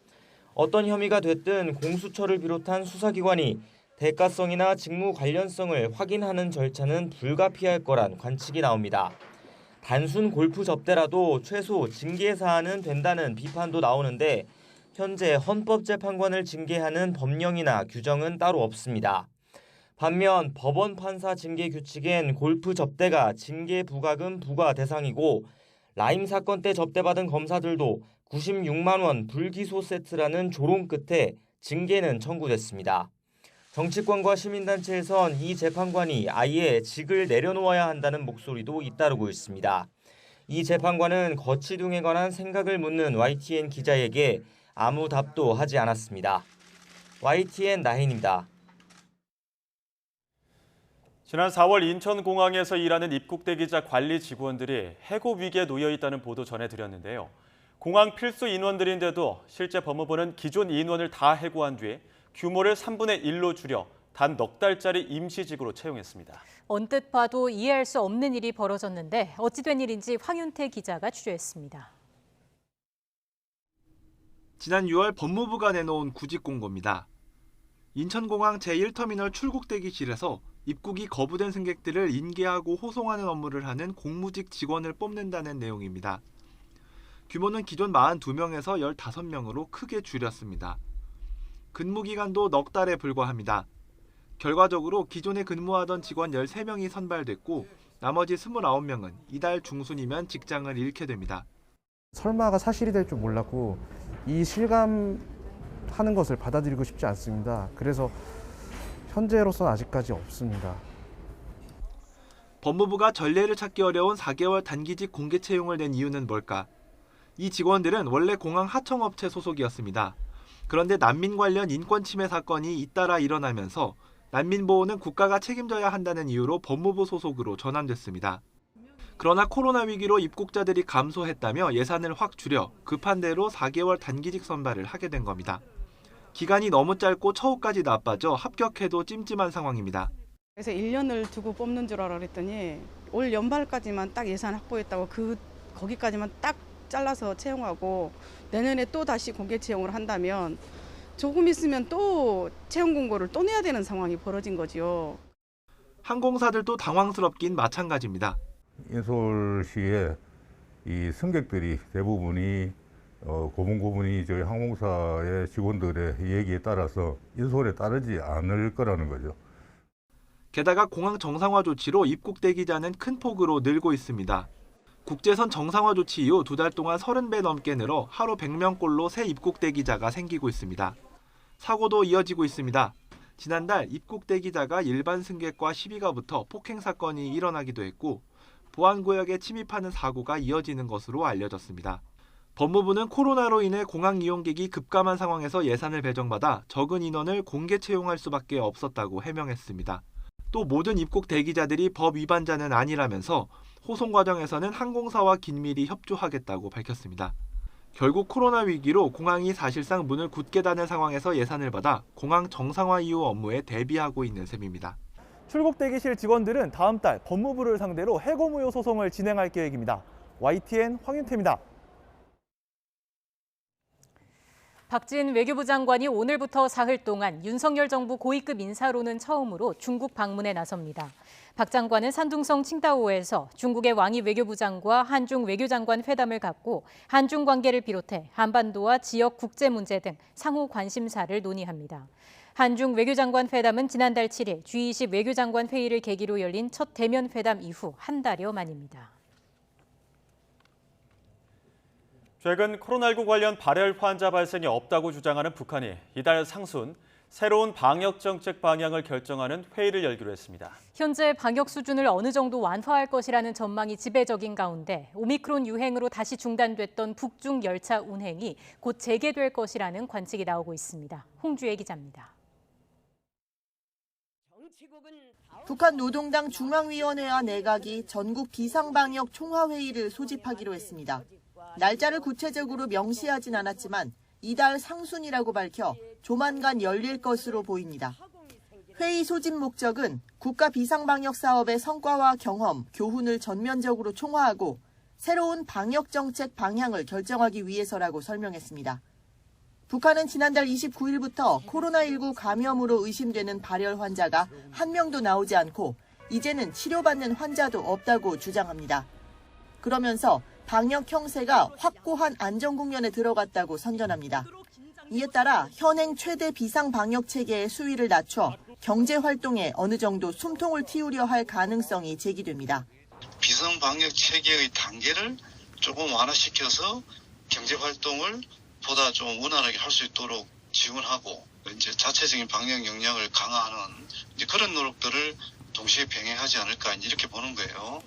어떤 혐의가 됐든 공수처를 비롯한 수사기관이 대가성이나 직무 관련성을 확인하는 절차는 불가피할 거란 관측이 나옵니다. 단순 골프 접대라도 최소 징계 사안은 된다는 비판도 나오는데 현재 헌법재판관을 징계하는 법령이나 규정은 따로 없습니다. 반면 법원 판사 징계 규칙엔 골프 접대가 징계 부과금 부과 대상이고 라임 사건 때 접대받은 검사들도 96만 원 불기소 세트라는 조롱 끝에 징계는 청구됐습니다. 정치권과 시민단체에선 이 재판관이 아예 직을 내려놓아야 한다는 목소리도 잇따르고 있습니다. 이 재판관은 거치둥에 관한 생각을 묻는 YTN 기자에게 아무 답도 하지 않았습니다. YTN 나혜인입니다. 지난 4월 인천공항에서 일하는 입국대기자 관리 직원들이 해고 위기에 놓여 있다는 보도 전해드렸는데요. 공항 필수 인원들인데도 실제 법무부는 기존 인원을 다 해고한 뒤 규모를 3분의 1로 줄여 단 넉 달짜리 임시직으로 채용했습니다. 언뜻 봐도 이해할 수 없는 일이 벌어졌는데 어찌된 일인지 황윤태 기자가 취재했습니다. 지난 6월 법무부가 내놓은 구직 공고입니다. 인천공항 제1터미널 출국 대기실에서 입국이 거부된 승객들을 인계하고 호송하는 업무를 하는 공무직 직원을 뽑는다는 내용입니다. 규모는 기존 42명에서 15명으로 크게 줄였습니다. 근무기간도 넉 달에 불과합니다. 결과적으로 기존에 근무하던 직원 13명이 선발됐고 나머지 29명은 이달 중순이면 직장을 잃게 됩니다. 설마가 사실이 될 줄 몰랐고 이 실감하는 것을 받아들이고 싶지 않습니다. 그래서 현재로서는 아직까지 없습니다. 법무부가 전례를 찾기 어려운 4개월 단기직 공개 채용을 낸 이유는 뭘까? 이 직원들은 원래 공항 하청업체 소속이었습니다. 그런데 난민 관련 인권 침해 사건이 잇따라 일어나면서 난민 보호는 국가가 책임져야 한다는 이유로 법무부 소속으로 전환됐습니다. 그러나 코로나 위기로 입국자들이 감소했다며 예산을 확 줄여 급한 대로 4개월 단기직 선발을 하게 된 겁니다. 기간이 너무 짧고 처우까지 나빠져 합격해도 찜찜한 상황입니다. 그래서 1년을 두고 뽑는 줄 알았더니 올 연말까지만 딱 예산 확보했다고 거기까지만 딱 잘라서 채용하고 내년에 또 다시 공개 채용을 한다면 조금 있으면 또 채용 공고를 또 내야 되는 상황이 벌어진 거죠. 항공사들도 당황스럽긴 마찬가지입니다. 인솔 시에 이 승객들이 대부분이 고분고분이 저희 항공사의 직원들의 얘기에 따라서 인솔에 따르지 않을 거라는 거죠. 게다가 공항 정상화 조치로 입국 대기자는 큰 폭으로 늘고 있습니다. 국제선 정상화 조치 이후 2달 동안 30배 넘게 늘어 하루 100명꼴로 새 입국 대기자가 생기고 있습니다. 사고도 이어지고 있습니다. 지난달 입국 대기자가 일반 승객과 시비가 붙어 폭행 사건이 일어나기도 했고 보안구역에 침입하는 사고가 이어지는 것으로 알려졌습니다. 법무부는 코로나로 인해 공항 이용객이 급감한 상황에서 예산을 배정받아 적은 인원을 공개 채용할 수밖에 없었다고 해명했습니다. 또 모든 입국 대기자들이 법 위반자는 아니라면서 호송 과정에서는 항공사와 긴밀히 협조하겠다고 밝혔습니다. 결국 코로나 위기로 공항이 사실상 문을 굳게 닫는 상황에서 예산을 받아 공항 정상화 이후 업무에 대비하고 있는 셈입니다. 출국 대기실 직원들은 다음 달 법무부를 상대로 해고 무효 소송을 진행할 계획입니다. YTN 황윤태입니다. 박진 외교부 장관이 오늘부터 사흘 동안 윤석열 정부 고위급 인사로는 처음으로 중국 방문에 나섭니다. 박 장관은 산둥성 칭다오에서 중국의 왕이 외교부장과 한중 외교장관 회담을 갖고 한중 관계를 비롯해 한반도와 지역 국제 문제 등 상호 관심사를 논의합니다. 한중 외교장관 회담은 지난달 7일 G20 외교장관 회의를 계기로 열린 첫 대면 회담 이후 한 달여 만입니다. 최근 코로나19 관련 발열 환자 발생이 없다고 주장하는 북한이 이달 상순 새로운 방역 정책 방향을 결정하는 회의를 열기로 했습니다. 현재 방역 수준을 어느 정도 완화할 것이라는 전망이 지배적인 가운데 오미크론 유행으로 다시 중단됐던 북중 열차 운행이 곧 재개될 것이라는 관측이 나오고 있습니다. 홍주혜 기자입니다. 북한 노동당 중앙위원회와 내각이 전국 비상방역 총화회의를 소집하기로 했습니다. 날짜를 구체적으로 명시하진 않았지만 이달 상순이라고 밝혀 조만간 열릴 것으로 보입니다. 회의 소집 목적은 국가 비상방역 사업의 성과와 경험, 교훈을 전면적으로 총화하고 새로운 방역 정책 방향을 결정하기 위해서라고 설명했습니다. 북한은 지난달 29일부터 코로나19 감염으로 의심되는 발열 환자가 한 명도 나오지 않고 이제는 치료받는 환자도 없다고 주장합니다. 그러면서 방역 형세가 확고한 안정 국면에 들어갔다고 선전합니다. 이에 따라 현행 최대 비상 방역 체계의 수위를 낮춰 경제 활동에 어느 정도 숨통을 틔우려 할 가능성이 제기됩니다. 비상 방역 체계의 단계를 조금 완화시켜서 경제 활동을 보다 좀 원활하게 할 수 있도록 지원하고 이제 자체적인 방역 역량을 강화하는 이제 그런 노력들을 동시에 병행하지 않을까 이렇게 보는 거예요.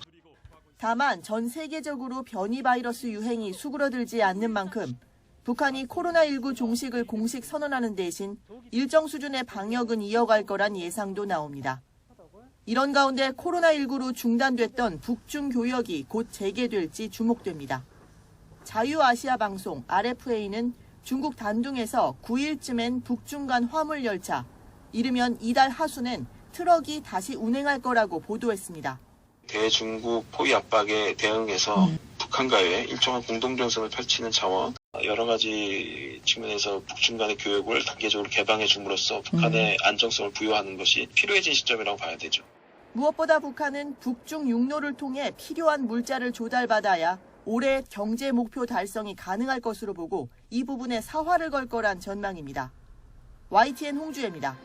다만 전 세계적으로 변이 바이러스 유행이 수그러들지 않는 만큼 북한이 코로나19 종식을 공식 선언하는 대신 일정 수준의 방역은 이어갈 거란 예상도 나옵니다. 이런 가운데 코로나19로 중단됐던 북중 교역이 곧 재개될지 주목됩니다. 자유아시아 방송 RFA는 중국 단둥에서 9일쯤엔 북중 간 화물 열차, 이르면 이달 하순엔 트럭이 다시 운행할 거라고 보도했습니다. 대중국 포위 압박에 대응해서 북한과의 일정한 공동정선을 펼치는 차원, 여러 가지 측면에서 북중 간의 교역을 단계적으로 개방해 줌으로써 북한의 안정성을 부여하는 것이 필요해진 시점이라고 봐야 되죠. 무엇보다 북한은 북중 육로를 통해 필요한 물자를 조달받아야 올해 경제 목표 달성이 가능할 것으로 보고 이 부분에 사활을 걸 거란 전망입니다. YTN 홍주혜입니다.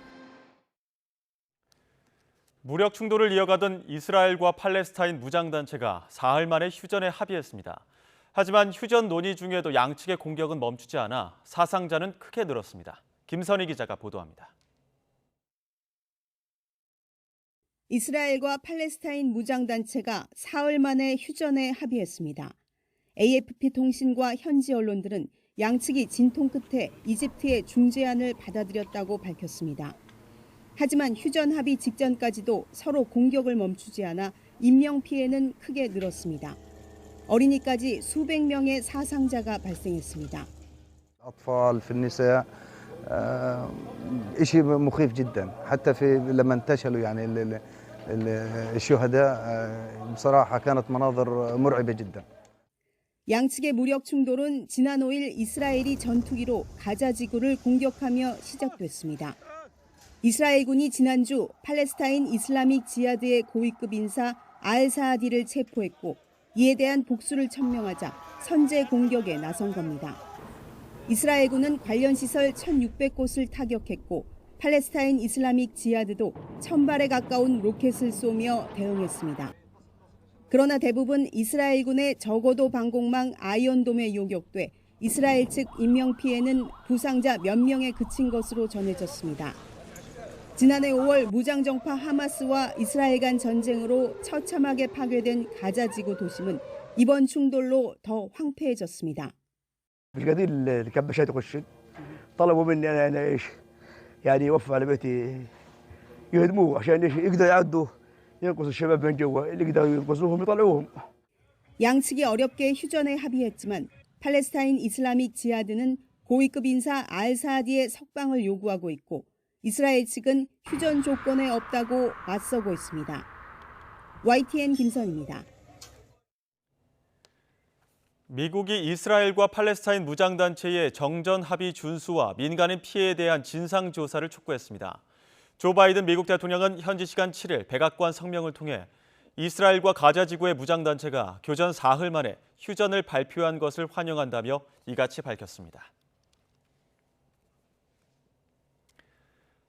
무력 충돌을 이어가던 이스라엘과 팔레스타인 무장단체가 사흘 만에 휴전에 합의했습니다. 하지만 휴전 논의 중에도 양측의 공격은 멈추지 않아 사상자는 크게 늘었습니다. 김선희 기자가 보도합니다. 이스라엘과 팔레스타인 무장단체가 사흘 만에 휴전에 합의했습니다. AFP 통신과 현지 언론들은 양측이 진통 끝에 이집트의 중재안을 받아들였다고 밝혔습니다. 하지만 휴전 합의 직전까지도 서로 공격을 멈추지 않아 인명피해는 크게 늘었습니다. 어린이까지 수백 명의 사상자가 발생했습니다. الأطفال في النساء شيء مخيف جدا حتى في لما انتشلوا يعني الشهداء بصراحة كانت مناظر مرعبة جدا. 양측의 무력 충돌은 지난 5일 이스라엘이 전투기로 가자 지구를 공격하며 시작됐습니다. 이스라엘군이 지난주 팔레스타인 이슬라믹 지하드의 고위급 인사 알사하디를 체포했고 이에 대한 복수를 천명하자 선제 공격에 나선 겁니다. 이스라엘군은 관련 시설 1,600곳을 타격했고 팔레스타인 이슬라믹 지하드도 1,000발에 가까운 로켓을 쏘며 대응했습니다. 그러나 대부분 이스라엘군의 저고도 방공망 아이언돔에 요격돼 이스라엘 측 인명피해는 부상자 몇 명에 그친 것으로 전해졌습니다. 지난해 5월 무장정파 하마스와 이스라엘 간 전쟁으로 처참하게 파괴된 가자지구 도심은 이번 충돌로 더 황폐해졌습니다. القضية اللي كان بشهادة الشد طلبوا مني أنا إيش يعني يوفوا على بيتي يهدموه عشان إيش يقدروا يعدوا ينقصوا الشباب من جوا اللي يقدروا ينقصوهم يطلعوهم. 양측이 어렵게 휴전에 합의했지만 팔레스타인 이슬라믹 지하드는 고위급 인사 알사하디의 석방을 요구하고 있고 이스라엘 측은 휴전 조건에 없다고 맞서고 있습니다. YTN 김선입니다. 미국이 이스라엘과 팔레스타인 무장단체의 정전 합의 준수와 민간인 피해에 대한 진상조사를 촉구했습니다. 조 바이든 미국 대통령은 현지 시간 7일 백악관 성명을 통해 이스라엘과 가자 지구의 무장단체가 교전 사흘 만에 휴전을 발표한 것을 환영한다며 이같이 밝혔습니다.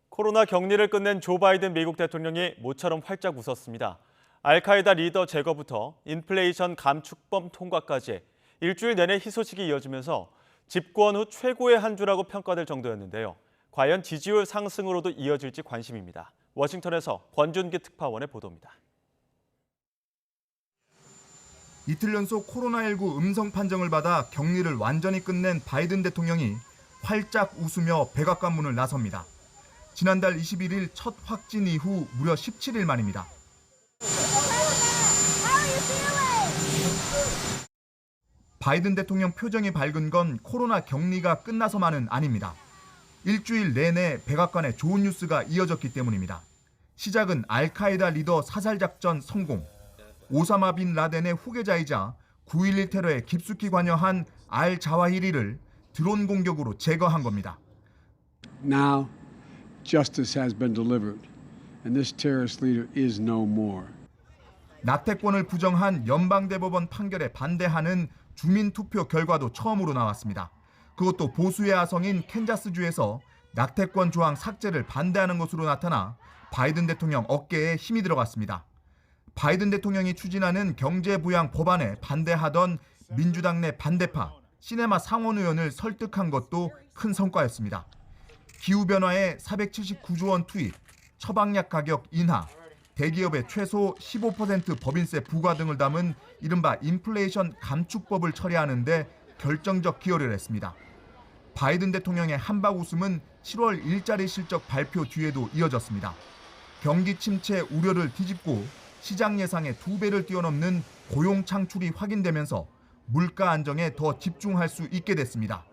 코로나 격리를 끝낸 조 바이든 미국 대통령이 모처럼 활짝 웃었습니다. 알카에다 리더 제거부터 인플레이션 감축법 통과까지 일주일 내내 희소식이 이어지면서 집권 후 최고의 한 주라고 평가될 정도였는데요. 과연 지지율 상승으로도 이어질지 관심입니다. 워싱턴에서 권준기 특파원의 보도입니다. 이틀 연속 코로나19 음성 판정을 받아 격리를 완전히 끝낸 바이든 대통령이 활짝 웃으며 백악관 문을 나섭니다. 지난달 21일 첫 확진 이후 무려 17일 만입니다. 바이든 대통령 표정이 밝은 건 코로나 격리가 끝나서만은 아닙니다. 일주일 내내 백악관에 좋은 뉴스가 이어졌기 때문입니다. 시작은 알카에다 리더 사살작전 성공, 오사마 빈 라덴의 후계자이자 9.11 테러에 깊숙이 관여한 알 자와히리를 드론 공격으로 제거한 겁니다. Now, justice has been delivered, and this terrorist leader is no more. 낙태권을 부정한 연방대법원 판결에 반대하는 주민투표 결과도 처음으로 나왔습니다. 그것도 보수의 아성인 캔자스주에서 낙태권 조항 삭제를 반대하는 것으로 나타나 바이든 대통령 어깨에 힘이 들어갔습니다. 바이든 대통령이 추진하는 경제부양 법안에 반대하던 민주당 내 반대파 시네마 상원 의원을 설득한 것도 큰 성과였습니다. 기후변화에 479조 원 투입, 처방약 가격 인하, 대기업의 최소 15% 법인세 부과 등을 담은 이른바 인플레이션 감축법을 처리하는 데 결정적 기여를 했습니다. 바이든 대통령의 한박 웃음은 7월 일자리 실적 발표 뒤에도 이어졌습니다. 경기 침체 우려를 뒤집고 시장 예상의 2배를 뛰어넘는 고용 창출이 확인되면서 물가 안정에 더 집중할 수 있게 됐습니다.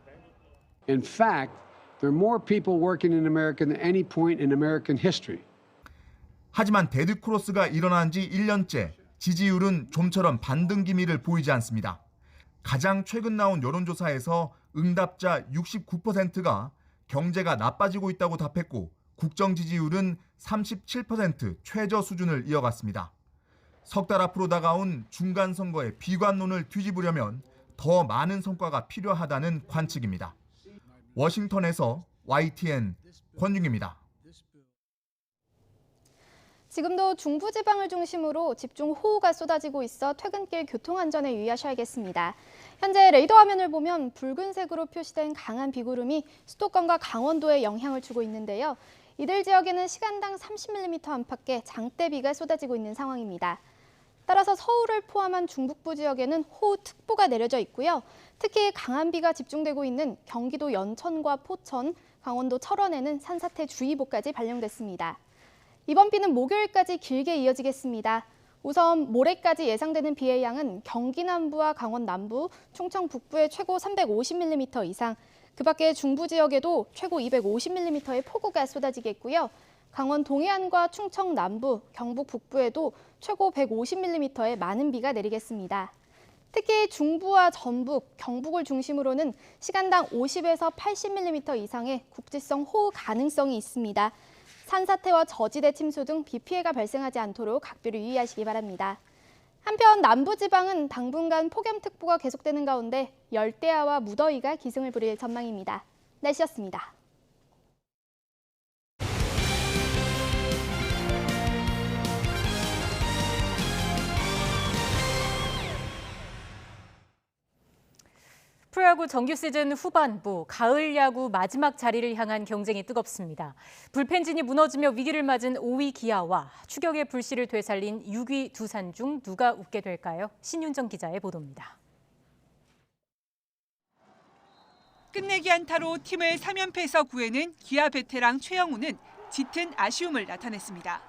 In fact, there are more people working in America than any point in American history. 하지만 데드크로스가 일어난 지 1년째 지지율은 좀처럼 반등 기미를 보이지 않습니다. 가장 최근 나온 여론조사에서 응답자 69%가 경제가 나빠지고 있다고 답했고 국정 지지율은 37% 최저 수준을 이어갔습니다. 석 달 앞으로 다가온 중간 선거의 비관론을 뒤집으려면 더 많은 성과가 필요하다는 관측입니다. 워싱턴에서 YTN 권윤기입니다. 지금도 중부지방을 중심으로 집중호우가 쏟아지고 있어 퇴근길 교통안전에 유의하셔야겠습니다. 현재 레이더 화면을 보면 붉은색으로 표시된 강한 비구름이 수도권과 강원도에 영향을 주고 있는데요. 이들 지역에는 시간당 30mm 안팎의 장대비가 쏟아지고 있는 상황입니다. 따라서 서울을 포함한 중북부 지역에는 호우특보가 내려져 있고요. 특히 강한 비가 집중되고 있는 경기도 연천과 포천, 강원도 철원에는 산사태주의보까지 발령됐습니다. 이번 비는 목요일까지 길게 이어지겠습니다. 우선 모레까지 예상되는 비의 양은 경기 남부와 강원 남부, 충청 북부에 최고 350mm 이상, 그 밖에 중부 지역에도 최고 250mm의 폭우가 쏟아지겠고요. 강원 동해안과 충청 남부, 경북 북부에도 최고 150mm의 많은 비가 내리겠습니다. 특히 중부와 전북, 경북을 중심으로는 시간당 50에서 80mm 이상의 국지성 호우 가능성이 있습니다. 산사태와 저지대 침수 등 비 피해가 발생하지 않도록 각별히 유의하시기 바랍니다. 한편 남부지방은 당분간 폭염특보가 계속되는 가운데 열대야와 무더위가 기승을 부릴 전망입니다. 날씨였습니다. 프로야구 정규 시즌 후반부, 가을 야구 마지막 자리를 향한 경쟁이 뜨겁습니다. 불펜진이 무너지며 위기를 맞은 5위 기아와 추격의 불씨를 되살린 6위 두산 중 누가 웃게 될까요? 신윤정 기자의 보도입니다. 끝내기 안타로 팀을 3연패에서 구해낸 기아 베테랑 최영우는 짙은 아쉬움을 나타냈습니다.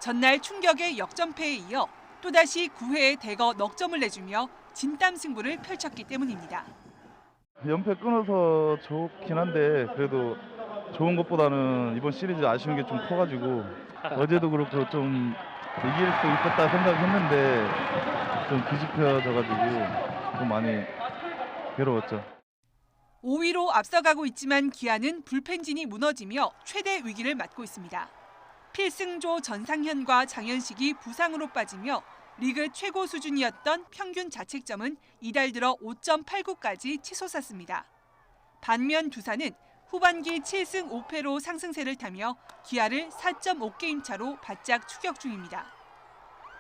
전날 충격의 역전패에 이어 또다시 9회에 대거 넉점을 내주며 진땀 승부를 펼쳤기 때문입니다. 연패 끊어서 좋긴 한데 그래도 좋은 것보다는 이번 시리즈 아쉬운 게 좀 커가지고 어제도 그렇고 좀 이길 수 있었다 생각했는데 좀 뒤집혀져가지고 좀 많이 괴로웠죠. 5위로 앞서가고 있지만 기아는 불펜진이 무너지며 최대 위기를 맞고 있습니다. 필승조 전상현과 장현식이 부상으로 빠지며 리그 최고 수준이었던 평균 자책점은 이달 들어 5.89까지 치솟았습니다. 반면 두산은 후반기 7승 5패로 상승세를 타며 기아를 4.5게임 차로 바짝 추격 중입니다.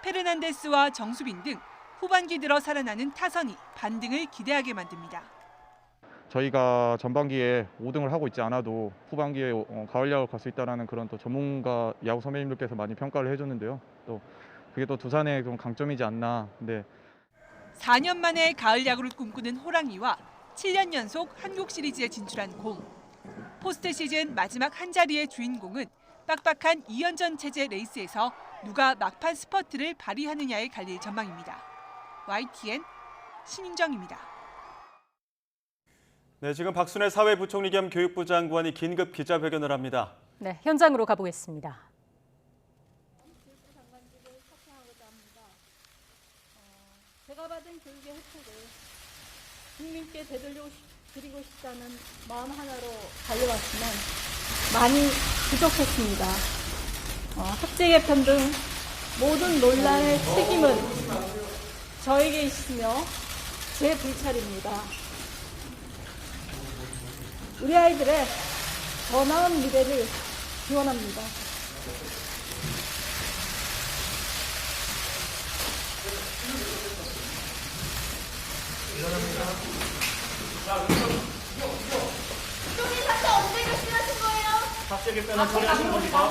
페르난데스와 정수빈 등 후반기 들어 살아나는 타선이 반등을 기대하게 만듭니다. 저희가 전반기에 5등을 하고 있지 않아도 후반기에 가을 야구 갈 수 있다는 그런 또 전문가 야구 선배님들께서 많이 평가를 해줬는데요. 또 그게 또 두산의 좀 강점이지 않나. 근데 4년 만에 가을 야구를 꿈꾸는 호랑이와 7년 연속 한국 시리즈에 진출한 곰. 포스트 시즌 마지막 한 자리의 주인공은 빡빡한 2연전 체제 레이스에서 누가 막판 스퍼트를 발휘하느냐에 갈릴 전망입니다. YTN 신윤정입니다. 네, 지금 박순애 사회부총리 겸 교육부 장관이 긴급 기자회견을 합니다. 네, 현장으로 가보겠습니다. 제가 받은 교육의 혜택을 국민께 되돌려드리고 싶다는 마음 하나로 달려왔지만 많이 부족했습니다. 학제 개편 등 모든 논란의 책임은 저에게 있으며 제 불찰입니다. 우리 아이들의 더 나은 미래를 기원합니다. 총리 사태 언제 결심하신 거예요? 학제 개편을 처리하신 겁니까?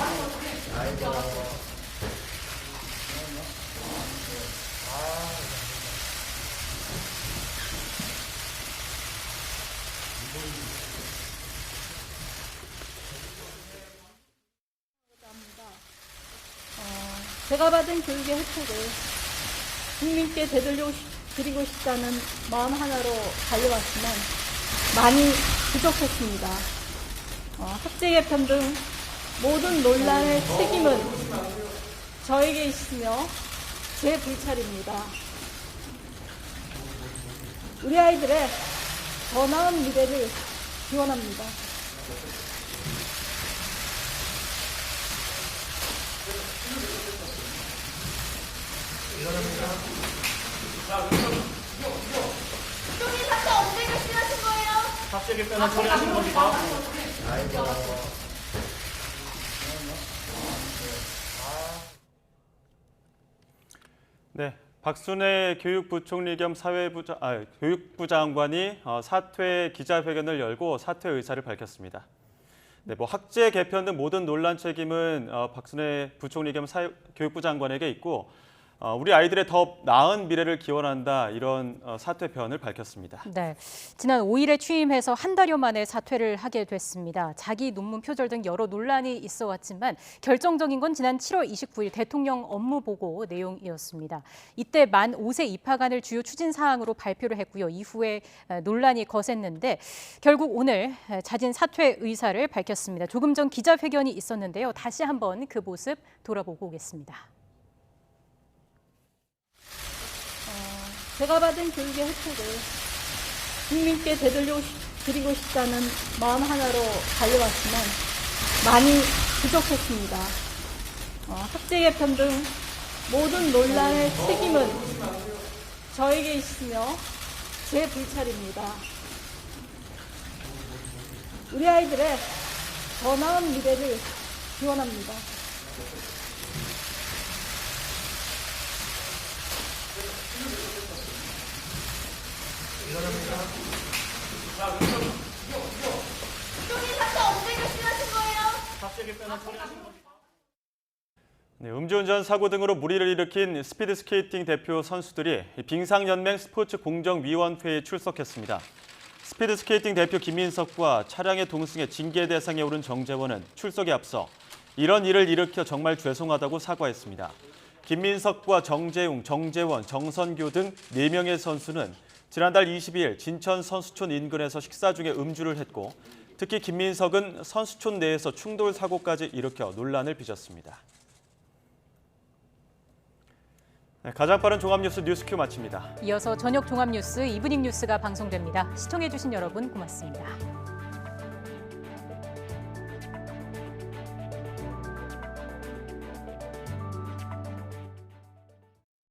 제가 받은 교육의 혜택을 국민께 되돌려드리고 싶다는 마음 하나로 달려왔지만 많이 부족했습니다. 학제 개편 등 모든 논란의 책임은 저에게 있으며 제 불찰입니다. 우리 아이들의 더 나은 미래를 기원합니다. 총리 사태 언제 결심하신 거예요? 학제 개편을 처리하신 겁니까? 네, 박순애 교육부총리 겸 교육부 장관이 사퇴 기자회견을 열고 사퇴 의사를 밝혔습니다. 네, 학제 개편 등 모든 논란 책임은 박순애 부총리 겸 교육부 장관에게 있고 우리 아이들의 더 나은 미래를 기원한다 이런 사퇴 표현을 밝혔습니다. 네, 지난 5일에 취임해서 한 달여 만에 사퇴를 하게 됐습니다. 자기 논문 표절 등 여러 논란이 있어 왔지만 결정적인 건 지난 7월 29일 대통령 업무보고 내용이었습니다. 이때 만 5세 입학안을 주요 추진 사항으로 발표를 했고요. 이후에 논란이 거셌는데 결국 오늘 자진 사퇴 의사를 밝혔습니다. 조금 전 기자회견이 있었는데요. 다시 한번 그 모습 돌아보고 오겠습니다. 제가 받은 교육의 혜택을 국민께 되돌려드리고 싶다는 마음 하나로 달려왔지만 많이 부족했습니다. 학제 개편 등 모든 논란의 책임은 저에게 있으며 제 불찰입니다. 우리 아이들의 더 나은 미래를 기원합니다. 총리 사태 언제 결심하신 거예요? 학제 개편을 처리하신 겁니까? 네, 음주운전 사고 등으로 물의를 일으킨 스피드스케이팅 대표 선수들이 빙상연맹 스포츠공정위원회에 출석했습니다. 스피드스케이팅 대표 김민석과 차량의 동승에 징계 대상에 오른 정재원은 출석에 앞서 이런 일을 일으켜 정말 죄송하다고 사과했습니다. 김민석과 정재웅, 정재원, 정선교 등 4명의 선수는 지난달 22일 진천 선수촌 인근에서 식사 중에 음주를 했고 특히 김민석은 선수촌 내에서 충돌 사고까지 일으켜 논란을 빚었습니다. 네, 가장 빠른 종합뉴스 뉴스큐 마칩니다. 이어서 저녁 종합뉴스 이브닝 뉴스가 방송됩니다. 시청해주신 여러분 고맙습니다.